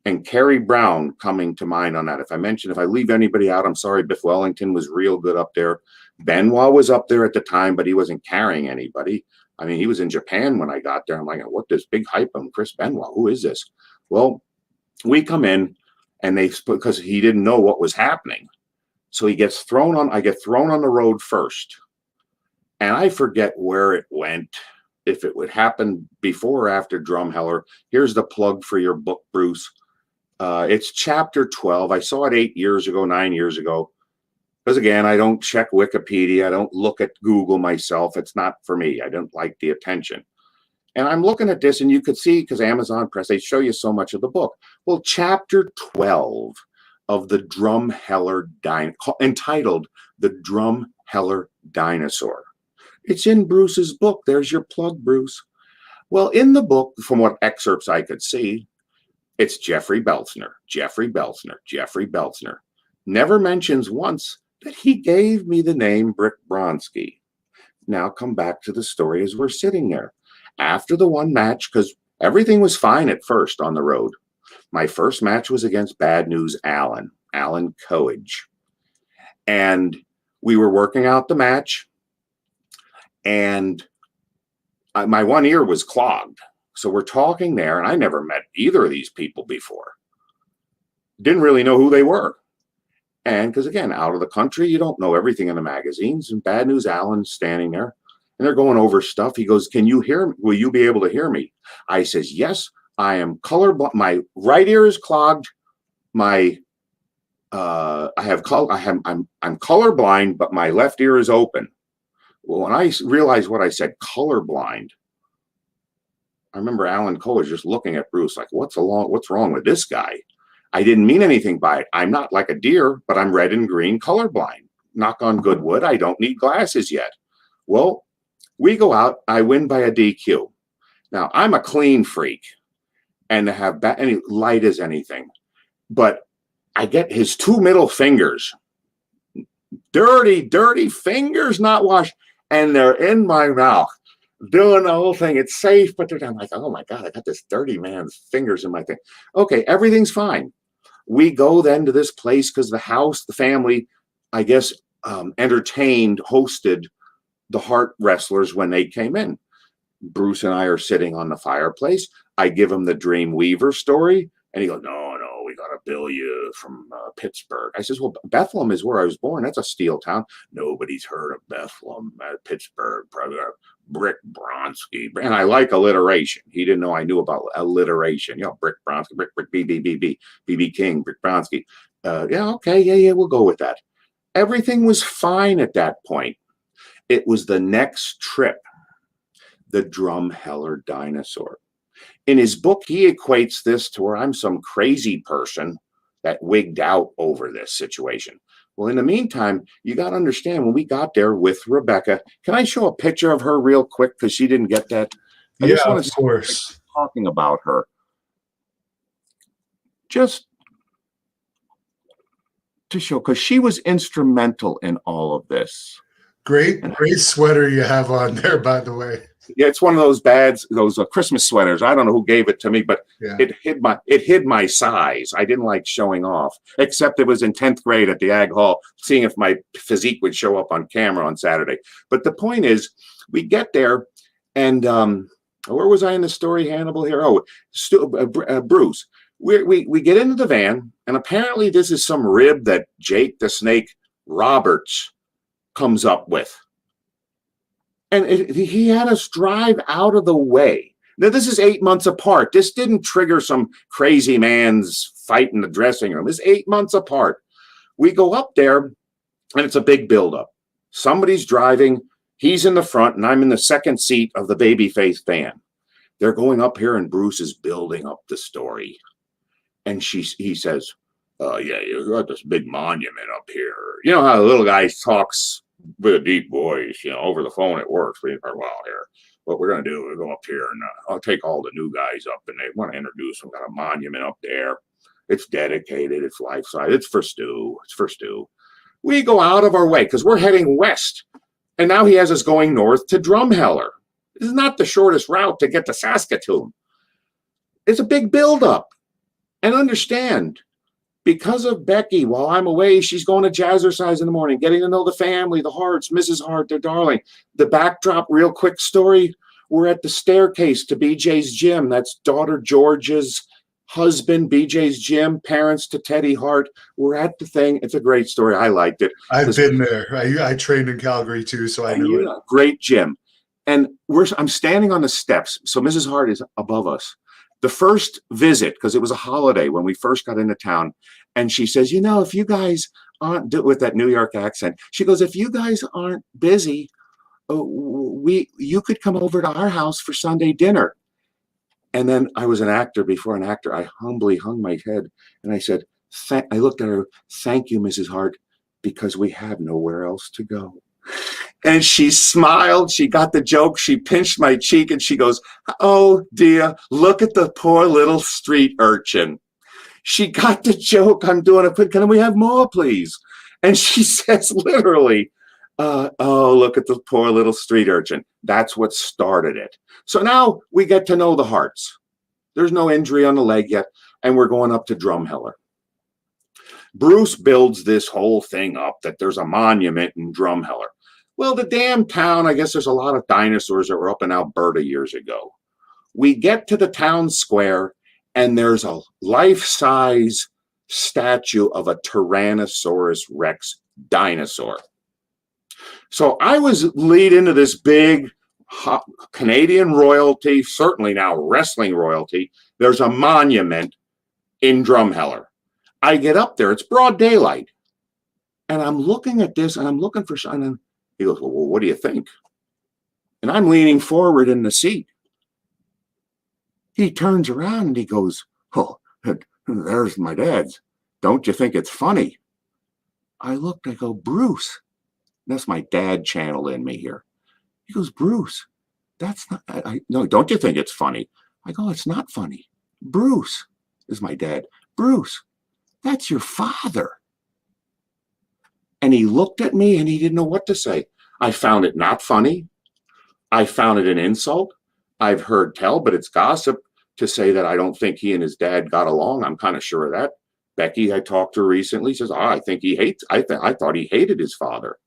And Kerry Brown coming to mind on that. If I leave anybody out, I'm sorry. Biff Wellington was real good up there. Benoit was up there at the time, but he wasn't carrying anybody. I mean, he was in Japan when I got there. I'm like, what, this big hype on Chris Benoit? Who is this? Well, we come in and because he didn't know what was happening. So he gets thrown on, I get thrown on the road first. And I forget where it went, if it would happen before or after Drumheller. Here's the plug for your book, Bruce. It's chapter 12. I saw it 9 years ago. Because again, I don't check Wikipedia. I don't look at Google myself. It's not for me. I don't like the attention. And I'm looking at this, and you could see, because Amazon Press, they show you so much of the book. Well, chapter 12 of the Drumheller entitled The Drumheller Dinosaur. It's in Bruce's book. There's your plug, Bruce. Well, in the book, from what excerpts I could see, it's Jeffrey Beltzner, Jeffrey Beltzner, Jeffrey Beltzner. Never mentions once that he gave me the name Brick Bronsky. Now come back to the story as we're sitting there. After the one match, because everything was fine at first on the road. My first match was against Bad News Alan Coage. And we were working out the match, and my one ear was clogged. So we're talking there, and I never met either of these people before. Didn't really know who they were. And because, again, out of the country, you don't know everything in the magazines. And Bad News Alan's standing there, and they're going over stuff. He goes, "Can you hear me? Will you be able to hear me?" I says, "Yes, I am colorblind. My right ear is clogged. I'm colorblind, but my left ear is open." Well, when I realized what I said, colorblind, I remember Alan Cole was just looking at Bruce like, what's wrong with this guy? I didn't mean anything by it. I'm not like a deer, but I'm red and green colorblind. Knock on good wood, I don't need glasses yet. Well, we go out. I win by a DQ. Now, I'm a clean freak, and to have any light as anything. But I get his two middle fingers. Dirty fingers, not washed. And they're in my mouth, doing the whole thing. It's safe, but I'm like, oh my God, I got this dirty man's fingers in my thing. Okay, everything's fine. We go then to this place because the family, I guess, hosted the Hart wrestlers when they came in. Bruce and I are sitting on the fireplace. I give him the Dream Weaver story, and he goes, no, we got to bill you from Pittsburgh. I says, well, Bethlehem is where I was born. That's a steel town. Nobody's heard of Bethlehem, Pittsburgh, Brick Bronsky. And I like alliteration. He didn't know I knew about alliteration. Brick Bronsky, Brick, BB King, Brick Bronsky. Okay, we'll go with that. Everything was fine at that point. It was the next trip, the Drumheller Dinosaur. In his book, he equates this to where I'm some crazy person that wigged out over this situation. Well, in the meantime, you got to understand, when we got there with Rebecca, can I show a picture of her real quick? Because she didn't get that. I just want to course. Talking about her. Just to show, because she was instrumental in all of this. Great sweater you have on there, by the way. Yeah, it's one of those Christmas sweaters. I don't know who gave it to me, but yeah. It hid my size. I didn't like showing off, except it was in 10th grade at the Ag Hall, seeing if my physique would show up on camera on Saturday. But the point is, we get there, and where was I in the story, Hannibal? Here, Bruce. We get into the van, and apparently this is some rib that Jake the Snake Roberts comes up with. And he had us drive out of the way. Now, this is 8 months apart. This didn't trigger some crazy man's fight in the dressing room. It's 8 months apart. We go up there, and it's a big buildup. Somebody's driving. He's in the front, and I'm in the second seat of the babyface van. They're going up here, and Bruce is building up the story. And he says, yeah, you got this big monument up here. You know how the little guy talks with a deep voice, over the phone it works. Well, here, what we're going to do is go up here and I'll take all the new guys up and they want to introduce some kind of monument up there. It's dedicated. It's life-size. It's for Stu. We go out of our way because we're heading west. And now he has us going north to Drumheller. This is not the shortest route to get to Saskatoon. It's a big buildup. And understand, because of Becky, while I'm away, she's going to jazzercise in the morning, getting to know the family, the Harts, Mrs. Hart, their darling. The backdrop, real quick story, we're at the staircase to BJ's gym. That's daughter George's husband, BJ's gym, parents to Teddy Hart. We're at the thing. It's a great story. I liked it. I've been there. I trained in Calgary too, so I knew it. Great gym. And I'm standing on the steps. So Mrs. Hart is above us. The first visit, because it was a holiday when we first got into town, and she says, if you guys aren't, with that New York accent, she goes, if you guys aren't busy, you could come over to our house for Sunday dinner. And then I was an actor before an actor. I humbly hung my head and I said, I looked at her, thank you, Mrs. Hart, because we have nowhere else to go. And she smiled. She got the joke. She pinched my cheek and she goes, oh, dear, look at the poor little street urchin. She got the joke. I'm doing it. Can we have more, please? And she says, literally, oh, look at the poor little street urchin. That's what started it. So now we get to know the Harts. There's no injury on the leg yet. And we're going up to Drumheller. Bruce builds this whole thing up that there's a monument in Drumheller. Well, the damn town, I guess there's a lot of dinosaurs that were up in Alberta years ago. We get to the town square and there's a life-size statue of a Tyrannosaurus Rex dinosaur. So I was lead into this big Canadian royalty, certainly now wrestling royalty. There's a monument in Drumheller. I get up there, it's broad daylight. And I'm looking at this and I'm looking for something. He goes, well, what do you think? And I'm leaning forward in the seat. He turns around and he goes, oh, there's my dad's. Don't you think it's funny? I looked, I go, Bruce. That's my dad channel in me here. He goes, Bruce, that's not, no, don't you think it's funny? I go, it's not funny. Bruce is my dad. Bruce, that's your father. And he looked at me and he didn't know what to say. I found it not funny. I found it an insult. I've heard tell, but it's gossip to say that I don't think he and his dad got along. I'm kind of sure of that. Becky, I talked to her recently, says, I think he hates, I thought he hated his father.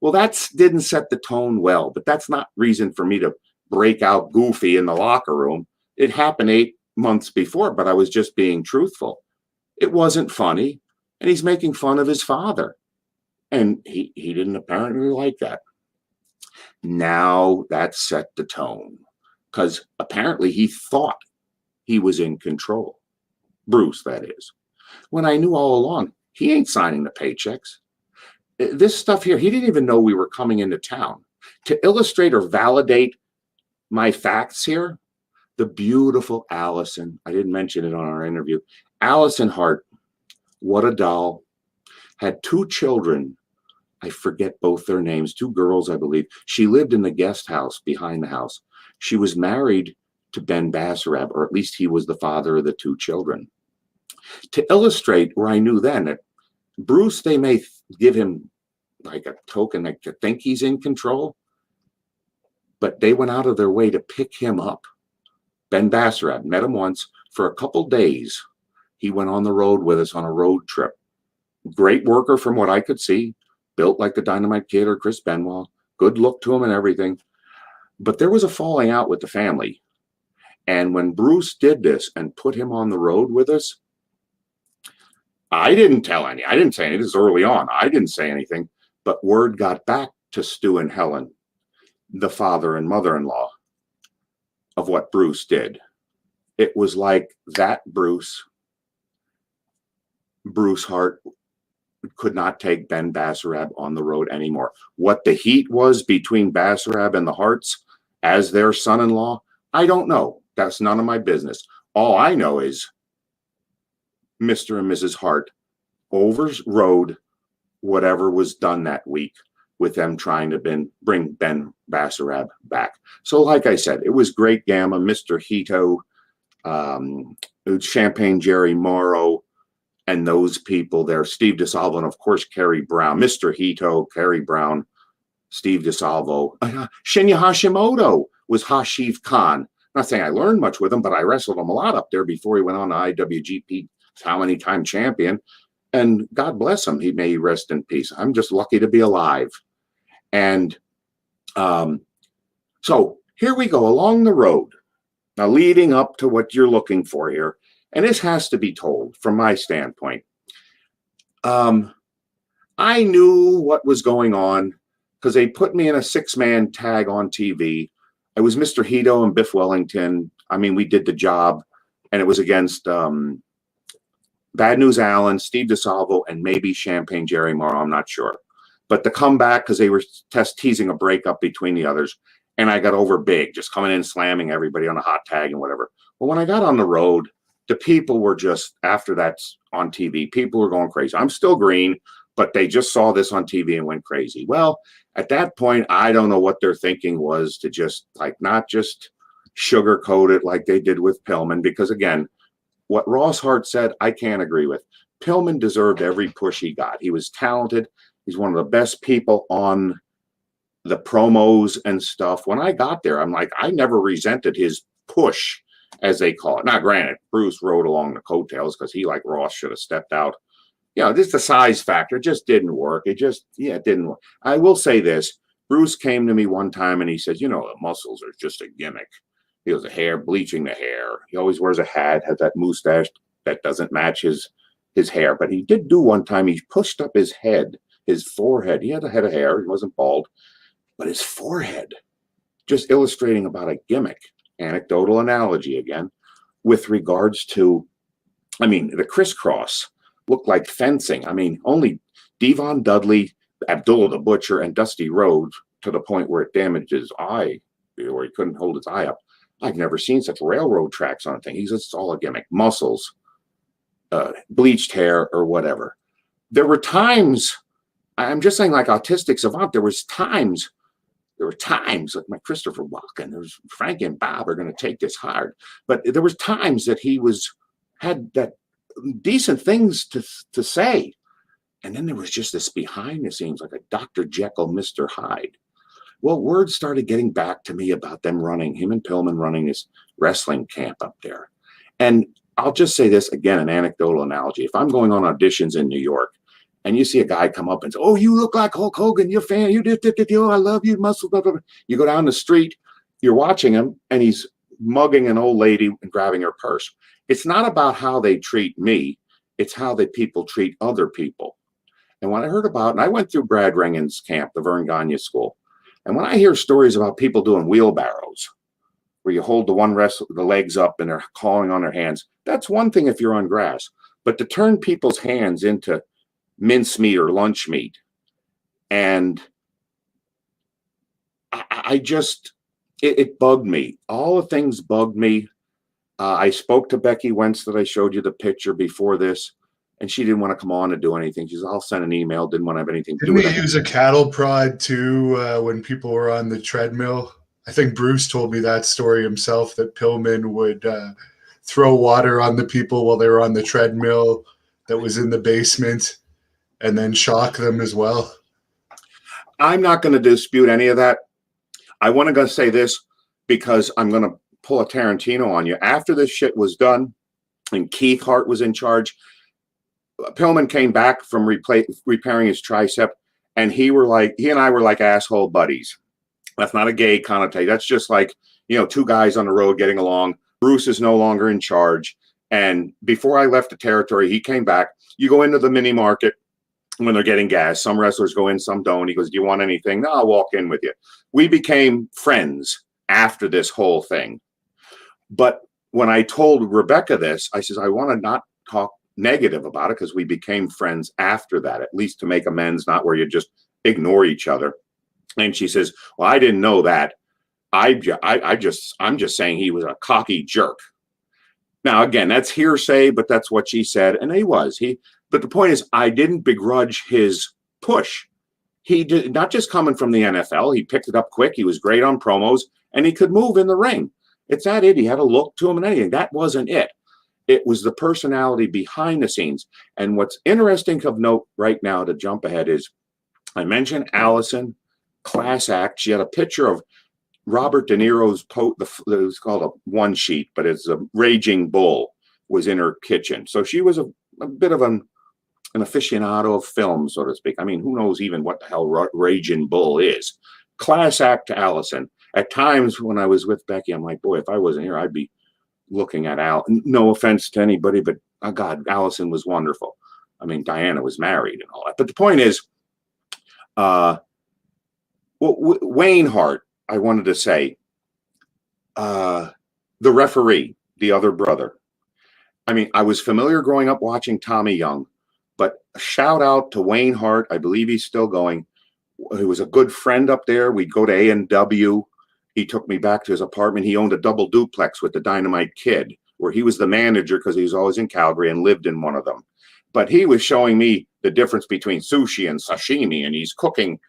Well, that didn't set the tone well, but that's not reason for me to break out goofy in the locker room. It happened 8 months before, but I was just being truthful. It wasn't funny, and he's making fun of his father. And he didn't apparently like that. Now that set the tone, because apparently he thought he was in control. Bruce, that is. When I knew all along, he ain't signing the paychecks. This stuff here, he didn't even know we were coming into town. To illustrate or validate my facts here, the beautiful Allison, I didn't mention it on our interview, Allison Hart, what a doll, had 2 children. I forget both their names, 2 girls, I believe. She lived in the guest house behind the house. She was married to Ben Basarab, or at least he was the father of the 2 children. To illustrate where I knew then that Bruce, they may give him like a token like to think he's in control, but they went out of their way to pick him up. Ben Basarab, met him once for a couple days. He went on the road with us on a road trip. Great worker from what I could see, built like the Dynamite Kid or Chris Benoit, good look to him and everything. But there was a falling out with the family. And when Bruce did this and put him on the road with us, I didn't say anything. This is early on. I didn't say anything, but word got back to Stu and Helen, the father and mother-in-law, of what Bruce did. It was like that Bruce Hart could not take Ben Basarab on the road anymore. What the heat was between Basarab and the Harts as their son-in-law, I don't know. That's none of my business. All I know is Mr. and Mrs. Hart overrode whatever was done that week. with them trying to bring Ben Basarab back. So like I said, it was Great Gamma, Mr. Hito, Champagne Jerry Morrow, and those people there, Steve DeSalvo, and of course, Kerry Brown, Mr. Hito, Kerry Brown, Steve DeSalvo. Shinya Hashimoto was Hashif Khan. Not saying I learned much with him, but I wrestled him a lot up there before he went on to IWGP, how many time champion. And God bless him. He may rest in peace. I'm just lucky to be alive. And so here we go along the road. Now, leading up to what you're looking for here, and this has to be told from my standpoint. I knew what was going on because they put me in a 6-man tag on TV. It was Mr. Hito and Biff Wellington. I mean, we did the job, and it was against Bad News Allen, Steve DeSalvo, and maybe Champagne Jerry Morrow. I'm not sure. But the comeback, because they were teasing a breakup between the others, and I got over big, just coming in, slamming everybody on a hot tag and whatever. But when I got on the road, the people were just, after that's on TV, people were going crazy. I'm still green, but they just saw this on TV and went crazy. Well, at that point, I don't know what their thinking was to just, like, not just sugarcoat it like they did with Pillman, because, again, what Ross Hart said, I can't agree with. Pillman deserved every push he got. He was talented. He's one of the best people on the promos and stuff. When I got there, I'm like, I never resented his push, as they call it. Now, granted, Bruce rode along the coattails because he, like Ross, should have stepped out. You know, just the size factor just didn't work. It just, it didn't work. I will say this. Bruce came to me one time and he said, you know, the muscles are just a gimmick. He was bleaching the hair. He always wears a hat, has that mustache that doesn't match his hair. But he did do one time, he pushed up his head, his forehead. He had a head of hair. He wasn't bald. But his forehead, just illustrating about a gimmick, anecdotal analogy again, with regards to, I mean, the crisscross looked like fencing. I mean, only Devon Dudley, Abdullah the Butcher, and Dusty Rhodes, to the point where it damaged his eye, where he couldn't hold his eye up. I've never seen such railroad tracks on a thing. He's just all a gimmick. Muscles, bleached hair, or whatever. There were times, I'm just saying, like autistic savant, there were times like my Christopher Walken, there's Frankie and Bob are going to take this hard. But there was times that he had that decent things to say. And then there was just this behind the scenes, like a Dr. Jekyll, Mr. Hyde. Well, word started getting back to me about him and Pillman running this wrestling camp up there. And I'll just say this again, an anecdotal analogy. If I'm going on auditions in New York and you see a guy come up and say, oh, you look like Hulk Hogan, you're a fan, I love you, muscle, blah, blah, blah. You go down the street, you're watching him, and he's mugging an old lady and grabbing her purse. It's not about how they treat me. It's how the people treat other people. And when I heard about, and I went through Brad Rengen's camp, the Vern Gagne School, and when I hear stories about people doing wheelbarrows, where you hold the legs up and they're calling on their hands, that's one thing if you're on grass. But to turn people's hands into mincemeat or lunch meat, and I just, it bugged me. All the things bugged me. I spoke to Becky Wentz that I showed you the picture before this, and she didn't want to come on to do anything. She said, I'll send an email. Didn't want to have anything to do with it. Didn't he use a cattle prod too when people were on the treadmill? I think Bruce told me that story himself, that Pillman would throw water on the people while they were on the treadmill that was in the basement and then shock them as well. I'm not going to dispute any of that. I want to say this because I'm going to pull a Tarantino on you. After this shit was done and Keith Hart was in charge, Pillman came back from repairing his tricep, and he and I were like asshole buddies. That's not a gay connotation. That's just like, you know, two guys on the road getting along. Bruce is no longer in charge. And before I left the territory, he came back. You go into the mini market when they're getting gas. Some wrestlers go in, some don't. He goes, do you want anything? No, I'll walk in with you. We became friends after this whole thing. But when I told Rebecca this, I says, I want to not talk negative about it because we became friends after that, at least to make amends, not where you just ignore each other. And she says, well, I didn't know that. I'm just saying he was a cocky jerk. Now, again, that's hearsay, but that's what she said. And he was. But the point is, I didn't begrudge his push. He did not just coming from the NFL. He picked it up quick. He was great on promos, and he could move in the ring. It's not it. He had a look to him and anything. That wasn't it. It was the personality behind the scenes. And what's interesting of note right now, to jump ahead, is I mentioned Allison, class act. She had a picture of Robert De Niro's it was called a one sheet, but it's a raging bull was in her kitchen. So she was a bit of an aficionado of film, so to speak. I mean, who knows even what the hell Raging Bull is? Class act to Allison. At times when I was with Becky, I'm like, boy, if I wasn't here, I'd be looking at Al. No offense to anybody, but God, Allison was wonderful. I mean, Diana was married and all that. But the point is, Wayne Hart, I wanted to say, the referee, the other brother. I mean, I was familiar growing up watching Tommy Young, but a shout out to Wayne Hart. I believe he's still going. He was a good friend up there. We'd go to A&W. He took me back to his apartment. He owned a double duplex with the Dynamite Kid, where he was the manager because he was always in Calgary and lived in one of them. But he was showing me the difference between sushi and sashimi, and he's cooking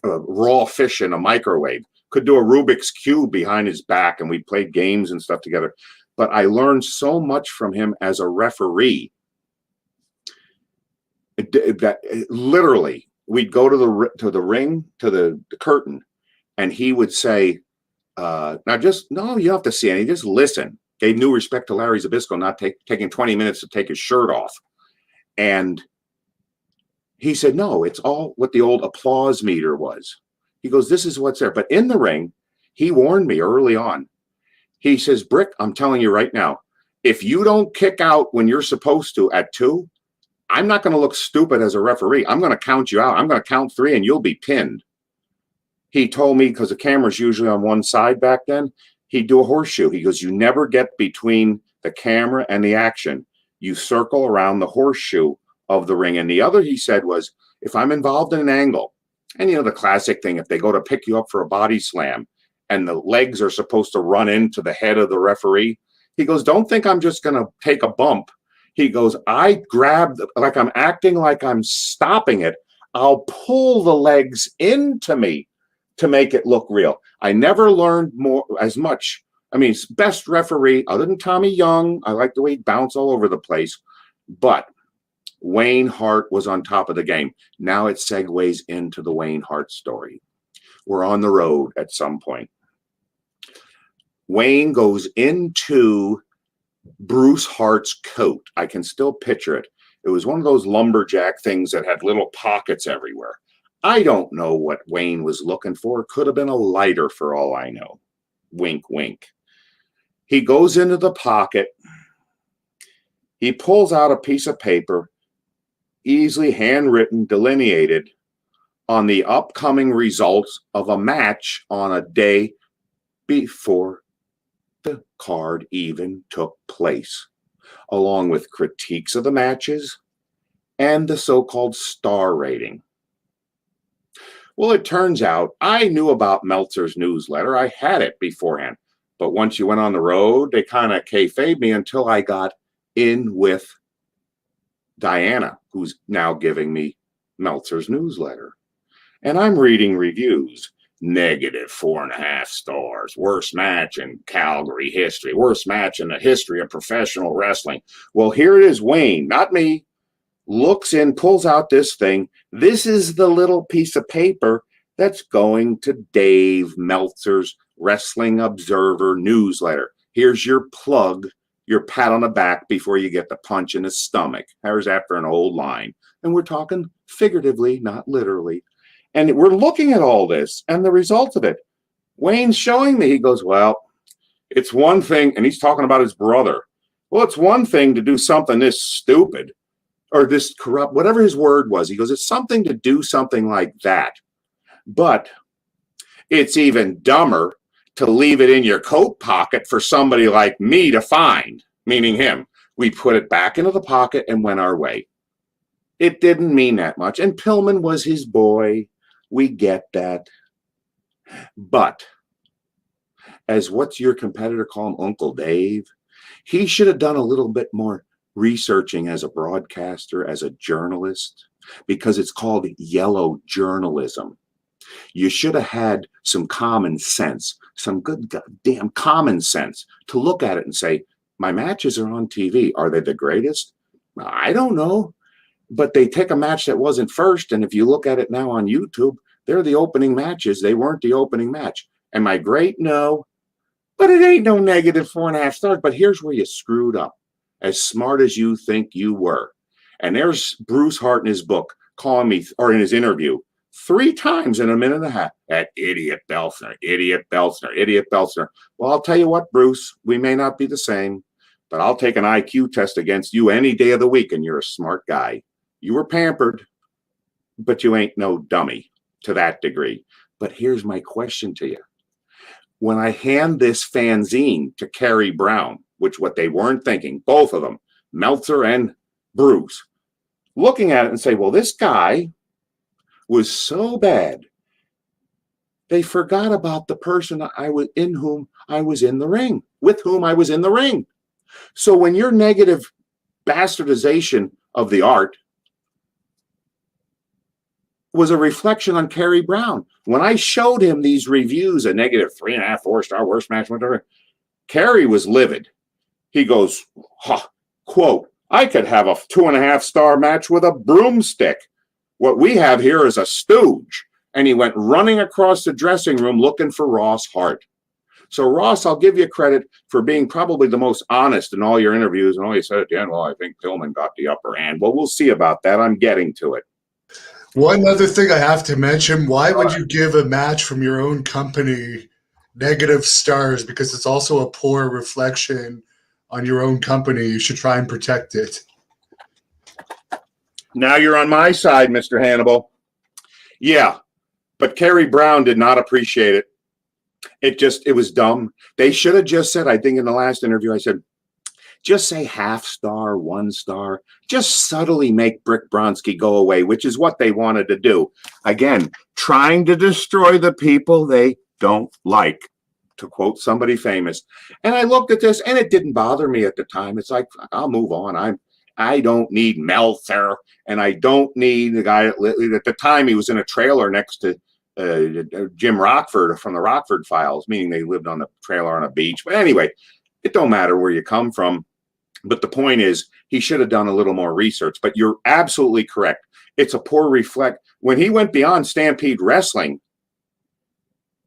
raw fish in a microwave. Could do a Rubik's Cube behind his back, and we played games and stuff together. But I learned so much from him as a referee that literally we'd go to the ring, to the curtain, and he would say, "Now just no, you don't have to see anything. Just listen." Gave new respect to Larry Zbyszko, not taking 20 minutes to take his shirt off, and he said, "No, it's all what the old applause meter was." He goes, "This is what's there." But in the ring, he warned me early on. He says, "Brick, I'm telling you right now, if you don't kick out when you're supposed to at 2, I'm not going to look stupid as a referee. I'm going to count you out. I'm going to count 3 and you'll be pinned." He told me, because the camera's usually on one side back then, he'd do a horseshoe. He goes, "You never get between the camera and the action. You circle around the horseshoe of the ring." And the other he said was, if I'm involved in an angle, and the classic thing, if they go to pick you up for a body slam and the legs are supposed to run into the head of the referee, he goes, "Don't think I'm just going to take a bump." He goes, "I grab, like I'm acting like I'm stopping it. I'll pull the legs into me to make it look real." I never learned as much. I mean, best referee other than Tommy Young. I like the way he bounced all over the place. But Wayne Hart was on top of the game. Now it segues into the Wayne Hart story. We're on the road at some point. Wayne goes into Bruce Hart's coat. I can still picture it. It was one of those lumberjack things that had little pockets everywhere. I don't know what Wayne was looking for. Could have been a lighter for all I know. Wink, wink. He goes into the pocket. He pulls out a piece of paper, easily handwritten, delineated on the upcoming results of a match on a day before the card even took place, along with critiques of the matches and the so-called star rating. Well, it turns out I knew about Meltzer's newsletter. I had it beforehand. But once you went on the road, they kind of kayfabed me until I got in with Diana, who's now giving me Meltzer's newsletter. And I'm reading reviews. -4.5 stars. Worst match in Calgary history. Worst match in the history of professional wrestling. Well, here it is. Wayne, not me, looks in, pulls out this thing. This is the little piece of paper that's going to Dave Meltzer's Wrestling Observer newsletter. Here's your plug, your pat on the back before you get the punch in the stomach. There's after an old line. And we're talking figuratively, not literally. And we're looking at all this and the results of it. Wayne's showing me, he goes, "Well, it's one thing," and he's talking about his brother. "Well, it's one thing to do something this stupid or this corrupt," whatever his word was. He goes, "It's something to do something like that. But it's even dumber to leave it in your coat pocket for somebody like me to find," meaning him. We put it back into the pocket and went our way. It didn't mean that much. And Pillman was his boy. We get that. But as what's your competitor call him, Uncle Dave? He should have done a little bit more researching as a broadcaster, as a journalist. because it's called yellow journalism. You should have had some common sense, some good goddamn common sense to look at it and say, my matches are on TV. Are they the greatest? I don't know. But they take a match that wasn't first, and if you look at it now on YouTube, they're the opening matches. They weren't the opening match. Am I great? No. But it ain't no negative 4.5 stars. But here's where you screwed up. As smart as you think you were. And there's Bruce Hart in his book calling me, or in his interview, 3 times in a minute and a half, that idiot Beltsner, idiot Beltsner, idiot Beltsner. Well, I'll tell you what, Bruce, we may not be the same, but I'll take an IQ test against you any day of the week, and you're a smart guy. You were pampered, but you ain't no dummy to that degree. But here's my question to you. When I hand this fanzine to Kerry Brown, which what they weren't thinking, both of them, Meltzer and Bruce, looking at it and say, well, this guy was so bad, they forgot about the person with whom I was in the ring. So when your negative bastardization of the art was a reflection on Kerry Brown, when I showed him these reviews, a negative 3.5, 4-star, worst match, whatever, Kerry was livid. He goes, quote, I could have a 2.5-star match with a broomstick. What we have here is a stooge. And he went running across the dressing room looking for Ross Hart. So Ross, I'll give you credit for being probably the most honest in all your interviews. And all you said at the end, well, I think Pillman got the upper hand. Well, we'll see about that. I'm getting to it. One other thing I have to mention, why would you give a match from your own company negative stars? Because it's also a poor reflection on your own company. You should try and protect it. Now you're on my side, Mr. Hannibal. Yeah, but Kerry Brown did not appreciate it. It was dumb. They should have just said, I think in the last interview, I said, just say 0.5 star, 1 star. Just subtly make Brick Bronsky go away, which is what they wanted to do. Again, trying to destroy the people they don't like, to quote somebody famous. And I looked at this, and it didn't bother me at the time. It's like, I'll move on. I don't need Meltzer, and I don't need the guy. At the time, he was in a trailer next to Jim Rockford from the Rockford Files, meaning they lived on a trailer on a beach. But anyway, it don't matter where you come from. But the point is, he should have done a little more research. But you're absolutely correct. It's a poor reflect. When he went beyond Stampede Wrestling,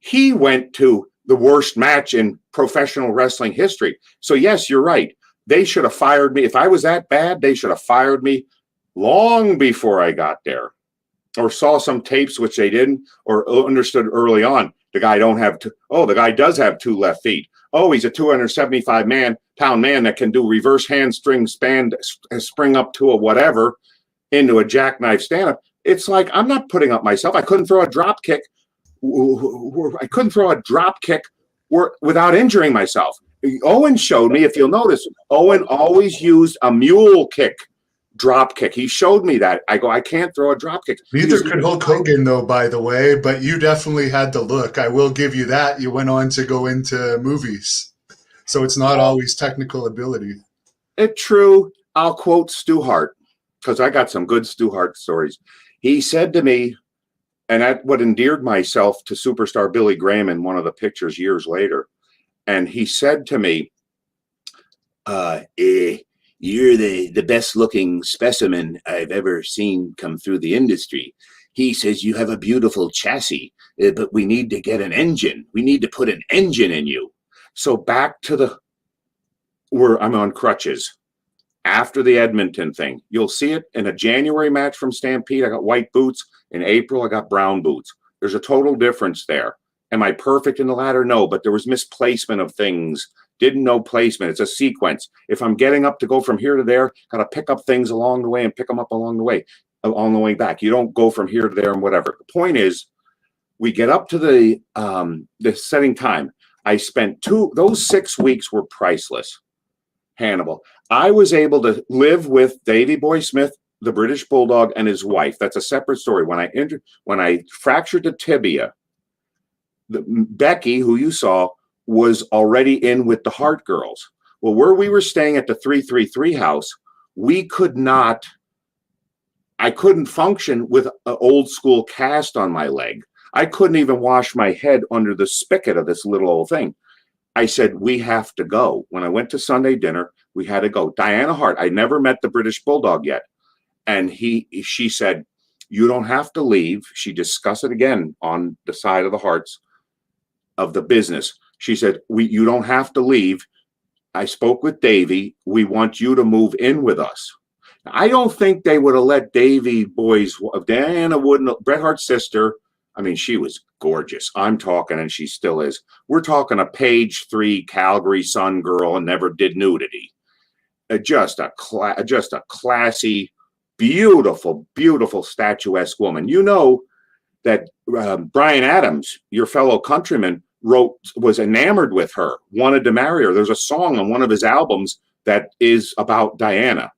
he went to the worst match in professional wrestling history. So yes, you're right. They should have fired me. If I was that bad, they should have fired me long before I got there, or saw some tapes, which they didn't, or understood early on. The guy the guy does have 2 left feet. Oh, he's a 275-pound man that can do reverse handspring spring up to a whatever into a jackknife stand-up. It's like, I'm not putting up myself. I couldn't throw a drop kick. Without injuring myself. Owen showed me, if you'll notice, Owen always used a mule kick, drop kick. He showed me that. I go, I can't throw a drop kick. Neither could Hulk Hogan, though, by the way, but you definitely had the look. I will give you that. You went on to go into movies. So it's not always technical ability. It's true. I'll quote Stu Hart, because I got some good Stu Hart stories. He said to me, and that what endeared myself to superstar Billy Graham in one of the pictures years later. And he said to me, you're the best looking specimen I've ever seen come through the industry. He says, you have a beautiful chassis, but we need to get an engine. We need to put an engine in you. So back to where I'm on crutches. After the Edmonton thing, you'll see it in a January match from Stampede. I got white boots. In April, I got brown boots. There's a total difference there. Am I perfect in the ladder? No, but there was misplacement of things. Didn't know placement. It's a sequence. If I'm getting up to go from here to there, got to pick up things along the way and pick them up along the way back. You don't go from here to there and whatever. The point is, we get up to the setting time. I spent those 6 weeks were priceless. Hannibal. I was able to live with Davey Boy Smith, the British Bulldog, and his wife. That's a separate story. When I fractured the tibia, Becky, who you saw, was already in with the Hart girls. Well, where we were staying at the 333 house, we could not I couldn't function with an old school cast on my leg. I couldn't even wash my head under the spigot of this little old thing. I said, we have to go. When I went to Sunday dinner, we had to go. Diana Hart, I never met the British Bulldog yet. And she said, you don't have to leave. She discussed it again on the side of the Harts of the business. She said, you don't have to leave. I spoke with Davey. We want you to move in with us. I don't think they would have let Davey boys, Diana wouldn't, Bret Hart's sister, I mean, she was gorgeous. I'm talking, and she still is. We're talking a page 3 Calgary Sun girl and never did nudity. Just a classy, beautiful, beautiful statuesque woman. You know that Bryan Adams, your fellow countryman, was enamored with her, wanted to marry her. There's a song on one of his albums that is about Diana.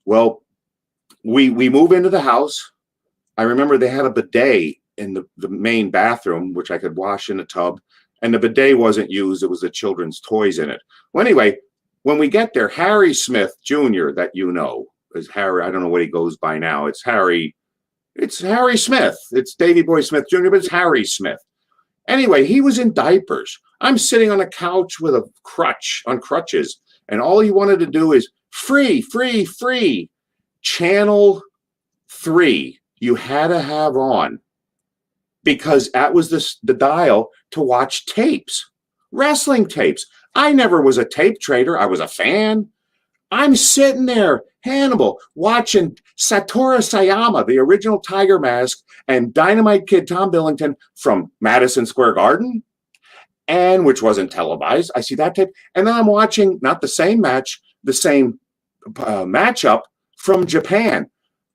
Well, we move into the house. I remember they had a bidet in the main bathroom, which I could wash in a tub, and the bidet wasn't used. It was the children's toys in it. Well, anyway, when we get there, Harry Smith Jr., that you know, is Harry. I don't know what he goes by now. It's Harry Smith. It's Davy Boy Smith Jr., but it's Harry Smith. Anyway, he was in diapers. I'm sitting on a couch with a crutch, on crutches, and all he wanted to do is free, free, free. Channel 3, you had to have on, because that was the dial to watch tapes, wrestling tapes. I never was a tape trader. I was a fan. I'm sitting there, Hannibal, watching Satoru Sayama, the original Tiger Mask, and Dynamite Kid Tom Billington from Madison Square Garden, and which wasn't televised. I see that tape. And then I'm watching not the same match, the same matchup from Japan.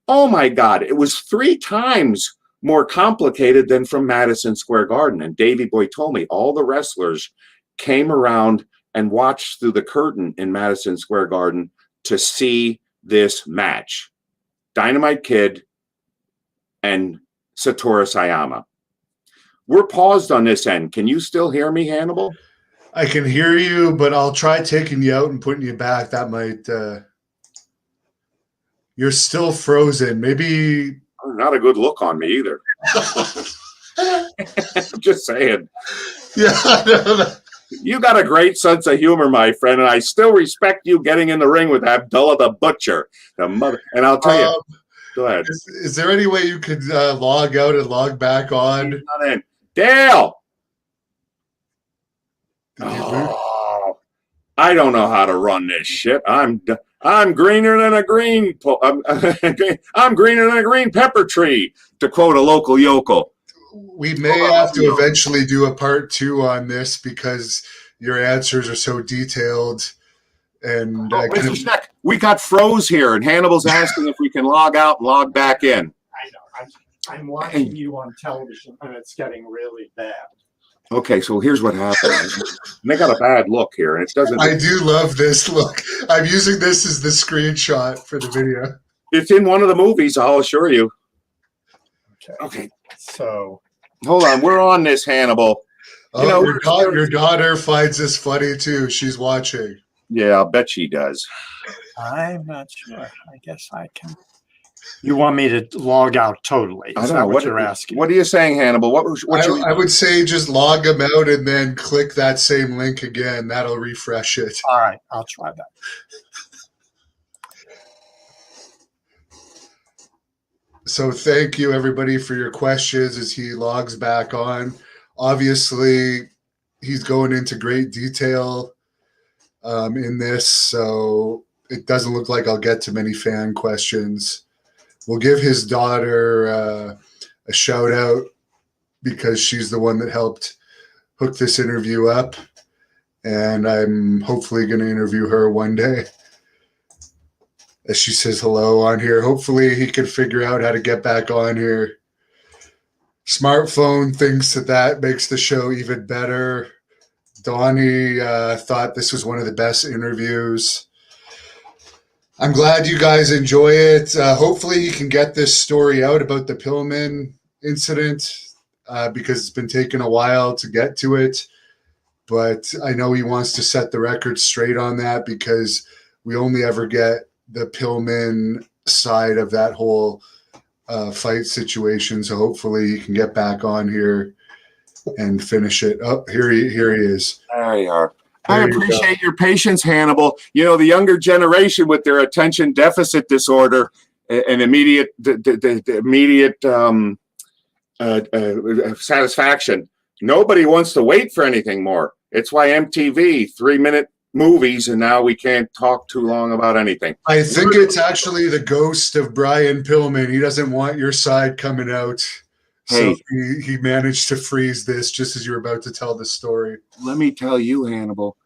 Oh my God, it was 3 times more complicated than from Madison Square Garden. And Davey Boy told me all the wrestlers came around and watched through the curtain in Madison Square Garden to see this match. Dynamite Kid and Satoru Sayama. We're paused on this end. Can you still hear me, Hannibal? I can hear you, but I'll try taking you out and putting you back. That might you're still frozen. Maybe not a good look on me either. Just saying. Yeah, no. You got a great sense of humor, my friend, and I still respect you getting in the ring with Abdullah the Butcher, the mother. And I'll tell you, go ahead. Is there any way you could log out and log back on? He's not in. Dale! Oh, I don't know how to run this shit. I'm greener than a green. I'm greener than a green pepper tree, to quote a local yokel. We may have to eventually do a part 2 on this because your answers are so detailed. And Mr. Schneck, we got froze here, and Hannibal's asking if we can log out and log back in. I know. I'm watching you on television, and it's getting really bad. Okay, so here's what happened. They got a bad look here, and it doesn't. I do love this look. I'm using this as the screenshot for the video. It's in one of the movies, I'll assure you. Okay. So hold on, we're on this, Hannibal. Your daughter finds this funny too. She's watching. Yeah, I'll bet she does. I'm not sure. I guess I can. You want me to log out totally? I don't know what you're asking. What are you saying, Hannibal? I would say just log them out and then click that same link again. That'll refresh it. All right, I'll try that. So thank you, everybody, for your questions as he logs back on. Obviously, he's going into great detail in this, so it doesn't look like I'll get to many fan questions. We'll give his daughter a shout out because she's the one that helped hook this interview up, and I'm hopefully going to interview her one day. As she says hello on here. Hopefully he can figure out how to get back on here. Smartphone thinks that makes the show even better. Donnie thought this was one of the best interviews. I'm glad you guys enjoy it. Hopefully he can get this story out about the Pillman incident because it's been taking a while to get to it. But I know he wants to set the record straight on that because we only ever get the Pillman side of that whole fight situation. So hopefully he can get back on here and finish it. Oh, here he is. There you are. There I you appreciate your patience, Hannibal. You know, the younger generation with their attention deficit disorder and immediate satisfaction. Nobody wants to wait for anything more. It's why MTV 3-minute movies, and now we can't talk too long about anything. I think it's actually the ghost of Brian Pillman. He doesn't want your side coming out. So he managed to freeze this just as you were about to tell the story. Let me tell you, Hannibal,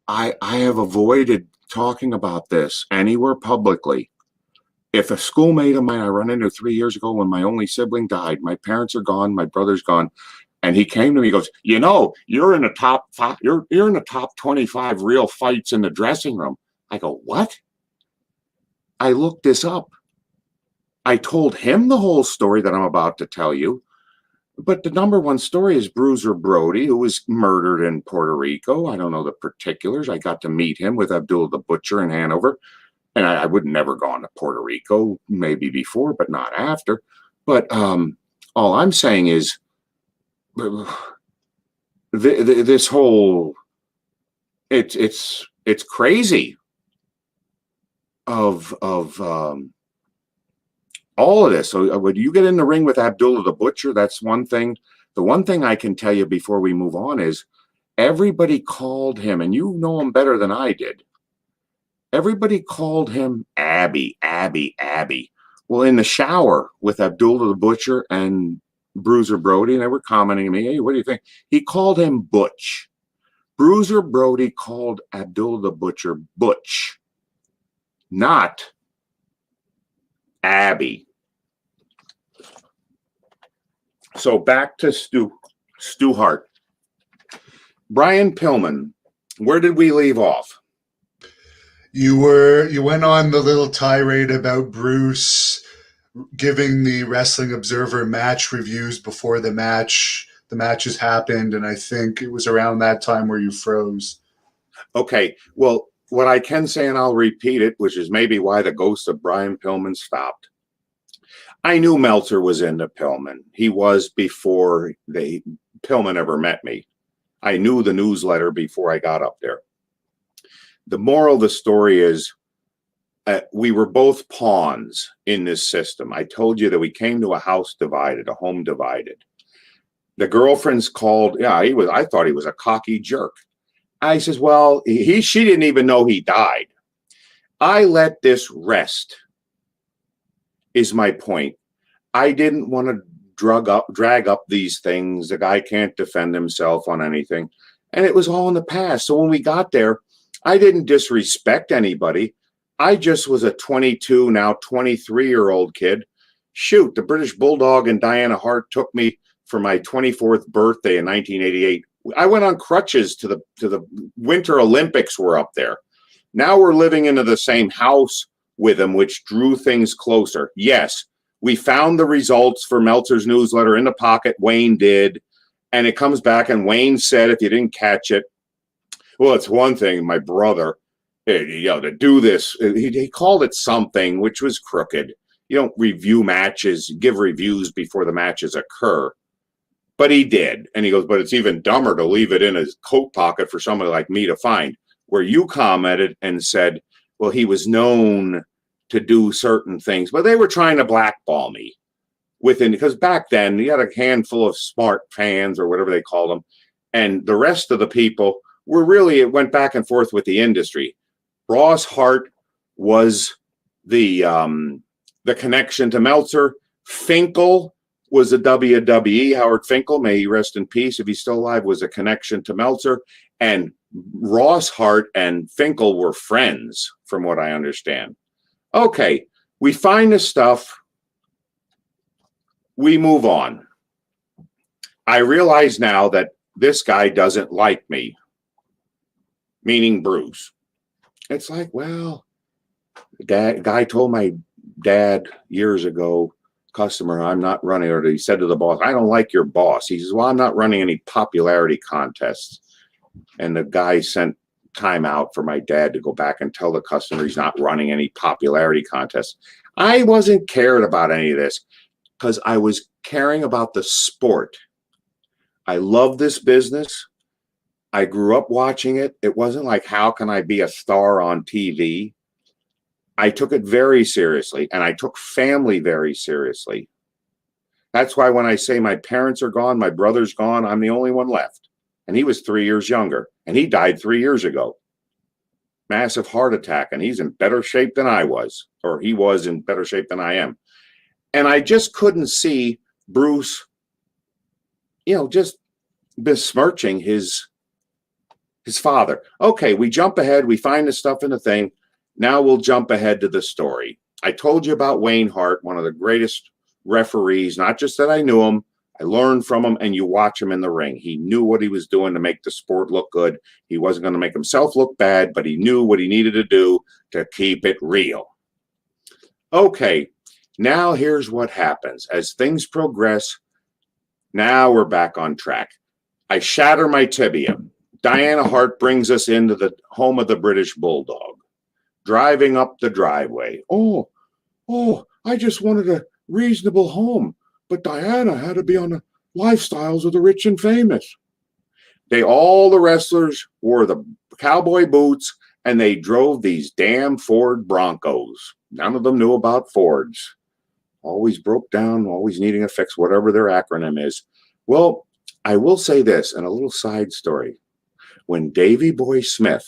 I have avoided talking about this anywhere publicly. If a schoolmate of mine I run into 3 years ago when my only sibling died, my parents are gone, my brother's gone, and he came to me, he goes, you know, you're in the top 5, you're in the top 25 real fights in the dressing room. I go, what? I looked this up. I told him the whole story that I'm about to tell you. But the number one story is Bruiser Brody, who was murdered in Puerto Rico. I don't know the particulars. I got to meet him with Abdullah the Butcher in Hanover. And I would never gone to Puerto Rico, maybe before, but not after. But all I'm saying is this whole, it's crazy of all of this. So when you get in the ring with Abdullah the Butcher, that's one thing. The one thing I can tell you before we move on is everybody called him, and you know him better than I did. Everybody called him Abby. Well, in the shower with Abdullah the Butcher and Bruiser Brody, and they were commenting to me, hey, what do you think? He called him Butch. Bruiser Brody called Abdullah the Butcher Butch, not Abby. So back to Stu Hart. Brian Pillman, where did we leave off? You went on the little tirade about Bruce giving the Wrestling Observer match reviews before the matches happened, and I think it was around that time where you froze. Okay, well, what I can say, and I'll repeat it, which is maybe why the ghost of Brian Pillman stopped. I knew Meltzer was into Pillman. He was before Pillman ever met me. I knew the newsletter before I got up there. The moral of the story is we were both pawns in this system. I told you that we came to a house divided, a home divided. The girlfriend's called, I thought he was a cocky jerk. I says, well, she didn't even know he died. I let this rest, is my point. I didn't want to drag up these things. The guy can't defend himself on anything. And it was all in the past. So when we got there, I didn't disrespect anybody. I just was a 22, now 23-year-old kid. Shoot, the British Bulldog and Diana Hart took me for my 24th birthday in 1988. I went on crutches to the Winter Olympics were up there. Now we're living into the same house with him, which drew things closer. Yes, we found the results for Meltzer's newsletter in the pocket. Wayne did. And it comes back, and Wayne said, if you didn't catch it, well, it's one thing, my brother, to do this, he called it something which was crooked. You don't review matches, give reviews before the matches occur. But he did. And he goes, but it's even dumber to leave it in his coat pocket for somebody like me to find. Where you commented and said, well, he was known to do certain things, but they were trying to blackball me because back then you had a handful of smart fans or whatever they called them. And the rest of the people were really, it went back and forth with the industry. Ross Hart was the connection to Meltzer. Finkel was the WWE. Howard Finkel, may he rest in peace if he's still alive, was a connection to Meltzer. And Ross Hart and Finkel were friends, from what I understand. Okay, we find the stuff. We move on. I realize now that this guy doesn't like me, meaning Bruce. It's like, well, guy told my dad years ago, customer, I'm not running, or he said to the boss, I don't like your boss. He says, well, I'm not running any popularity contests. And the guy sent time out for my dad to go back and tell the customer he's not running any popularity contests. I wasn't cared about any of this because I was caring about the sport. I love this business. I grew up watching it. It wasn't like, how can I be a star on TV? I took it very seriously, and I took family very seriously. That's why when I say my parents are gone, my brother's gone, I'm the only one left. And he was 3 years younger, and he died 3 years ago. Massive heart attack, and he's in better shape than I was, or he was in better shape than I am. And I just couldn't see Bruce, just besmirching his father. Okay, we jump ahead. We find the stuff in the thing. Now we'll jump ahead to the story. I told you about Wayne Hart, one of the greatest referees, not just that I knew him, I learned from him, and you watch him in the ring. He knew what he was doing to make the sport look good. He wasn't going to make himself look bad, but he knew what he needed to do to keep it real. Okay, now here's what happens. As things progress, now we're back on track. I shatter my tibia. Diana Hart brings us into the home of the British Bulldog. Driving up the driveway. Oh, I just wanted a reasonable home, but Diana had to be on the lifestyles of the rich and famous. All the wrestlers wore the cowboy boots, and they drove these damn Ford Broncos. None of them knew about Fords. Always broke down, always needing a fix, whatever their acronym is. Well, I will say this, and a little side story. When Davy Boy Smith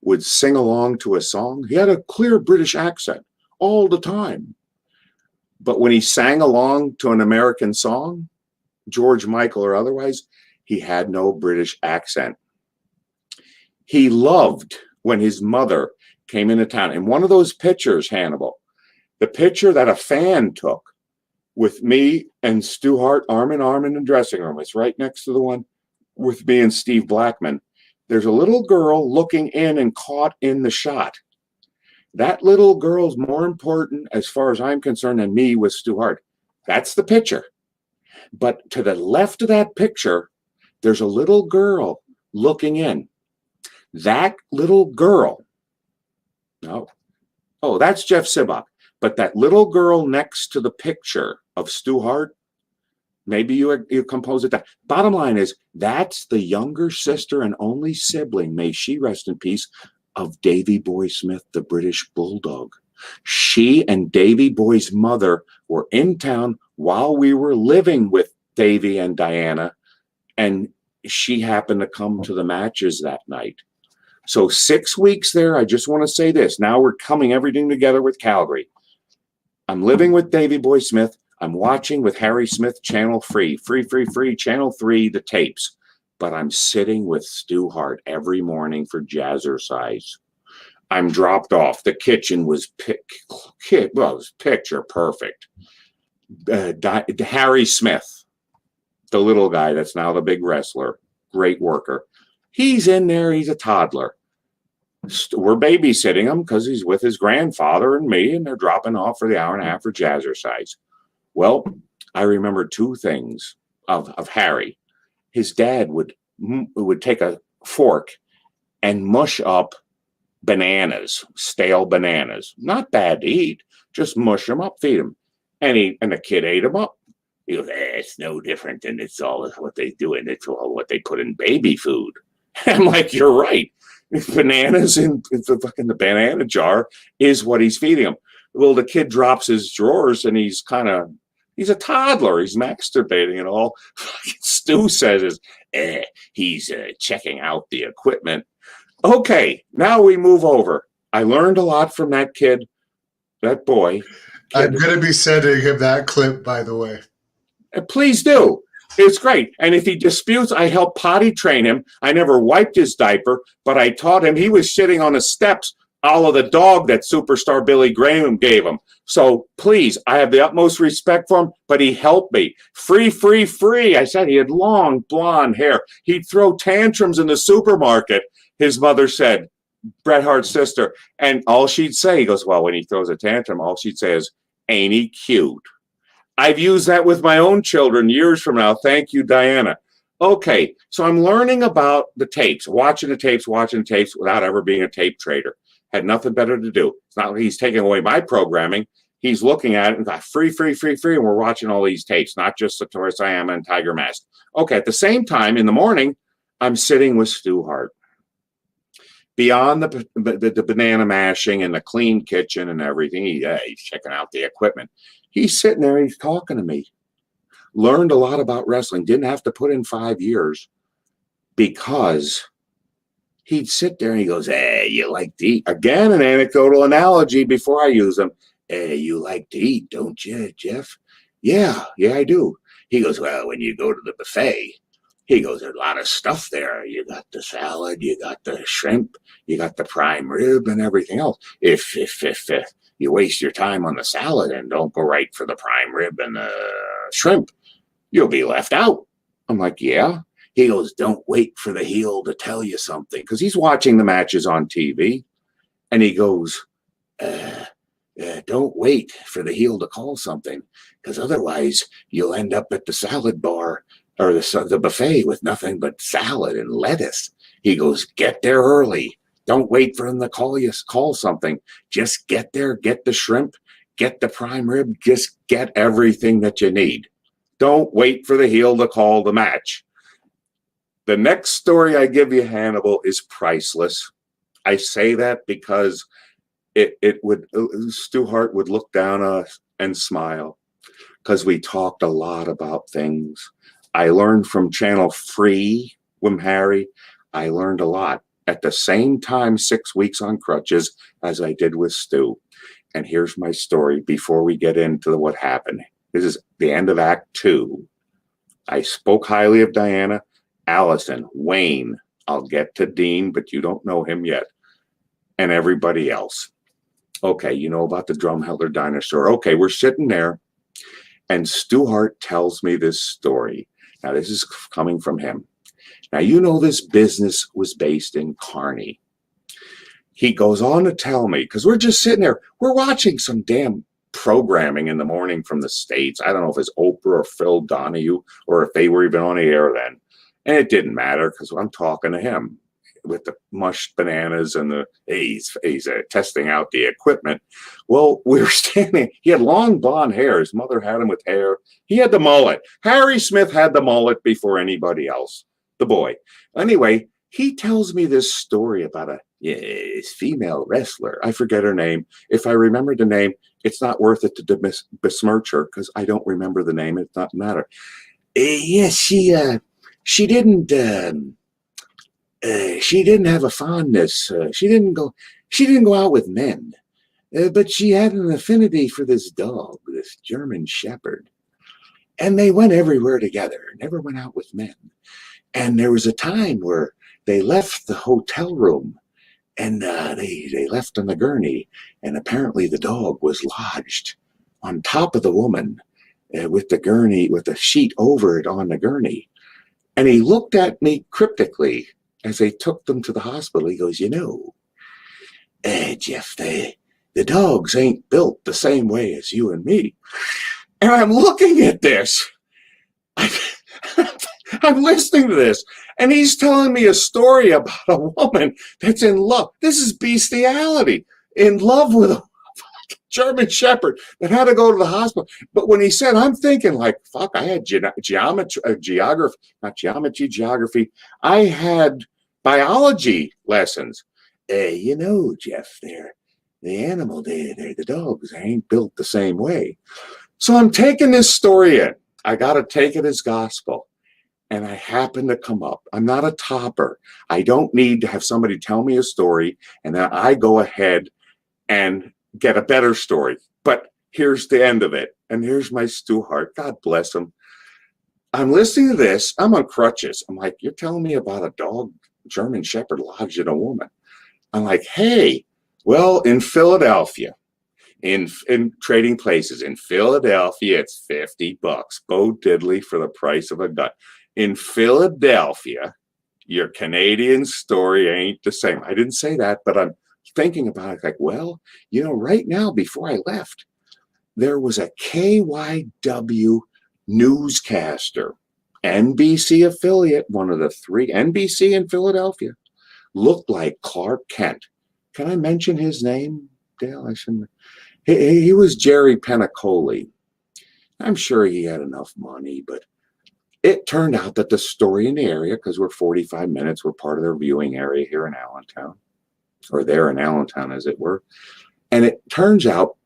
would sing along to a song, he had a clear British accent all the time. But when he sang along to an American song, George Michael or otherwise, he had no British accent. He loved when his mother came into town. And one of those pictures, Hannibal, the picture that a fan took with me and Stu Hart arm in arm in the dressing room, it's right next to the one with me and Steve Blackman. There's a little girl looking in and caught in the shot. That little girl's more important, as far as I'm concerned, than me with Stu Hart. That's the picture. But to the left of that picture, there's a little girl looking in. That little girl, that's Jeff Sibach. But that little girl next to the picture of Stu Hart, maybe you compose it. Bottom line is, that's the younger sister and only sibling, may she rest in peace, of Davy Boy Smith, the British Bulldog. She and Davy Boy's mother were in town while we were living with Davy and Diana, and she happened to come to the matches that night. So 6 weeks there, I just want to say this. Now we're coming everything together with Calgary. I'm living with Davy Boy Smith. I'm watching with Harry Smith, Channel Free, Channel 3, the tapes. But I'm sitting with Stu Hart every morning for Jazzercise. I'm dropped off. The kitchen was picture perfect. Harry Smith, the little guy that's now the big wrestler, great worker. He's in there. He's a toddler. We're babysitting him because he's with his grandfather and me, and they're dropping off for the hour and a half for Jazzercise. Well, I remember two things of Harry. His dad would take a fork and mush up bananas, stale bananas. Not bad to eat. Just mush them up, feed them. And the kid ate them up. He goes, it's no different than it's all what they do, and it's all what they put in baby food. I'm like, you're right. Bananas in the banana jar is what he's feeding him. Well, the kid drops his drawers, and he's a toddler. He's masturbating and all. Stu says, he's checking out the equipment. Okay, now we move over. I learned a lot from that kid, that boy. I'm going to be sending him that clip, by the way. Please do. It's great. And if he disputes, I help potty train him. I never wiped his diaper, but I taught him. He was shitting on the steps, a la the dog that superstar Billy Graham gave him. So please, I have the utmost respect for him, but he helped me. Free. I said he had long blonde hair. He'd throw tantrums in the supermarket, his mother said, Bret Hart's sister. And all she'd say, he goes, well, when he throws a tantrum, all she'd say is, ain't he cute? I've used that with my own children years from now. Thank you, Diana. Okay, so I'm learning about the tapes, watching the tapes without ever being a tape trader. Had nothing better to do. It's not like he's taking away my programming. He's looking at it and got free, and we're watching all these tapes, not just the Taurus I Am and Tiger Mask. Okay, at the same time, in the morning, I'm sitting with Stu Hart. Beyond the banana mashing and the clean kitchen and everything, he's checking out the equipment. He's sitting there, he's talking to me. Learned a lot about wrestling. Didn't have to put in 5 years because he'd sit there and he goes, hey, you like to eat? Again, an anecdotal analogy before I use them. Hey, you like to eat, don't you, Jeff? Yeah, I do. He goes, well, when you go to the buffet, he goes, there's a lot of stuff there. You got the salad, you got the shrimp, you got the prime rib and everything else. If you waste your time on the salad and don't go right for the prime rib and the shrimp, you'll be left out. I'm like, yeah. He goes, don't wait for the heel to tell you something. Because he's watching the matches on TV. And he goes, don't wait for the heel to call something. Because otherwise, you'll end up at the salad bar or the buffet with nothing but salad and lettuce. He goes, get there early. Don't wait for him to call something. Just get there, get the shrimp, get the prime rib, just get everything that you need. Don't wait for the heel to call the match. The next story I give you, Hannibal, is priceless. I say that because Stu Hart would look down on us and smile because we talked a lot about things. I learned from Channel Free, Wim Harry. I learned a lot. At the same time, 6 weeks on crutches as I did with Stu. And here's my story before we get into what happened. This is the end of Act 2. I spoke highly of Diana, Allison, Wayne. I'll get to Dean, but you don't know him yet. And everybody else. Okay, you know about the Drumheller dinosaur. Okay, we're sitting there, and Stu Hart tells me this story. Now, this is coming from him. Now, you know this business was based in Kearney. He goes on to tell me, because we're just sitting there, we're watching some damn programming in the morning from the States. I don't know if it's Oprah or Phil Donahue or if they were even on the air then. And it didn't matter because I'm talking to him with the mushed bananas and he's testing out the equipment. Well, we were standing, he had long blonde hair. His mother had him with hair. He had the mullet. Harry Smith had the mullet before anybody else, the boy. Anyway, he tells me this story about a female wrestler. I forget her name. If I remember the name, it's not worth it to besmirch her because I don't remember the name. It's not matter. Yes, she didn't have a fondness. She didn't go out with men, but she had an affinity for this dog, this German Shepherd, and they went everywhere together. Never went out with men. And there was a time where they left the hotel room, and they left on the gurney, and apparently the dog was lodged on top of the woman with the gurney, with the sheet over it on the gurney. And he looked at me cryptically as they took them to the hospital. He goes, Jeff, the dogs ain't built the same way as you and me. And I'm looking at this. I'm listening to this. And he's telling me a story about a woman that's in love. This is bestiality. In love with a German Shepherd that had to go to the hospital. But when he said, I'm thinking like, fuck, I had geography. I had biology lessons. Jeff, the animal, the dogs, they ain't built the same way. So I'm taking this story in. I got to take it as gospel. And I happen to come up. I'm not a topper. I don't need to have somebody tell me a story and then I go ahead and get a better story. But here's the end of it. And here's my Stu Hart. God bless him. I'm listening to this. I'm on crutches. I'm like, you're telling me about a dog, German Shepherd lodged in a woman. I'm like, hey, well, in Philadelphia, in trading places, in Philadelphia, it's $50. Bo Diddley for the price of a gun. In Philadelphia, your Canadian story ain't the same. I didn't say that, but I'm thinking about it like, well, right now, before I left, there was a KYW newscaster NBC affiliate, one of the three, NBC in Philadelphia, looked like Clark Kent. Can I mention his name, Dale? I shouldn't. He was Jerry Penacoli. I'm sure he had enough money, but it turned out that the story in the area, because we're 45 minutes, we're part of their viewing area here in Allentown, or there in Allentown, as it were. And it turns out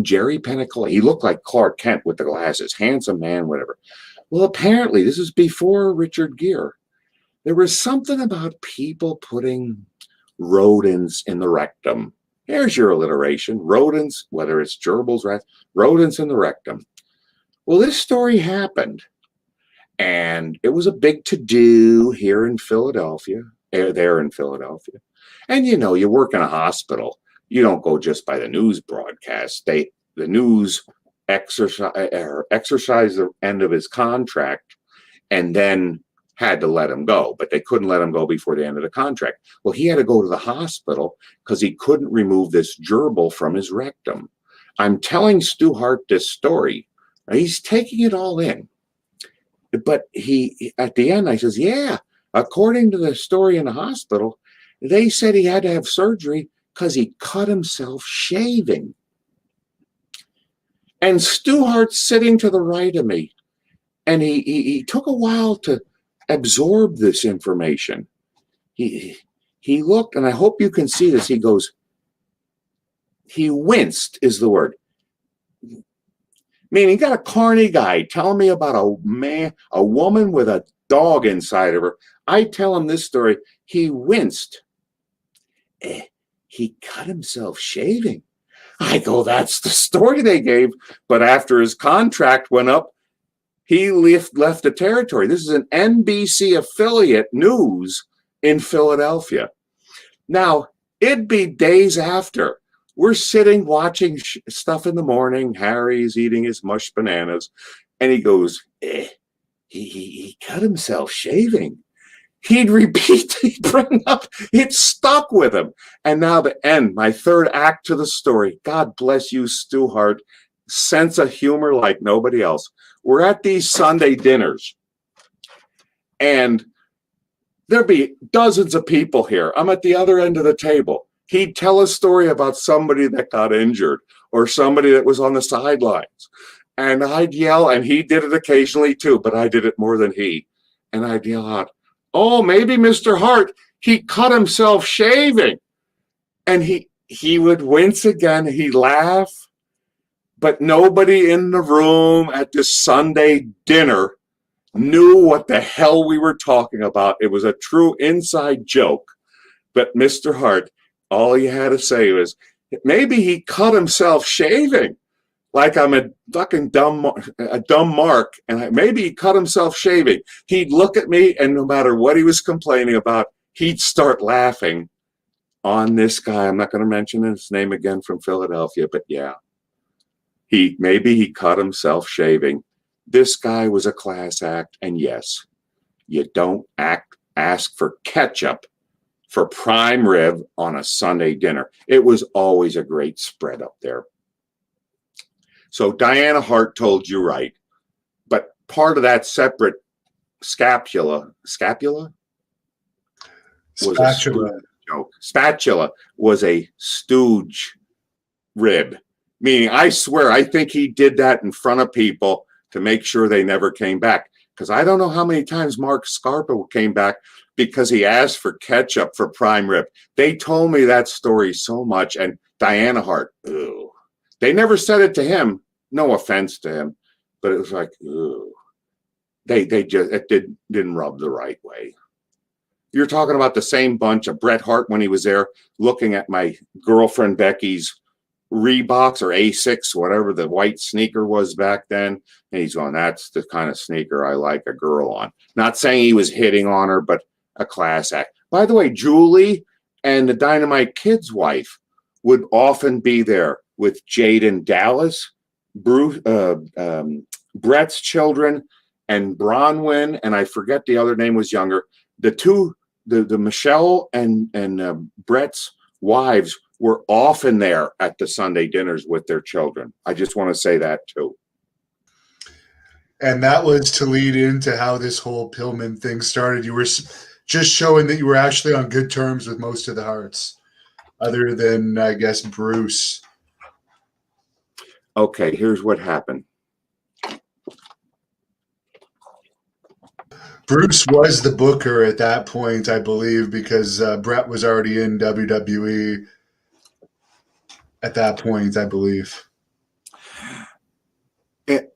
Jerry Penacoli, he looked like Clark Kent with the glasses, handsome man, whatever. Well, apparently, this is before Richard Gere. There was something about people putting rodents in the rectum. Here's your alliteration. Rodents, whether it's gerbils, rats, rodents in the rectum. Well, this story happened, and it was a big to-do here in Philadelphia, there in Philadelphia. And you know, you work in a hospital. You don't go just by the news broadcast. The news exercise the end of his contract and then had to let him go, but they couldn't let him go before the end of the contract. Well, he had to go to the hospital because he couldn't remove this gerbil from his rectum. I'm telling Stu Hart this story. He's taking it all in. But he, at the end, I says, yeah, according to the story in the hospital, they said he had to have surgery because he cut himself shaving. And Stu Hart's sitting to the right of me, and he took a while to absorb this information. He looked, and I hope you can see this. He goes, he winced is the word. Meaning, got a carny guy telling me about a woman with a dog inside of her. I tell him this story. He winced. He cut himself shaving. I go, that's the story they gave. But after his contract went up, he left the territory. This is an NBC affiliate news in Philadelphia. Now, it'd be days after. We're sitting watching stuff in the morning. Harry's eating his mushed bananas. And he goes, he cut himself shaving. He'd repeat, he'd bring up, it stuck with him. And now the end, my third act to the story. God bless you, Stu Hart. Sense of humor like nobody else. We're at these Sunday dinners. And there'd be dozens of people here. I'm at the other end of the table. He'd tell a story about somebody that got injured or somebody that was on the sidelines. And I'd yell, and he did it occasionally too, but I did it more than he. And I'd yell out, oh, maybe Mr. Hart, he cut himself shaving. And he would wince again. He'd laugh. But nobody in the room at this Sunday dinner knew what the hell we were talking about. It was a true inside joke. But Mr. Hart, all he had to say was, maybe he cut himself shaving. Like I'm a fucking dumb mark, and maybe he cut himself shaving. He'd look at me, and no matter what he was complaining about, he'd start laughing on this guy. I'm not going to mention his name again from Philadelphia, but yeah. Maybe he cut himself shaving. This guy was a class act, and yes, you don't ask for ketchup for prime rib on a Sunday dinner. It was always a great spread up there. So Diana Hart told you right, but part of that separate spatula was a stooge rib. Meaning, I swear, I think he did that in front of people to make sure they never came back. Because I don't know how many times Mark Scarpa came back because he asked for ketchup for prime rib. They told me that story so much. And Diana Hart, ew. They never said it to him. No offense to him. But it was like, ew. It didn't rub the right way. You're talking about the same bunch of Bret Hart when he was there looking at my girlfriend Becky's Reeboks or Asics, whatever the white sneaker was back then. And he's going, that's the kind of sneaker I like a girl on. Not saying he was hitting on her, but a class act. By the way, Julie and the Dynamite Kid's wife would often be there with Jaden Dallas, Brett's children, and Bronwyn, and I forget the other name was younger. The Michelle and Brett's wives were often there at the Sunday dinners with their children. I just want to say that too. And that was to lead into how this whole Pillman thing started. You were just showing that you were actually on good terms with most of the Harts, other than, I guess, Bruce. Okay, here's what happened. Bruce was the booker at that point, I believe, because Brett was already in WWE at that point, I believe.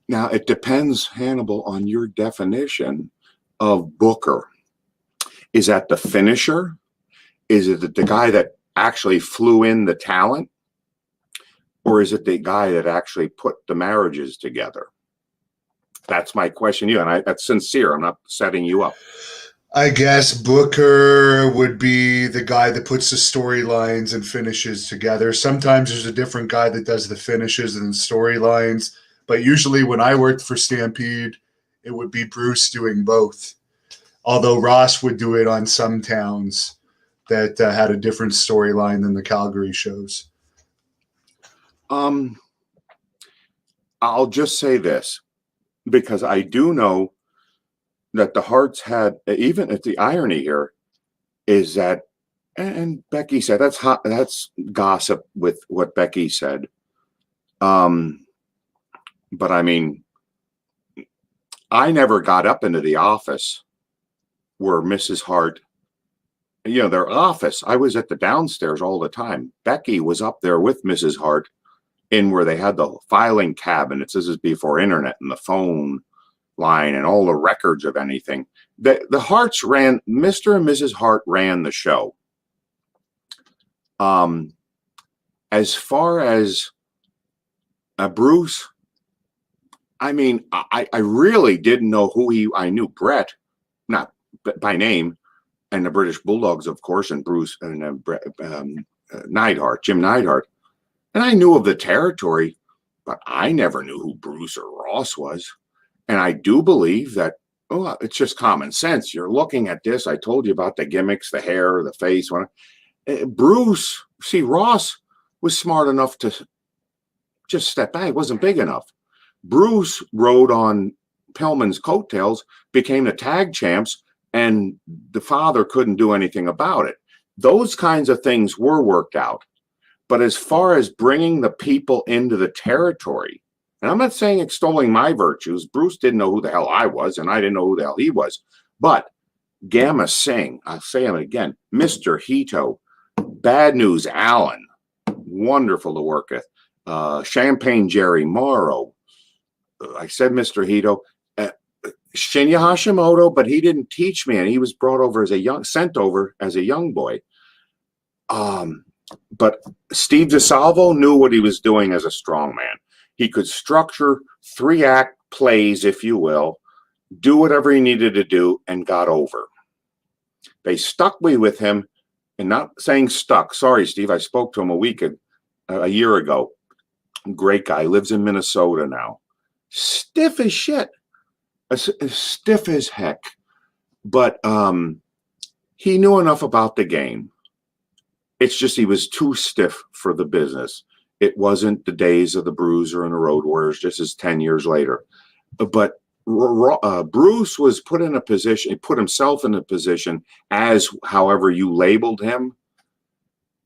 Now, it depends, Hannibal, on your definition of booker. Is that the finisher? Is it the guy that actually flew in the talent? Or is it the guy that actually put the marriages together? That's my question to you, and that's sincere. I'm not setting you up. I guess Booker would be the guy that puts the storylines and finishes together. Sometimes there's a different guy that does the finishes and storylines, but usually when I worked for Stampede, it would be Bruce doing both. Although Ross would do it on some towns that had a different storyline than the Calgary shows. I'll just say this, because I do know that the Harts had, even if the irony here is that, and Becky said, that's gossip with what Becky said. But I mean, I never got up into the office where Mrs. Hart, their office, I was at the downstairs all the time. Becky was up there with Mrs. Hart in where they had the filing cabinets. This is before internet and the phone line and all the records of anything. The Harts ran, Mr. and Mrs. Hart ran the show. As far as Bruce, I mean, I really didn't know I knew Brett, not by name, and the British Bulldogs, of course, and Bruce and Neidhart, Jim Neidhart. And I knew of the territory, but I never knew who Bruce or Ross was. And I do believe that, it's just common sense. You're looking at this. I told you about the gimmicks, the hair, the face. Bruce, see, Ross was smart enough to just step back. It wasn't big enough. Bruce rode on Pillman's coattails, became the tag champs, and the father couldn't do anything about it. Those kinds of things were worked out. But as far as bringing the people into the territory, and I'm not saying extolling my virtues, Bruce didn't know who the hell I was, and I didn't know who the hell he was. But Gamma Singh, I'll say him again, Mr. Hito, Bad News Allen, wonderful to work with, Champagne Jerry Morrow, I said Mr. Hito, Shinya Hashimoto, but he didn't teach me, and he was sent over as a young boy. But Steve DeSalvo knew what he was doing as a strongman. He could structure 3-act plays, if you will, do whatever he needed to do, and got over. They stuck me with him, and not saying stuck. Sorry, Steve, I spoke to him a year ago. Great guy, lives in Minnesota now. Stiff as shit, stiff as heck. But he knew enough about the game. It's just he was too stiff for the business. It wasn't the days of the Bruiser and the Road Warriors, just as 10 years later. But Bruce was put in a position, he put himself in a position as however you labeled him.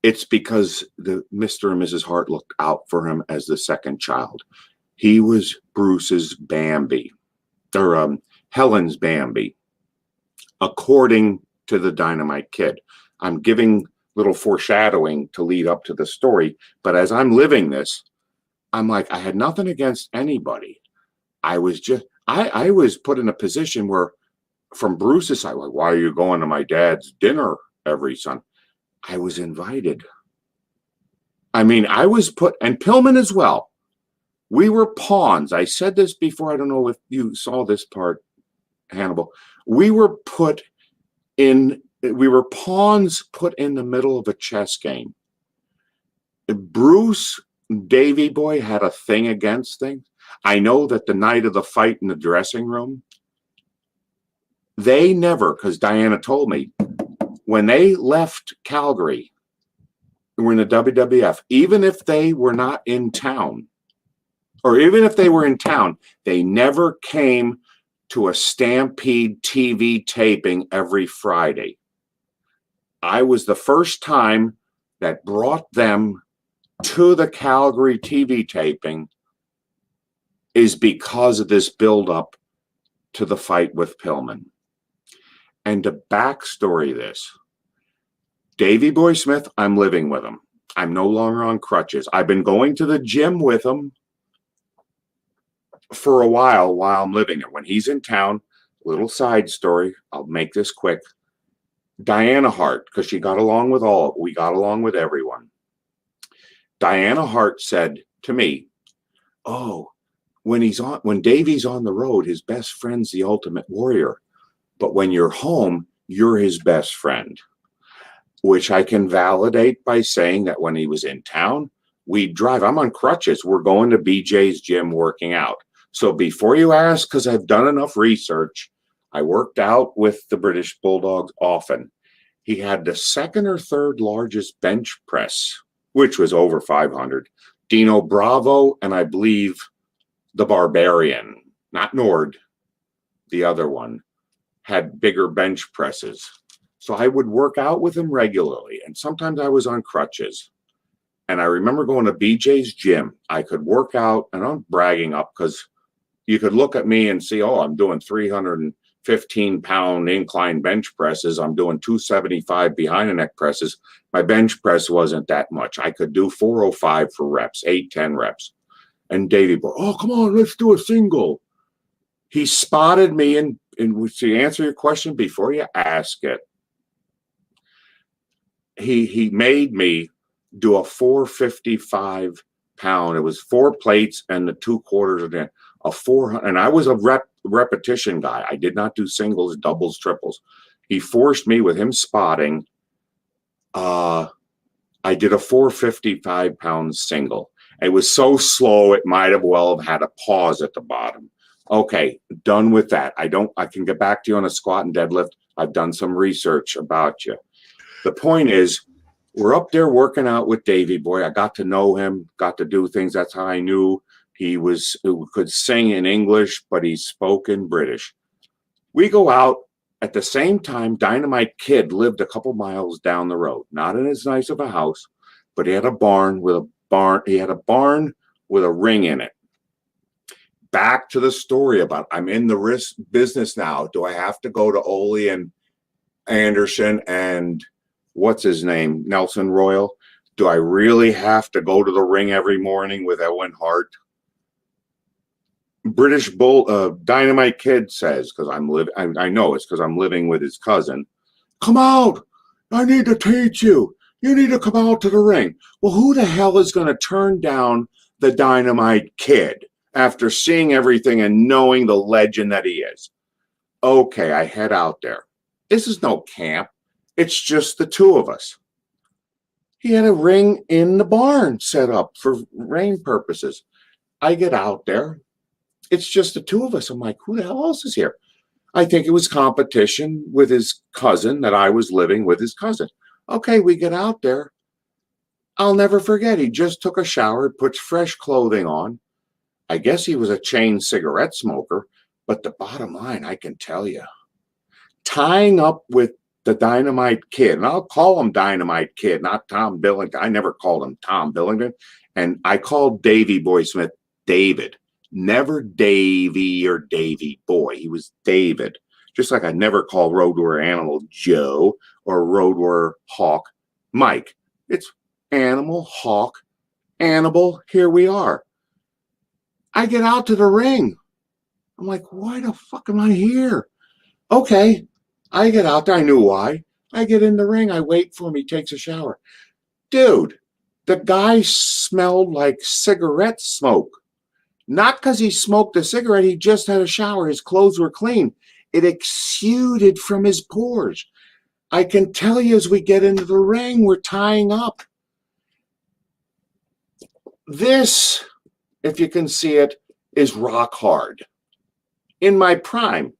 It's because the Mr. and Mrs. Hart looked out for him as the second child. He was Bruce's Bambi, or Helen's Bambi, according to the Dynamite Kid. I'm giving little foreshadowing to lead up to the story, but as I'm living this, I'm like, I had nothing against anybody. I was put in a position where, from Bruce's side, like, why are you going to my dad's dinner every Sunday? I was invited. I mean, I was put, and Pillman as well. We were pawns. I said this before. I don't know if you saw this part, Hannibal. We were pawns put in the middle of a chess game. Bruce, Davey Boy, had a thing against things. I know that the night of the fight in the dressing room, they never, because Diana told me, when they left Calgary, were in the WWF, even if they were not in town, or even if they were in town, they never came to a Stampede TV taping every Friday. I was the first time that brought them to the Calgary TV taping is because of this buildup to the fight with Pillman. And to backstory this, Davey Boy Smith, I'm living with him. I'm no longer on crutches. I've been going to the gym with him for a while I'm living it. When he's in town, little side story, I'll make this quick. Diana Hart, because she got along with we got along with everyone. Diana Hart said to me, oh, when Davey's on the road, his best friend's the Ultimate Warrior. But when you're home, you're his best friend. Which I can validate by saying that when he was in town, we'd drive. I'm on crutches. We're going to BJ's gym working out. So before you ask, because I've done enough research, I worked out with the British Bulldogs often. He had the second or third largest bench press, which was over 500. Dino Bravo, and I believe the Barbarian, not Nord, the other one, had bigger bench presses. So I would work out with him regularly, and sometimes I was on crutches. And I remember going to BJ's gym. I could work out, and I'm bragging up because you could look at me and see, oh, I'm doing 315-pound incline bench presses. I'm doing 275 behind the neck presses. My bench press wasn't that much. I could do 405 for reps, 8-10 reps. And Davey, oh, come on, let's do a single. He spotted me, and to answer your question before you ask it, he made me do a 455-pound. It was 4 plates and the 2 quarters of a 400. And I was a repetition guy. I did not do singles, doubles, triples. He forced me with him spotting. I did a 455-pound single. It was so slow it might have well have had a pause at the bottom. Okay, done with that. I can get back to you on a squat and deadlift. I've done some research about you. The point is, we're up there working out with Davey Boy. I got to know him, got to do things. That's how I knew he could sing in English, but he spoke in British. We go out at the same time. Dynamite Kid lived a couple miles down the road, not in as nice of a house, but he had a barn with a ring in it. Back to the story about I'm in the business now. Do I have to go to Ole and Anderson and what's his name, Nelson Royal? Do I really have to go to the ring every morning with Owen Hart? Dynamite Kid says, because I know it's because I'm living with his cousin. Come out! I need to teach you. You need to come out to the ring. Well, who the hell is going to turn down the Dynamite Kid after seeing everything and knowing the legend that he is? Okay, I head out there. This is no camp. It's just the two of us. He had a ring in the barn set up for rain purposes. I get out there. It's just the two of us. I'm like, who the hell else is here? I think it was competition with his cousin, that I was living with his cousin. Okay, we get out there. I'll never forget. He just took a shower, puts fresh clothing on. I guess he was a chain cigarette smoker, but the bottom line, I can tell you, tying up with the Dynamite Kid, and I'll call him Dynamite Kid, not Tom Billington. I never called him Tom Billington. And I called Davey Boy Smith David, never Davey or Davey Boy. He was David. Just like I never call Road Warrior Animal Joe or Road Warrior Hawk Mike. It's Animal, Hawk, Hannibal. Here we are. I get out to the ring. I'm like, why the fuck am I here? Okay. I get out there. I knew why. I get in the ring. I wait for him. He takes a shower. Dude, the guy smelled like cigarette smoke. Not because he smoked a cigarette. He just had a shower. His clothes were clean. It exuded from his pores. I can tell you as we get into the ring, we're tying up. This, if you can see it, is rock hard. In my prime,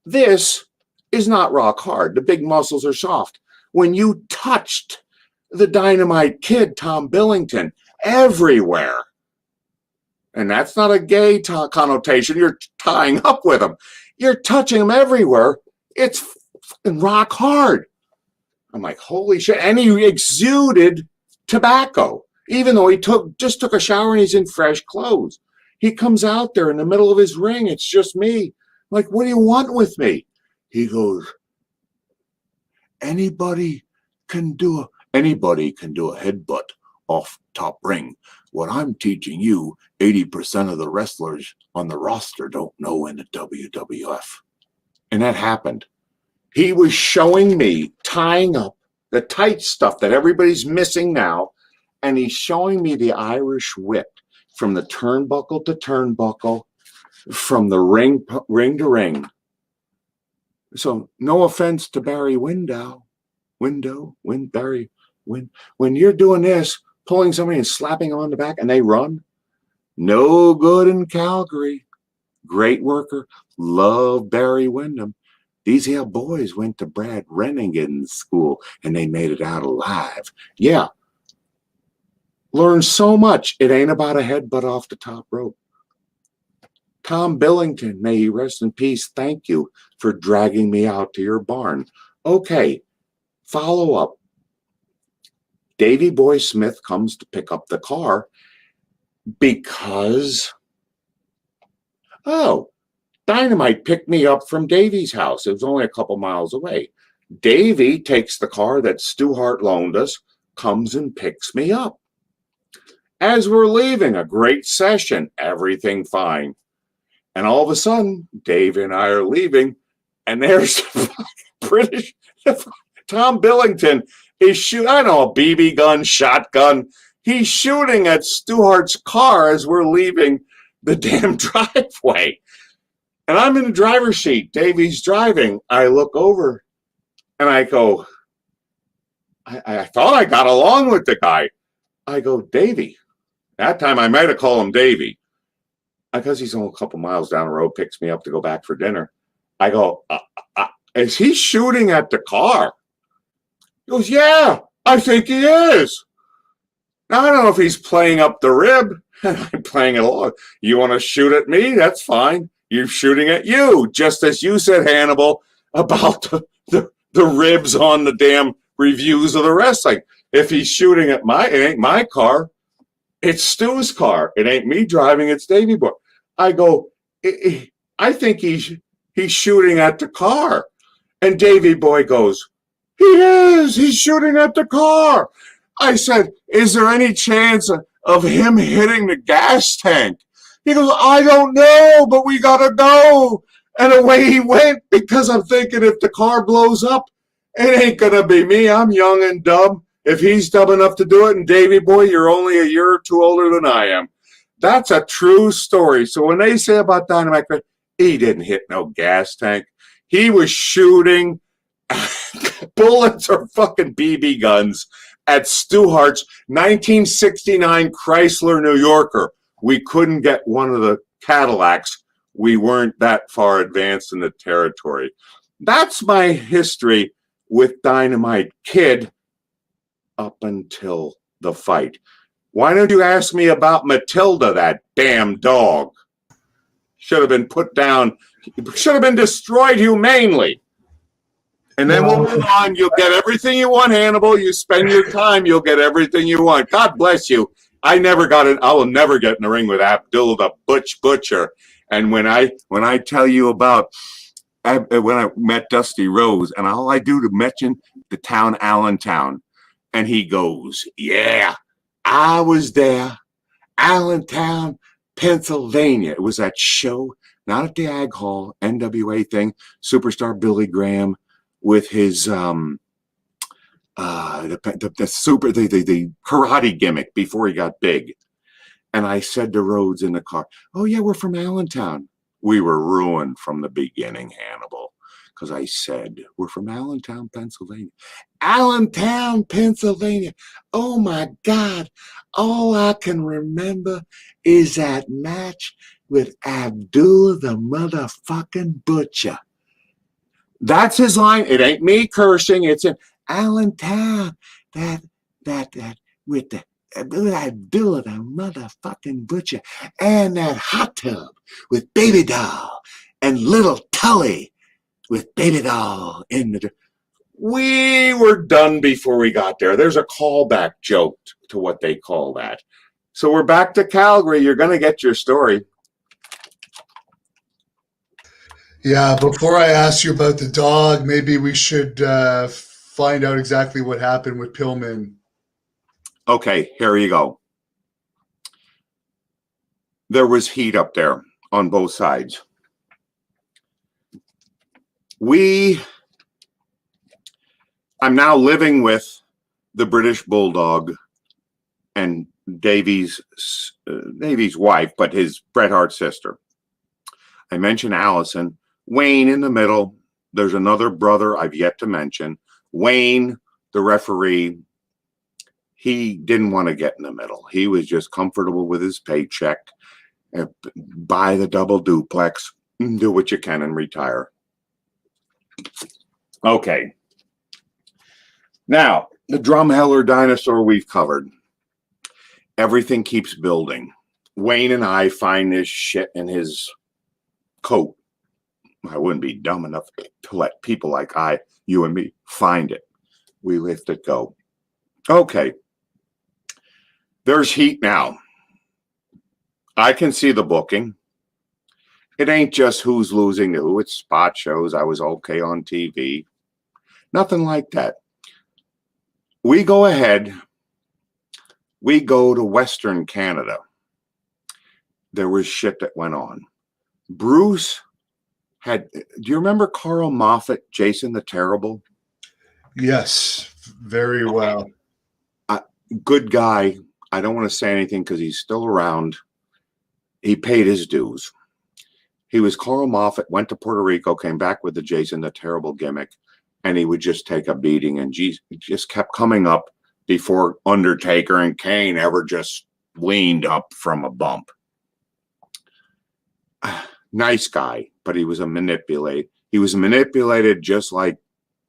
this is not rock hard. The big muscles are soft. When you touched the Dynamite Kid, Tom Billington, everywhere, And that's not a gay connotation. You're tying up with him. You're touching him everywhere. It's fucking rock hard. I'm like, holy shit. And he exuded tobacco, even though he just took a shower and he's in fresh clothes. He comes out there in the middle of his ring. It's just me. I'm like, what do you want with me? He goes, anybody can do a headbutt off top ring. What I'm teaching you, 80% of the wrestlers on the roster don't know in the WWF. And that happened. He was showing me tying up the tight stuff that everybody's missing now. And he's showing me the Irish whip from the turnbuckle to turnbuckle, from the ring to ring. So no offense to Barry Windham. When you're doing this, pulling somebody and slapping them on the back and they run, no good in Calgary. Great worker. Love Barry Windham. These here boys went to Brad Rennigan's school and they made it out alive. Yeah. Learn so much. It ain't about a headbutt off the top rope. Tom Billington, may he rest in peace, thank you for dragging me out to your barn. Okay, follow up. Davey Boy Smith comes to pick up the car because, Dynamite picked me up from Davey's house. It was only a couple miles away. Davey takes the car that Stu Hart loaned us, comes and picks me up. As we're leaving, a great session, everything fine. And all of a sudden, Dave and I are leaving, and there's British Tom Billington is shooting, I don't know, a BB gun, shotgun. He's shooting at Stu Hart's car as we're leaving the damn driveway. And I'm in the driver's seat. Davey's driving. I look over, and I go, I thought I got along with the guy. I go, Davey. That time I might have called him Davey. Because he's only a couple miles down the road, picks me up to go back for dinner. I go, is he shooting at the car? He goes, yeah, I think he is. Now, I don't know if he's playing up the rib. I'm playing it along. You want to shoot at me? That's fine. You're shooting at you. Just as you said, Hannibal, about the ribs on the damn reviews of the wrestling. If he's shooting at it ain't my car. It's Stu's car. It ain't me driving. It's Davey Boy. I go, I think he's shooting at the car. And Davey Boy goes, he is. He's shooting at the car. I said, is there any chance of him hitting the gas tank? He goes, I don't know, but we got to go. And away he went because I'm thinking if the car blows up, it ain't going to be me. I'm young and dumb. If he's dumb enough to do it, and Davey Boy, you're only a year or two older than I am. That's a true story. So when they say about Dynamite, he didn't hit no gas tank. He was shooting bullets or fucking BB guns at Stu Hart's 1969 Chrysler New Yorker. We couldn't get one of the Cadillacs. We weren't that far advanced in the territory. That's my history with Dynamite Kid up until the fight. Why don't you ask me about Matilda, that damn dog? Should have been put down. Should have been destroyed humanely. And then we'll move on. You'll get everything you want, Hannibal. You spend your time, you'll get everything you want. God bless you. I will never get in the ring with Abdul the Butcher. And when I tell you about when I met Dusty Rose, and all I do to mention the town Allentown, and he goes, yeah, I was there, Allentown, Pennsylvania. It was that show, not at the Ag Hall, NWA thing, Superstar Billy Graham with his the karate gimmick before he got big. And I said to Rhodes in the car, oh yeah, we're from Allentown. We were ruined from the beginning, Hannibal, because I said, we're from Allentown, Pennsylvania. Allentown, Pennsylvania. Oh my God. All I can remember is that match with Abdul the motherfucking Butcher. That's his line. It ain't me cursing. It's in Allentown. That with that Bill of the motherfucking butcher, and that hot tub with baby doll, and little Tully with baby doll in the. We were done before we got there. There's a callback joke to what they call that. So we're back to Calgary. You're going to get your story. Yeah, before I ask you about the dog, maybe we should find out exactly what happened with Pillman. Okay, here you go. There was heat up there on both sides. I'm now living with the British Bulldog and Davy's wife, but his Bret Hart's sister. I mentioned Allison. Wayne in the middle. There's another brother I've yet to mention. Wayne, the referee, he didn't want to get in the middle. He was just comfortable with his paycheck. Buy the double duplex, do what you can and retire. Okay. Now, the Drumheller dinosaur we've covered. Everything keeps building. Wayne and I find this shit in his coat. I wouldn't be dumb enough to let people like you and me find it. We let it go. Okay. There's heat now. I can see the booking. It ain't just who's losing to who. It's spot shows. I was okay on TV. Nothing like that. We go ahead. We go to Western Canada. There was shit that went on. Bruce do you remember Carl Moffat, Jason the Terrible? Yes, very well. Good guy. I don't want to say anything because he's still around. He paid his dues. He was Carl Moffat, went to Puerto Rico, came back with the Jason the Terrible gimmick, and he would just take a beating, and just kept coming up before Undertaker and Kane ever just leaned up from a bump. Nice guy, but he was a manipulate. He was manipulated just like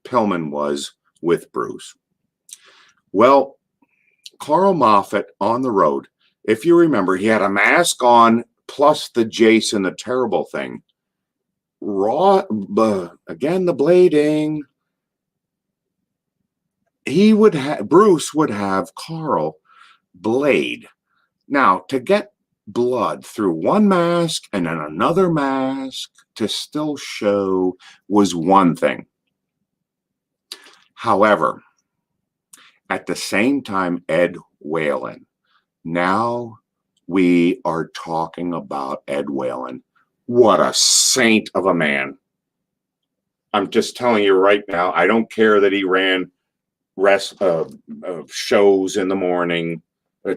Pillman was with Bruce. Well, Carl Moffat on the road, if you remember, he had a mask on plus the Jason the Terrible thing. Again, the blading. Bruce would have Carl blade. Now, to get blood through one mask and then another mask to still show was one thing. However, at the same time, Ed Whalen. Now we are talking about Ed Whalen. What a saint of a man. I'm just telling you right now, I don't care that he ran shows in the morning,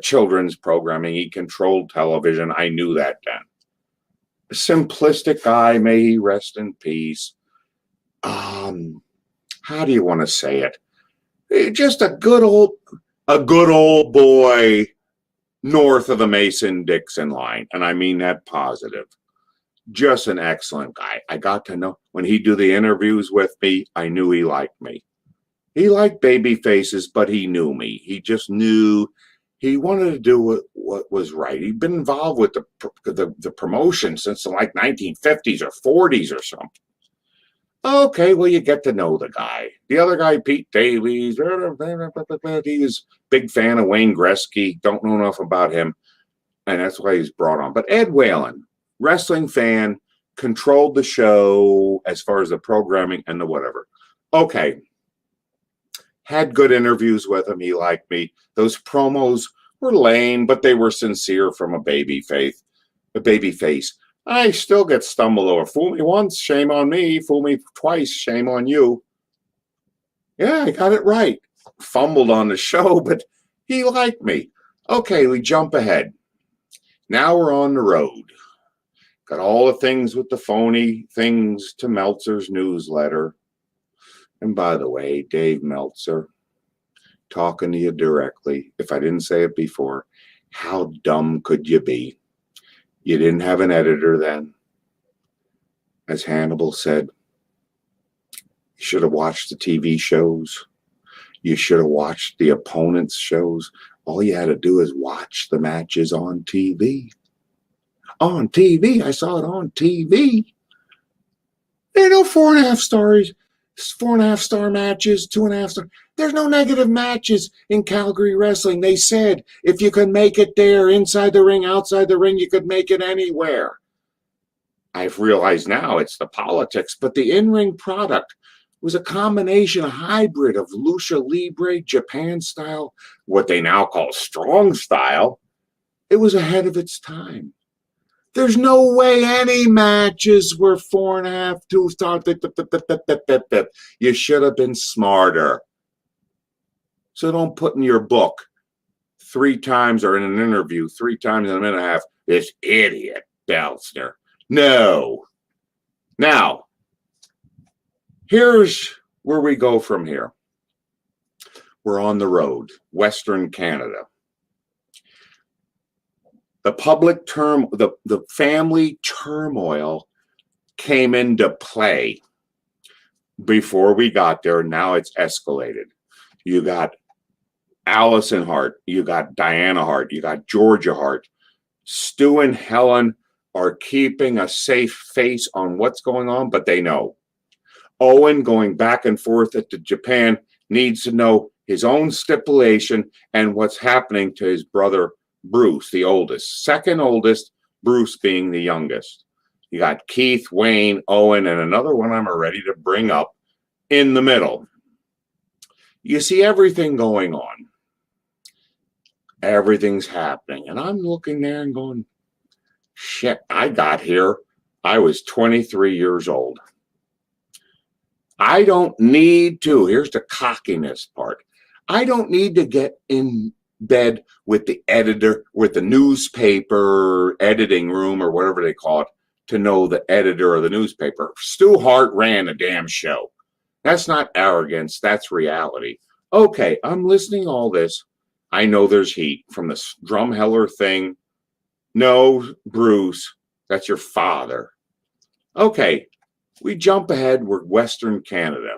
children's programming. He controlled television. I knew that then. A simplistic guy, may he rest in peace. How do you want to say it? Just a good old boy north of the Mason-Dixon line. And I mean that positive. Just an excellent guy. I got to know when he'd do the interviews with me, I knew he liked me. He liked baby faces, but he knew me. He just knew he wanted to do what was right. He'd been involved with the promotion since the 1950s or 40s or something. Okay, well, you get to know the guy. The other guy, Pete Davies, he was a big fan of Wayne Gretzky. Don't know enough about him, and that's why he's brought on. But Ed Whalen, wrestling fan, controlled the show as far as the programming and the whatever. Okay. Had good interviews with him. He liked me. Those promos were lame, but they were sincere from a baby face. I still get stumbled over. Fool me once, shame on me. Fool me twice, shame on you. Yeah, I got it right. Fumbled on the show, but he liked me. Okay, we jump ahead. Now we're on the road. Got all the things with the phony things to Meltzer's newsletter. And by the way, Dave Meltzer, talking to you directly, if I didn't say it before, how dumb could you be? You didn't have an editor then. As Hannibal said, you should have watched the TV shows. You should have watched the opponent's shows. All you had to do is watch the matches on TV. On TV, I saw it on TV. There are no 4.5 stars, 4.5 star matches, 2.5 star. There's no negative matches in Calgary wrestling. They said if you could make it there, inside the ring, outside the ring, you could make it anywhere. I've realized now it's the politics, but the in-ring product was a combination, a hybrid of lucha libre, Japan style, what they now call strong style. It was ahead of its time. There's no way any matches were 4.5, 2 stars. You should have been smarter. So don't put in your book 3 times or in an interview 3 times in a minute and a half, this idiot Belzner. No. Now, here's where we go from here. We're on the road, Western Canada. The public the family turmoil came into play before we got there. Now it's escalated. You got Allison Hart, you got Diana Hart, you got Georgia Hart. Stu and Helen are keeping a safe face on what's going on, but they know. Owen going back and forth to Japan needs to know his own stipulation and what's happening to his brother Bruce, the oldest. Second oldest, Bruce being the youngest. You got Keith, Wayne, Owen, and another one I'm ready to bring up in the middle. You see everything going on. Everything's happening. And I'm looking there and going, shit, I got here. I was 23 years old. I don't need to, here's the cockiness part. I don't need to get in bed with the editor, with the newspaper editing room or whatever they call it, to know the editor of the newspaper. Stu Hart ran a damn show. That's not arrogance, that's reality. Okay, I'm listening to all this. I know there's heat from the Drumheller thing. No, Bruce, that's your father. Okay, we jump ahead. We're Western Canada.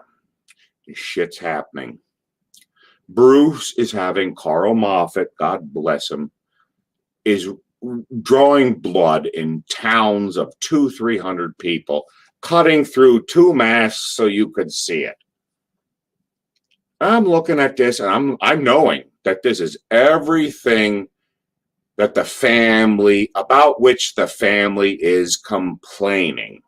Shit's happening. Bruce is having Carl Moffat, God bless him, is drawing blood in towns of 200-300 people, cutting through 2 masks so you could see it. I'm looking at this and I'm knowing that this is everything that the family, about which the family is complaining.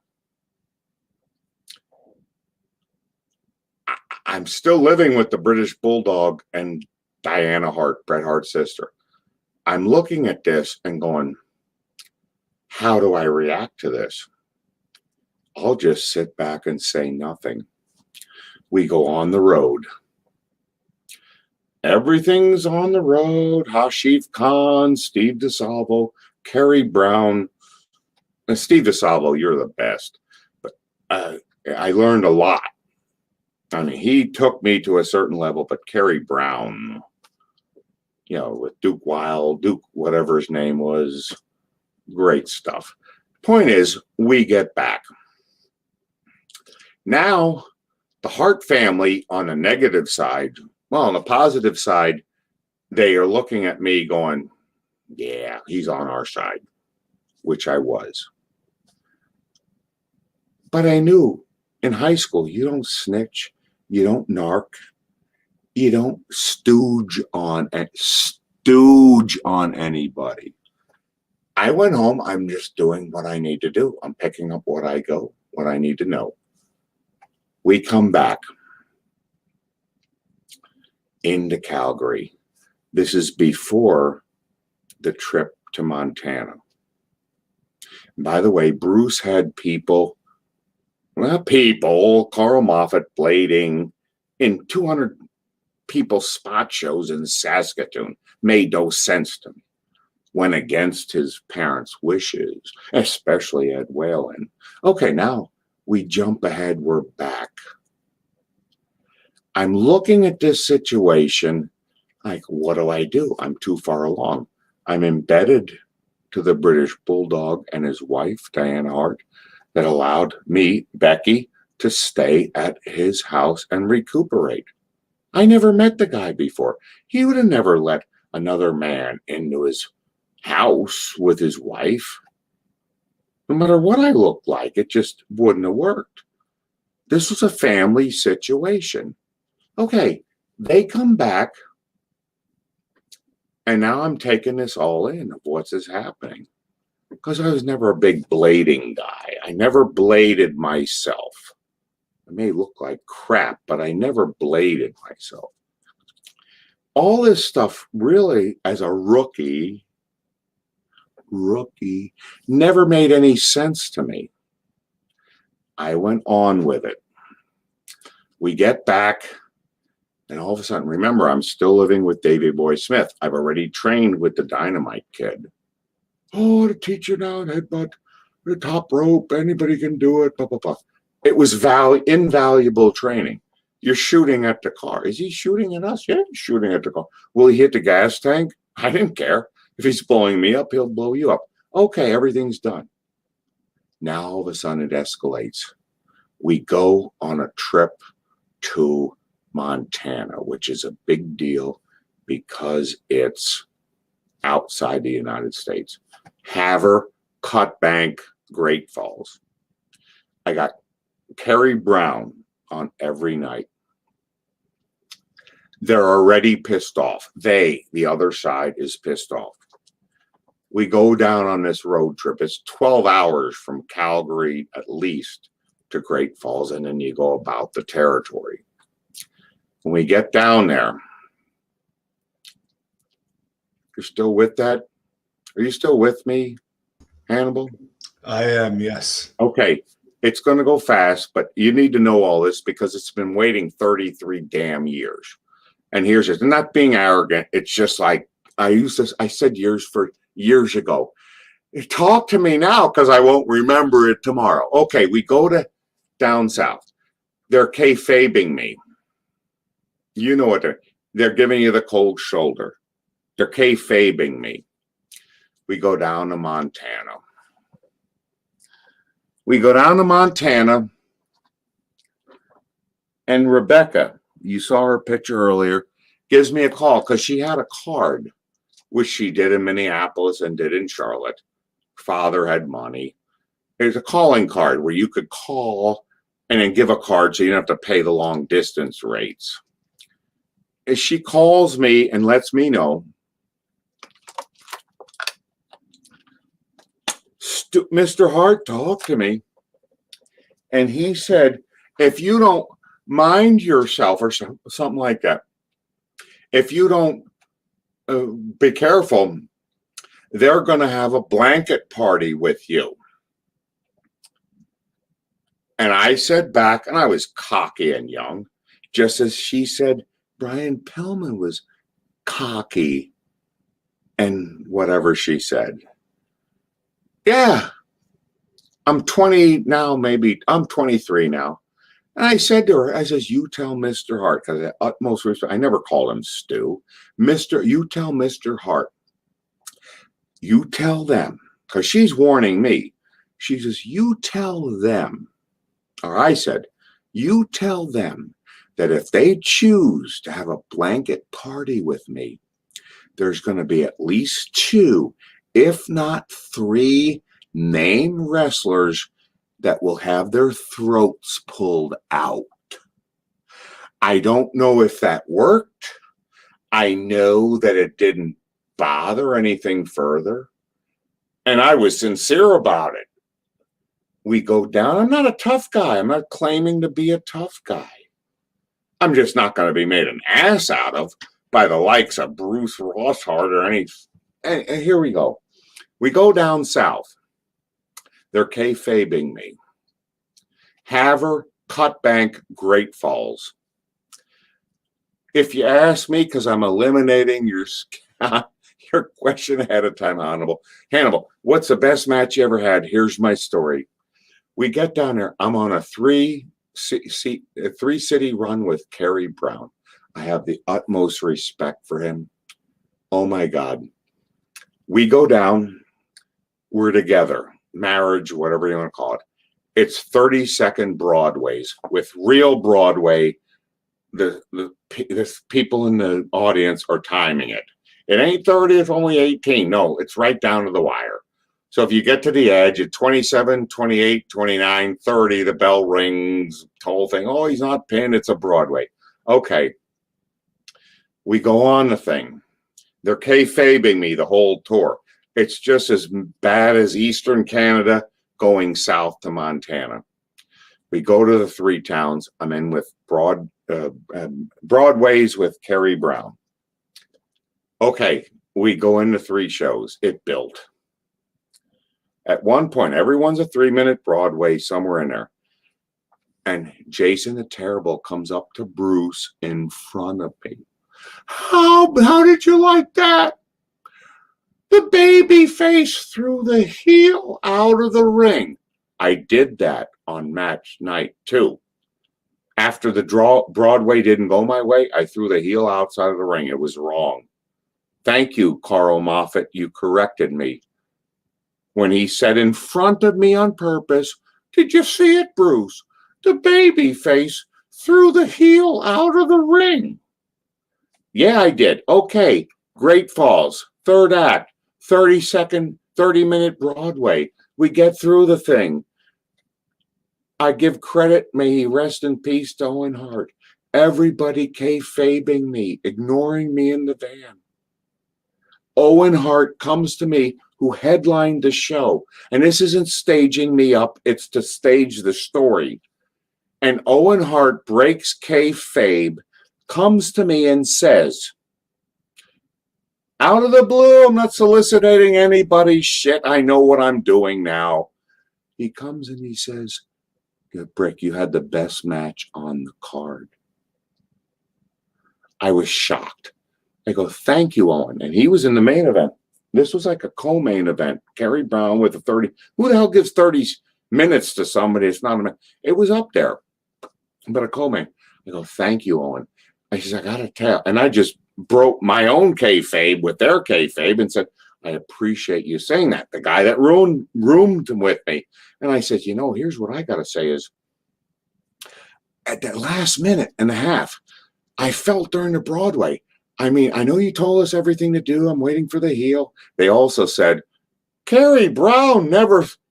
I'm still living with the British Bulldog and Diana Hart, Bret Hart's sister. I'm looking at this and going, how do I react to this? I'll just sit back and say nothing. We go on the road. Everything's on the road. Hashif Khan, Steve DeSalvo, Kerry Brown. And Steve DeSalvo, you're the best. But I learned a lot. I mean, he took me to a certain level, but Kerry Brown, you know, with Duke Wild, Duke, whatever his name was, great stuff. Point is, we get back. Now, the Hart family on the negative side, well, on the positive side, they are looking at me going, yeah, he's on our side, which I was. But I knew in high school, you don't snitch. You don't narc. You don't stooge on anybody. I went home. I'm just doing what I need to do. I'm picking up what I need to know. We come back into Calgary. This is before the trip to Montana. By the way, Bruce had people, Carl Moffat blading in 200 people spot shows in Saskatoon. Made no sense to me. Went against his parents' wishes, especially Ed Whalen. Okay, now we jump ahead. We're back. I'm looking at this situation like, what do? I'm too far along. I'm embedded to the British Bulldog and his wife, Diana Hart, that allowed me, Becky, to stay at his house and recuperate. I never met the guy before. He would have never let another man into his house with his wife. No matter what I looked like, it just wouldn't have worked. This was a family situation. Okay, they come back, and now I'm taking this all in of what's happening. Because I was never a big blading guy. I never bladed myself. I may look like crap, but I never bladed myself. All this stuff really, as a rookie, never made any sense to me. I went on with it. We get back, and all of a sudden, remember, I'm still living with Davey Boy Smith. I've already trained with the Dynamite Kid. Oh, the teacher now, headbutt, the top rope, anybody can do it, blah, blah, blah. It was invaluable training. You're shooting at the car. Is he shooting at us? Yeah, he's shooting at the car. Will he hit the gas tank? I didn't care. If he's blowing me up, he'll blow you up. Okay, everything's done. Now all of a sudden it escalates. We go on a trip to Montana, which is a big deal because it's outside the United States. Havre, Cut Bank, Great Falls. I got Kerry Brown on every night. They're already pissed off. The other side is pissed off. We go down on this road trip. It's 12 hours from Calgary at least to Great Falls, and then you go about the territory. When we get down there, you're still with that? Are you still with me, Hannibal? I am, yes. Okay. It's going to go fast, but you need to know all this because it's been waiting 33 damn years. And here's it. I'm not being arrogant. It's just like I said years ago. Talk to me now because I won't remember it tomorrow. Okay, we go to down south. They're kayfabing me. You know what they're giving you the cold shoulder. They're kayfabing me. We go down to Montana. We go down to Montana, and Rebecca, you saw her picture earlier, gives me a call because she had a card, which she did in Minneapolis and did in Charlotte. Father had money. There's a calling card where you could call and then give a card so you don't have to pay the long distance rates. As she calls me and lets me know, Mr. Hart talked to me, and he said, if you don't mind yourself or something like that, if you don't be careful, they're going to have a blanket party with you. And I said back, and I was cocky and young, just as she said Brian Pillman was cocky and whatever she said. Yeah, I'm 20 now, maybe I'm 23 now. And I said to her, I says, you tell Mr. Hart, because at utmost respect, I never called him Stu. You tell Mr. Hart, you tell them, because she's warning me. She says, you tell them, or I said, you tell them that if they choose to have a blanket party with me, there's going to be at least 2, if not 3 name wrestlers that will have their throats pulled out. I don't know if that worked. I know that it didn't bother anything further. And I was sincere about it. We go down. I'm not a tough guy. I'm not claiming to be a tough guy. I'm just not going to be made an ass out of by the likes of Bruce Rosshart or any. And here we go. We go down south. They're kayfabing me. Havre, Cut Bank, Great Falls. If you ask me, because I'm eliminating your question ahead of time, Hannibal, what's the best match you ever had? Here's my story. We get down there. I'm on a 3-city run with Kerry Brown. I have the utmost respect for him. Oh my God. We go down. We're together. Marriage, whatever you want to call it. It's 30-second Broadways with real Broadway. The people in the audience are timing it. It ain't 30, it's only 18. No, it's right down to the wire. So if you get to the edge at 27, 28, 29, 30, the bell rings, the whole thing. Oh, he's not pinned. It's a Broadway. Okay. We go on the thing. They're kayfabing me the whole tour. It's just as bad as Eastern Canada going south to Montana. We go to the three towns. I'm in with Broadways with Kerry Brown. Okay, we go into 3 shows. It built. At one point, everyone's a 3-minute Broadway somewhere in there. And Jason the Terrible comes up to Bruce in front of me. How did you like that? The baby face threw the heel out of the ring. I did that on match night 2. After the Broadway didn't go my way, I threw the heel outside of the ring. It was wrong. Thank you, Carl Moffat. You corrected me. When he said in front of me on purpose, did you see it, Bruce? The baby face threw the heel out of the ring. Yeah, I did. Okay, Great Falls, 3rd act, 30-minute Broadway. We get through the thing. I give credit, may he rest in peace, to Owen Hart. Everybody kayfabing me, ignoring me in the van. Owen Hart comes to me, who headlined the show. And this isn't staging me up, it's to stage the story. And Owen Hart breaks kayfabe, comes to me and says, out of the blue, I'm not soliciting anybody's shit. I know what I'm doing now. He comes and he says, Brick, you had the best match on the card. I was shocked. I go, thank you, Owen. And he was in the main event. This was like a co-main event. Kerry Brown with a 30. Who the hell gives 30 minutes to somebody? It's not a man. It was up there, but a co-main. I go, thank you, Owen. I said, I got to tell. And I just broke my own kayfabe with their kayfabe and said, I appreciate you saying that. The guy that roomed with me. And I said, here's what I got to say is, at that last minute and a half, I felt during the Broadway. I mean, I know you told us everything to do. I'm waiting for the heel. They also said, Kerry Brown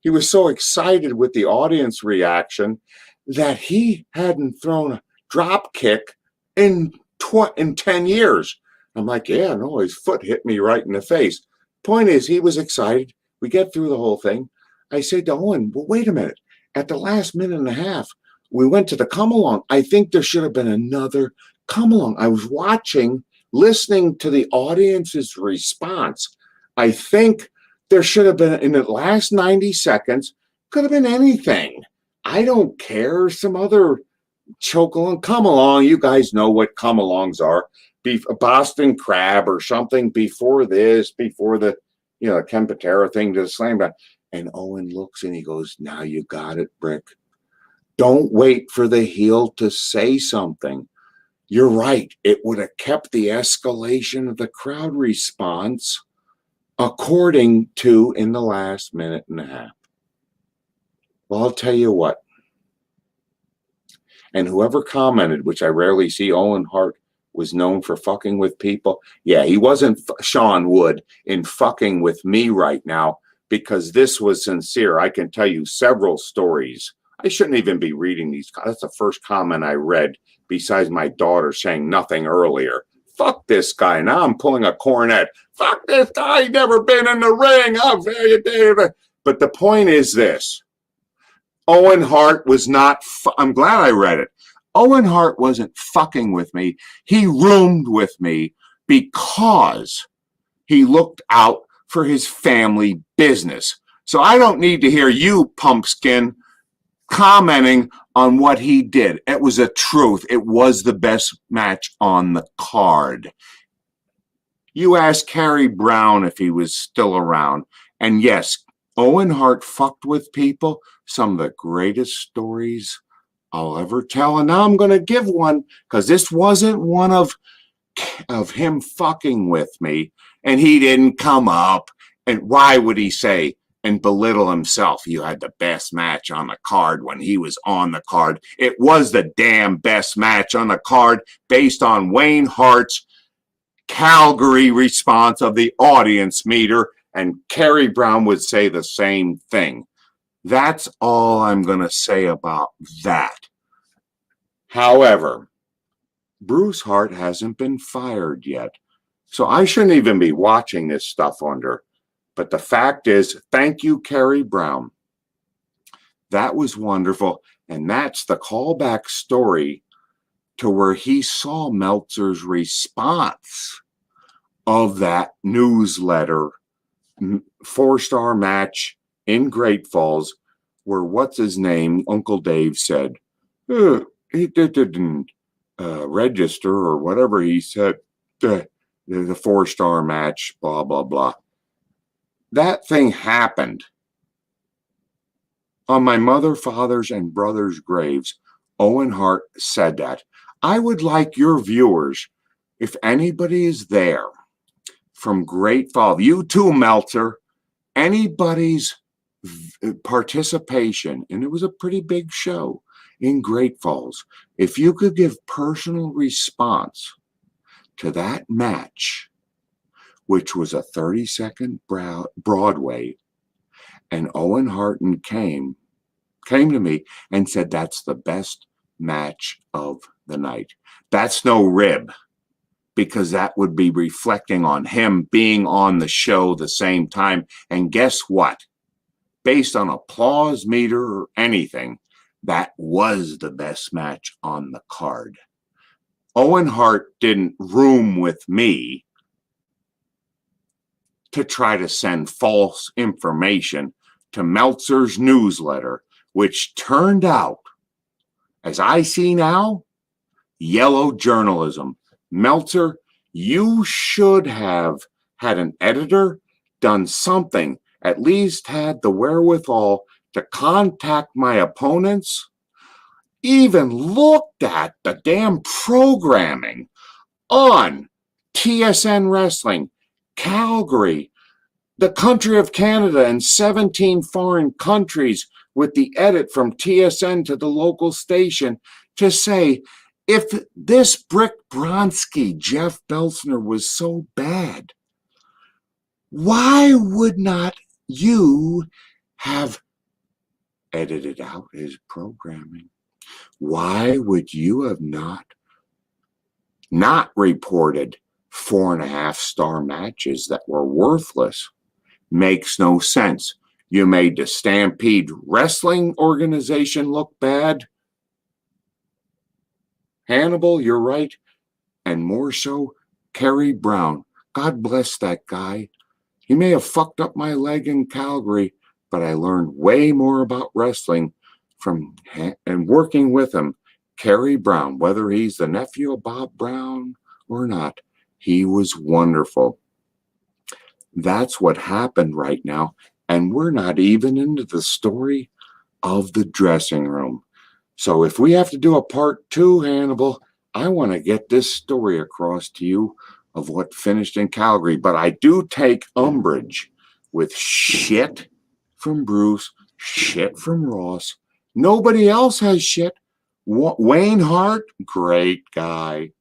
he was so excited with the audience reaction that he hadn't thrown a drop kick in 10 years. I'm like, yeah, no, his foot hit me right in the face. Point is, he was excited. We get through the whole thing. I said to Owen, well, wait a minute. At the last minute and a half, we went to the come-along. I think there should have been another come-along. I was watching, listening to the audience's response. I think there should have been, in the last 90 seconds, could have been anything. I don't care. Some other choke-along, come-along. You guys know what come-alongs are. A Boston Crab or something before this, before the, Ken Patera thing to the slam back. And Owen looks and he goes, now you got it, Brick. Don't wait for the heel to say something. You're right. It would have kept the escalation of the crowd response according to in the last minute and a half. Well, I'll tell you what. And whoever commented, which I rarely see, Owen Hart was known for fucking with people. Yeah, he wasn't Sean Wood in fucking with me right now because this was sincere. I can tell you several stories. I shouldn't even be reading these. That's the first comment I read besides my daughter saying nothing earlier. Fuck this guy. Now I'm pulling a cornet. Fuck this guy. He's never been in the ring. But the point is this. Owen Hart was not, I'm glad I read it. Owen Hart wasn't fucking with me. He roomed with me because he looked out for his family business. So I don't need to hear you, pumpkin, commenting on what he did. It was a truth. It was the best match on the card. You asked Kerry Brown if he was still around. And yes, Owen Hart fucked with people. Some of the greatest stories I'll ever tell. And now I'm going to give one because this wasn't one of him fucking with me. And he didn't come up. And why would he say and belittle himself? You had the best match on the card when he was on the card. It was the damn best match on the card based on Wayne Hart's Calgary response of the audience meter, and Kerry Brown would say the same thing. That's all I'm going to say about that. However, Bruce Hart hasn't been fired yet, so I shouldn't even be watching this stuff under. But the fact is, thank you, Kerry Brown. That was wonderful, and that's the callback story to where he saw Meltzer's response of that newsletter 4-star match in Great Falls, where what's his name, Uncle Dave said, he didn't register or whatever he said, the 4-star match, blah, blah, blah. That thing happened. On my mother, father's, and brother's graves, Owen Hart said that. I would like your viewers, if anybody is there from Great Falls, you too, Meltzer, anybody's participation, and it was a pretty big show in Great Falls, if you could give personal response to that match, which was a 30-second Broadway, and Owen Hart came to me and said, that's the best match of the night. That's no rib, because that would be reflecting on him being on the show the same time. And guess what? Based on applause meter or anything, that was the best match on the card. Owen Hart didn't room with me to try to send false information to Meltzer's newsletter, which turned out, as I see now, yellow journalism. Meltzer, you should have had an editor, done something, at least had the wherewithal to contact my opponents, even looked at the damn programming on TSN Wrestling, Calgary, the country of Canada, and 17 foreign countries with the edit from TSN to the local station to say, if this Brick Bronsky, Jeff Beltzner, was so bad, why would not you have edited out his programming? Why would you have not reported 4.5-star matches that were worthless? Makes no sense. You made the Stampede Wrestling organization look bad. Hannibal, you're right. And more so, Kerry Brown. God bless that guy. He may have fucked up my leg in Calgary, but I learned way more about wrestling from and working with him. Kerry Brown, whether he's the nephew of Bob Brown or not, he was wonderful. That's what happened right now. And we're not even into the story of the dressing room. So if we have to do a part 2, Hannibal, I want to get this story across to you of what finished in Calgary. But I do take umbrage with shit from Bruce, shit from Ross. Nobody else has shit. Wayne Hart, great guy.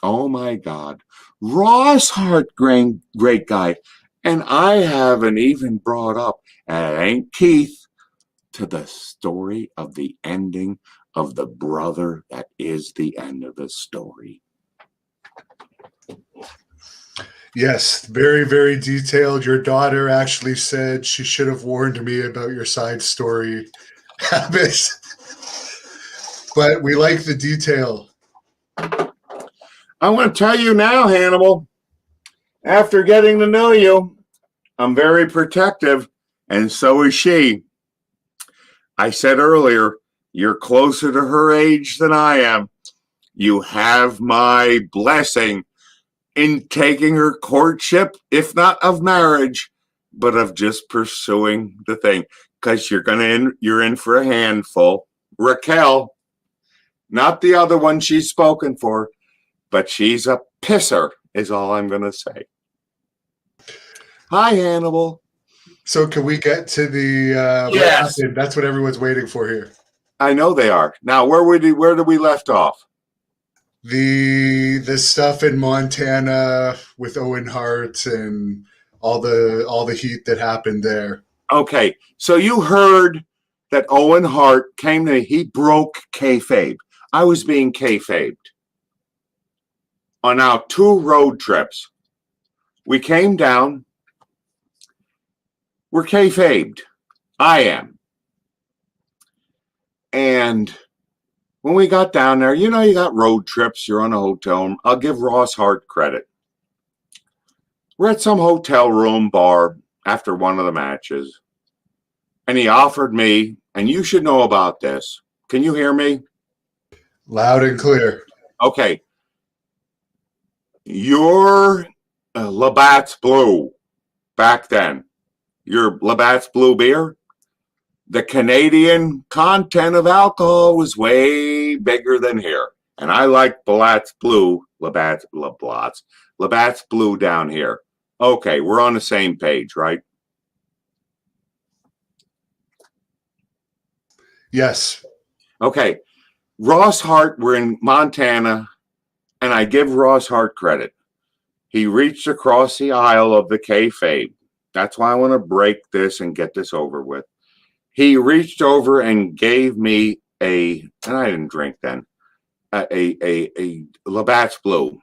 Oh my God. Ross Hart, great guy. And I haven't even brought up, and it ain't Keith, to the story of the ending of the brother that is the end of the story. Yes, very, very detailed. Your daughter actually said she should have warned me about your side story habits. But we like the detail. I want to tell you now, Hannibal, after getting to know you, I'm very protective, and so is she. I said earlier, you're closer to her age than I am. You have my blessing in taking her courtship, if not of marriage, but of just pursuing the thing, because you're in for a handful. Raquel, not the other one she's spoken for, but she's a pisser, is all I'm going to say. Hi, Hannibal. So can we get to the what Yes. happened? That's what everyone's waiting for here. I know they are. Now, where did we left off? the stuff in Montana with Owen Hart and all the heat that happened there. Okay, so you heard that Owen Hart he broke kayfabe. I was being kayfabed on our 2 road trips. We came down. We're kayfabed. I am. And when we got down there, you got road trips. You're on a hotel room. I'll give Ross Hart credit. We're at some hotel room bar after one of the matches. And he offered me, and you should know about this. Can you hear me? Loud and clear. Okay. Your Labatt's Blue back then, your Labatt's Blue beer, the Canadian content of alcohol was way bigger than here. And I like Labatt's Blue down here. Okay, we're on the same page, right? Yes. Okay. Ross Hart, we're in Montana, and I give Ross Hart credit. He reached across the aisle of the kayfabe. That's why I want to break this and get this over with. He reached over and gave me and I didn't drink then, a Labatt's Blue.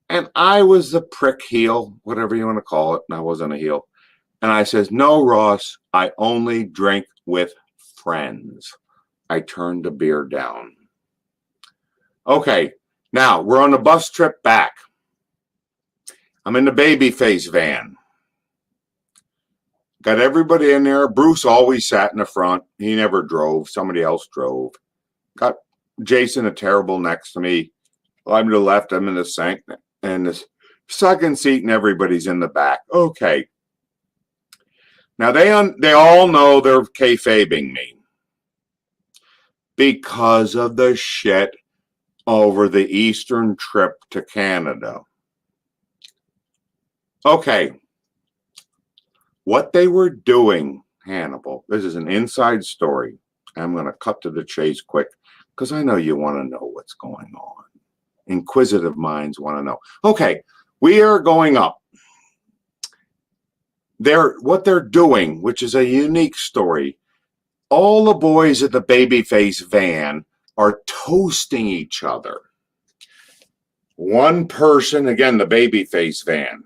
And I was the prick heel, whatever you want to call it, and I wasn't a heel. And I says, no, Ross, I only drink with friends. I turned the beer down. Okay, now we're on the bus trip back. I'm in the babyface van. Got everybody in there. Bruce always sat in the front. He never drove. Somebody else drove. Got Jason, a terrible, next to me. I'm to the left. I'm in the sink. And the second seat, and everybody's in the back. Okay. Now, they all know they're kayfabing me because of the shit over the Eastern trip to Canada. Okay. What they were doing, Hannibal, this is an inside story. I'm going to cut to the chase quick because I know you want to know what's going on. Inquisitive minds want to know. Okay, we are going up. What they're doing, which is a unique story, all the boys at the babyface van are toasting each other. One person, again, the babyface van,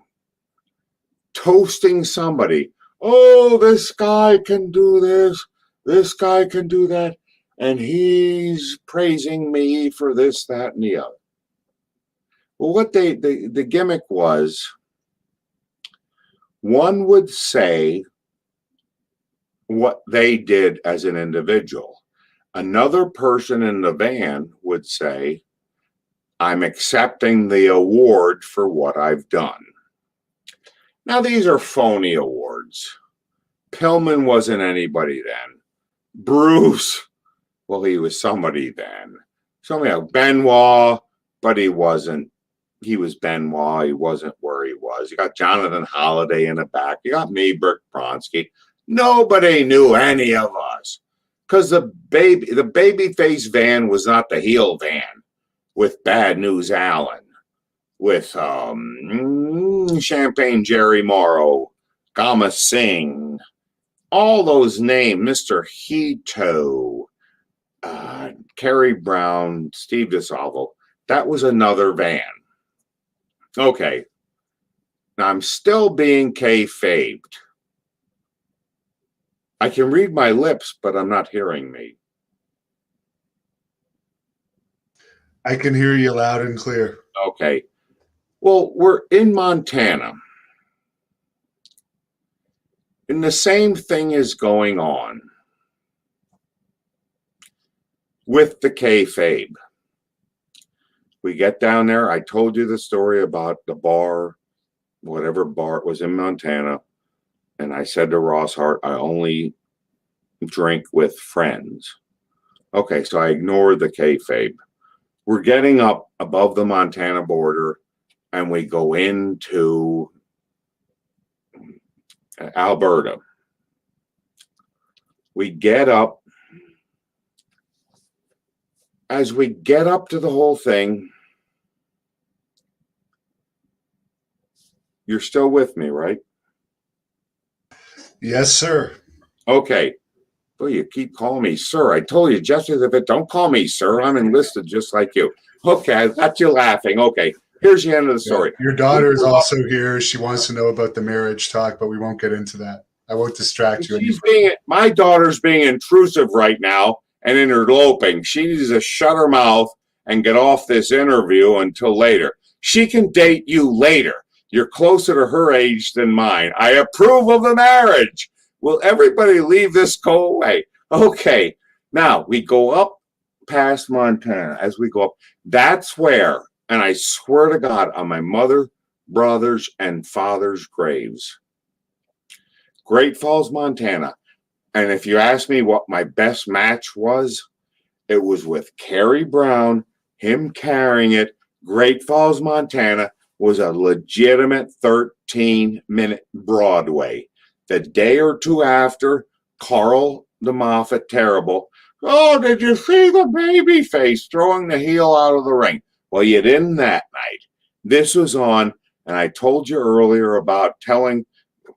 toasting somebody. Oh, this guy can do this. This guy can do that. And he's praising me for this, that, and the other. Well, what the gimmick was, one would say what they did as an individual. Another person in the van would say, I'm accepting the award for what I've done. Now, these are phony awards. Pillman wasn't anybody then. Bruce, well, he was somebody then. Somebody else. Benoit, but he wasn't. He was Benoit. He wasn't where he was. You got Jonathan Holliday in the back. You got me, Bronsky. Nobody knew any of us because the babyface van was not the heel van with Bad News Allen, with Champagne Jerry Morrow, Gama Singh, all those names, Mr. Hito, Kerry Brown, Steve DeSalvo. That was another van. Okay. Now I'm still being kayfabed. I can read my lips, but I'm not hearing me. I can hear you loud and clear. Okay. Well, we're in Montana. And the same thing is going on with the kayfabe. We get down there. I told you the story about the bar, whatever bar it was in Montana. And I said to Ross Hart, I only drink with friends. Okay, so I ignored the kayfabe. We're getting up above the Montana border, and we go into Alberta. We get up. as we get up to the whole thing, you're still with me, right? Yes, sir. Okay. Well, you keep calling me sir. I told you just as if it, don't call me sir. I'm enlisted just like you. Okay, I got you laughing. Okay, here's the end of the Yeah. story. Your daughter is also here. She wants to know about the marriage talk, but we won't get into that. I won't distract you anymore. My daughter's being intrusive right now and interloping. She needs to shut her mouth and get off this interview until later. She can date you later. You're closer to her age than mine. I approve of the marriage. Will everybody leave this go away? Okay. Now we go up past Montana. As we go up, that's where, and I swear to God, on my mother, brothers, and father's graves, Great Falls, Montana. And if you ask me what my best match was, it was with Kerry Brown, him carrying it. Great Falls, Montana was a legitimate 13-minute Broadway. The day or two after, Carl the Moffat Terrible. Oh, did you see the baby face throwing the heel out of the ring? Well, you didn't that night. This was on, and I told you earlier about telling.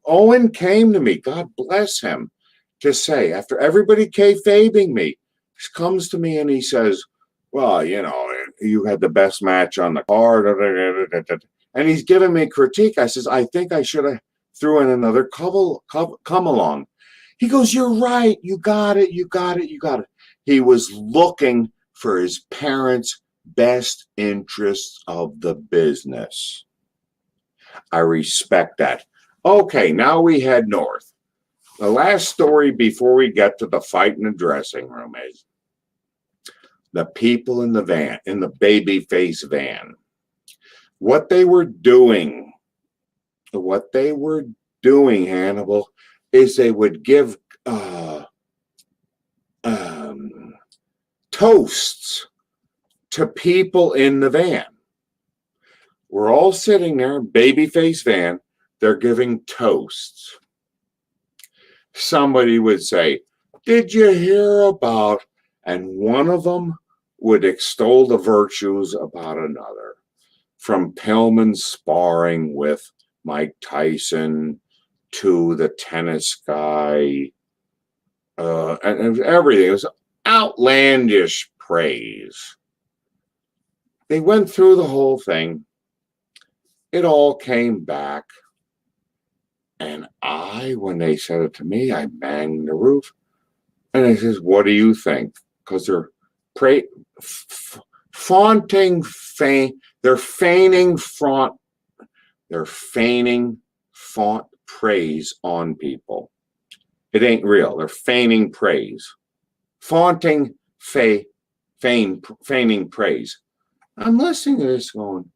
Owen came to me, God bless him, to say, after everybody kayfabing me, he comes to me and he says, well, you know, you had the best match on the card. And he's giving me critique. I says, I think I should have threw in another come along. He goes, you're right. You got it. You got it. You got it. He was looking for his parents' best interests of the business. I respect that. Okay, now we head north. The last story before we get to the fight in the dressing room is the people in the van, in the babyface van. What they were doing, Hannibal, is they would give toasts to people in the van. We're all sitting there, babyface van, they're giving toasts. Somebody would say, did you hear about, and one of them would extol the virtues about another. From Pillman sparring with Mike Tyson to the tennis guy, and everything. It was outlandish praise. They went through the whole thing. It all came back. And when they said it to me, I banged the roof. And I says, what do you think? Because they're they're feigning font praise on people. It ain't real. They're feigning praise. Feigning praise. I'm listening to this going,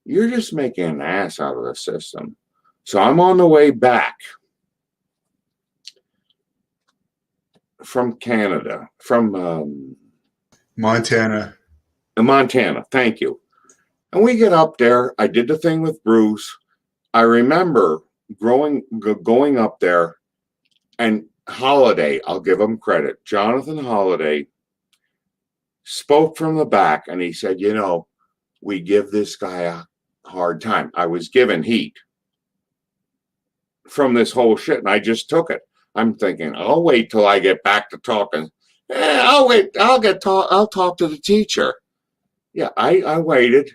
you're just making an ass out of the system. So I'm on the way back from Canada, from Montana. Montana. Thank you. And we get up there. I did the thing with Bruce. I remember going up there, and Holiday, I'll give him credit. Jonathan Holiday spoke from the back, and he said, you know, we give this guy a hard time. I was given heat from this whole shit, and I just took it. I'm thinking, I'll wait till I get back to talking. I'll wait. I'll talk to the teacher. Yeah, I waited,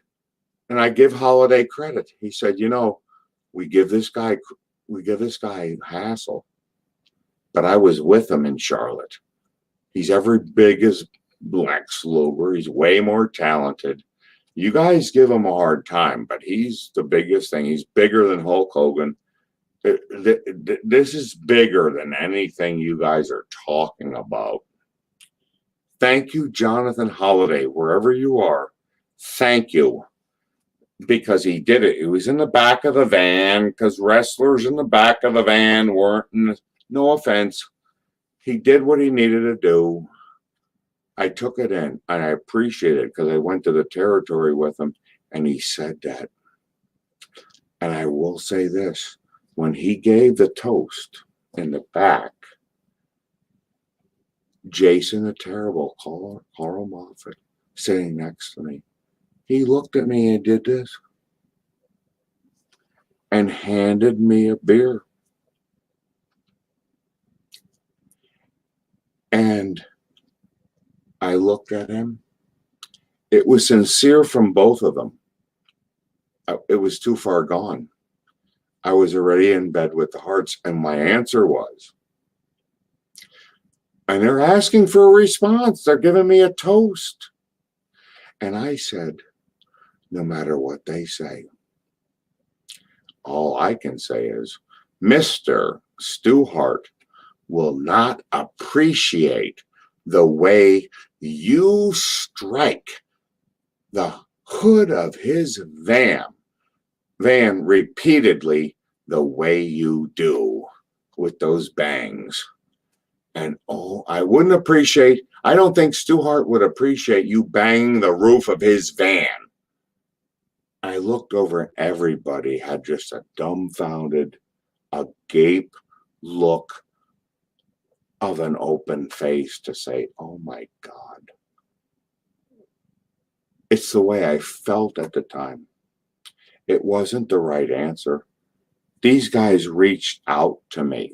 and I give Holiday credit. He said, you know, we give this guy hassle, but I was with him in Charlotte. He's every big as Lex Luger. He's way more talented. You guys give him a hard time, but he's the biggest thing. He's bigger than Hulk Hogan. This is bigger than anything you guys are talking about. Thank you, Jonathan Holiday, wherever you are. Thank you. Because he did it. He was in the back of the van, because wrestlers in the back of the van weren't, no offense. He did what he needed to do. I took it in, and I appreciate it, because I went to the territory with him, and he said that. And I will say this. When he gave the toast in the back, Jason the Terrible, Carl Moffat, sitting next to me. He looked at me and did this and handed me a beer. And I looked at him. It was sincere from both of them. It was too far gone. I was already in bed with the Hearts, and my answer was, and they're asking for a response. They're giving me a toast. And I said, no matter what they say, all I can say is, Mr. Stu Hart will not appreciate the way you strike the hood of his van repeatedly the way you do with those bangs. And I don't think Stu Hart would appreciate you banging the roof of his van. I looked over and everybody had just a dumbfounded, agape look of an open face to say, oh my God. It's the way I felt at the time. It wasn't the right answer. These guys reached out to me.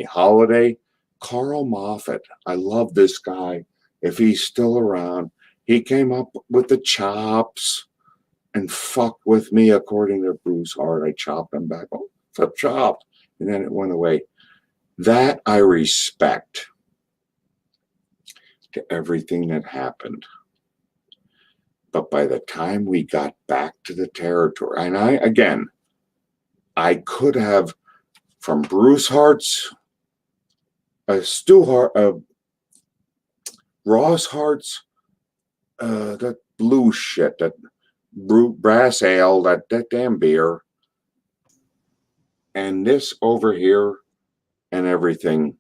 Holiday, Carl Moffat. I love this guy. If he's still around, he came up with the chops and fucked with me, according to Bruce Hart. I chopped him back. Oh, it's a chop. And then it went away. That I respect to everything that happened. But by the time we got back to the territory, and I could have, from Bruce Hart's, Stu Hart, Ross Hart's, that blue shit, that brass ale, that damn beer, and this over here and everything.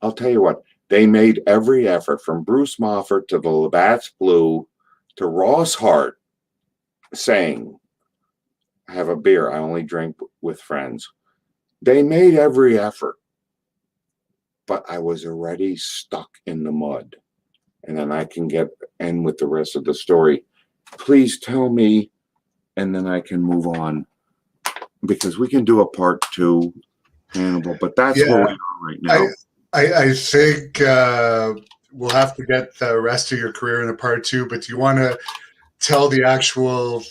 I'll tell you what, they made every effort, from Bruce Moffat to the Labatt's Blue to Ross Hart saying, have a beer, I only drink with friends. They made every effort, but I was already stuck in the mud. And then I can end with the rest of the story. Please tell me, and then I can move on, because we can do a part 2, Hannibal, but that's where we are right now. I think we'll have to get the rest of your career in a part 2, but do you want to tell the actual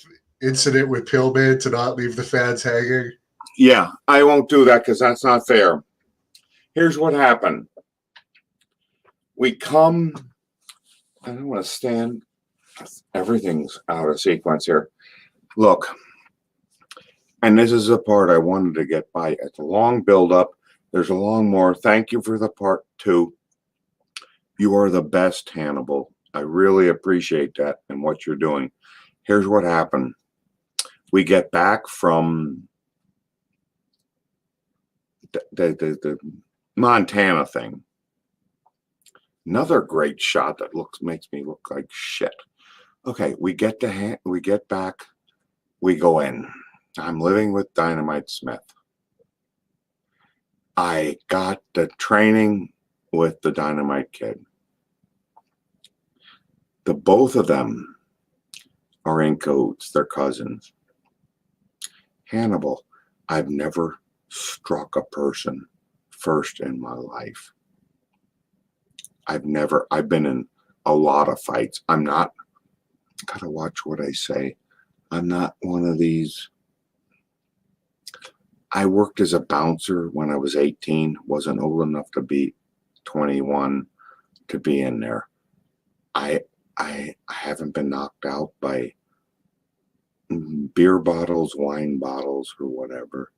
incident with Pillman to not leave the fans hanging? Yeah, I won't do that because that's not fair. Here's what happened. We come, I don't want to stand, everything's out of sequence here. Look, and this is the part I wanted to get by. It's a long build-up. There's a long more. Thank you for the part 2. You are the best, Hannibal. I really appreciate that and what you're doing. Here's what happened. We get back from the Montana thing. Another great shot that makes me look like shit. Okay, we get back. We go in. I'm living with Dynamite Smith. I got the training with the Dynamite Kid. The both of them are in cahoots. They're cousins. Hannibal, I've never struck a person first in my life. I've been in a lot of fights. I'm not, gotta watch what I say. I'm not one of these. I worked as a bouncer when I was 18, wasn't old enough to be 21 to be in there. I haven't been knocked out by beer bottles, wine bottles, or whatever.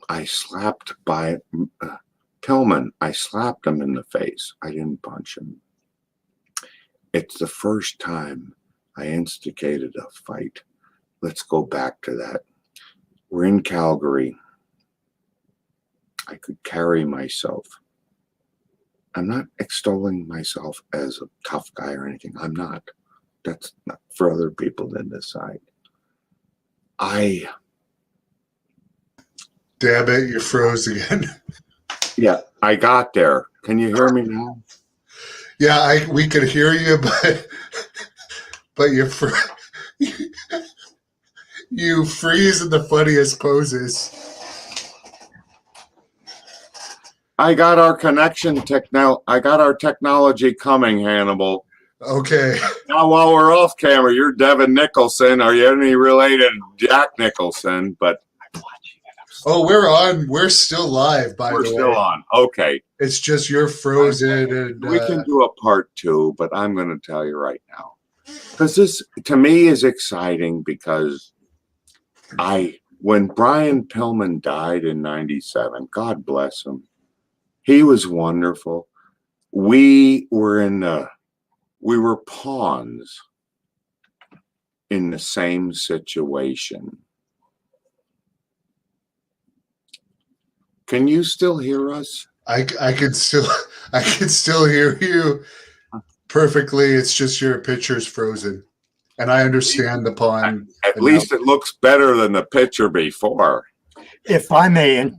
I slapped by Tillman. I slapped him in the face. I didn't punch him. It's the first time I instigated a fight. Let's go back to that. We're in Calgary. I could carry myself. I'm not extolling myself as a tough guy or anything. I'm not. That's not for other people to decide. Damn it, you froze again. Yeah, I got there. Can you hear me now? Yeah, we could hear you, but you freeze in the funniest poses. I got our technology coming, Hannibal. Okay. Now, while we're off camera, you're Devin Nicholson. Are you any related to Jack Nicholson? But Oh, we're on. We're still live, by we're the still way. on. Okay. It's just you're frozen, and We can do a part 2, but I'm going to tell you right now. Because this, to me, is exciting because when Brian Pillman died in 97, God bless him, he was wonderful. We were pawns in the same situation. Can you still hear us? I can still hear you perfectly. It's just your picture's frozen, and I understand the pawn. At least it looks better than the picture before. If I may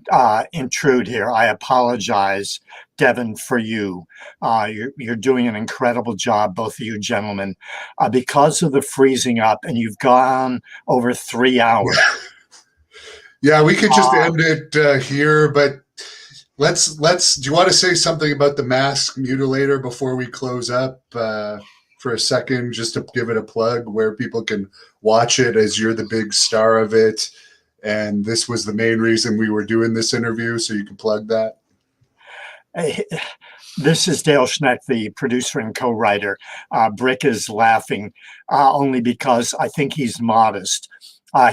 intrude here, I apologize, Devin, for you. You're doing an incredible job, both of you gentlemen. Because of the freezing up, and you've gone over 3 hours. Yeah, we could just end it here, but let's. Do you want to say something about the mask mutilator before we close up for a second, just to give it a plug where people can watch it, as you're the big star of it, and this was the main reason we were doing this interview, so you can plug that. This is Dale Schneck, the producer and co-writer. Brick is laughing only because I think he's modest.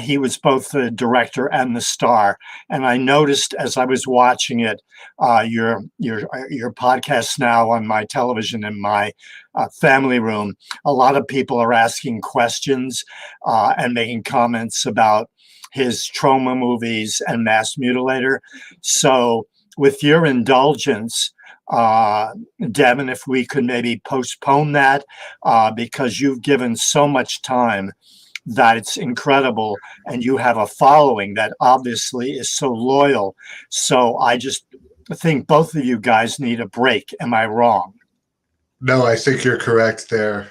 He was both the director and the star, and I noticed as I was watching it, your podcast now on my television in my family room. A lot of people are asking questions and making comments about his trauma movies and Mass Mutilator. So, with your indulgence, Devin, if we could maybe postpone that because you've given so much time that it's incredible, and you have a following that obviously is so loyal. So I just think both of you guys need a break. Am I wrong? No, I think you're correct there.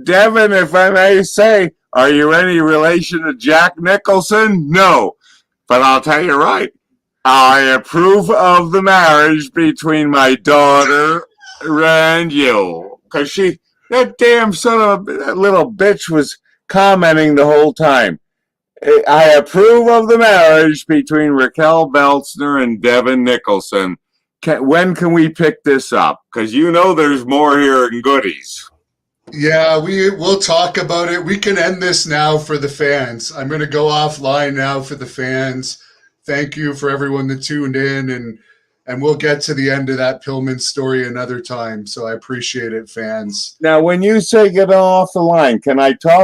Devin, if I may say, are you any relation to Jack Nicholson? No. But I'll tell you right, I approve of the marriage between my daughter and you. Because that damn that little bitch was commenting the whole time. I approve of the marriage between Raquel Beltzner and Devin Nicholson. When can we pick this up? Because you know there's more here in goodies. Yeah, we'll talk about it. We can end this now for the fans. I'm going to go offline now for the fans. Thank you for everyone that tuned in, and we'll get to the end of that Pillman story another time. So I appreciate it, fans. Now, when you say get off the line, can I talk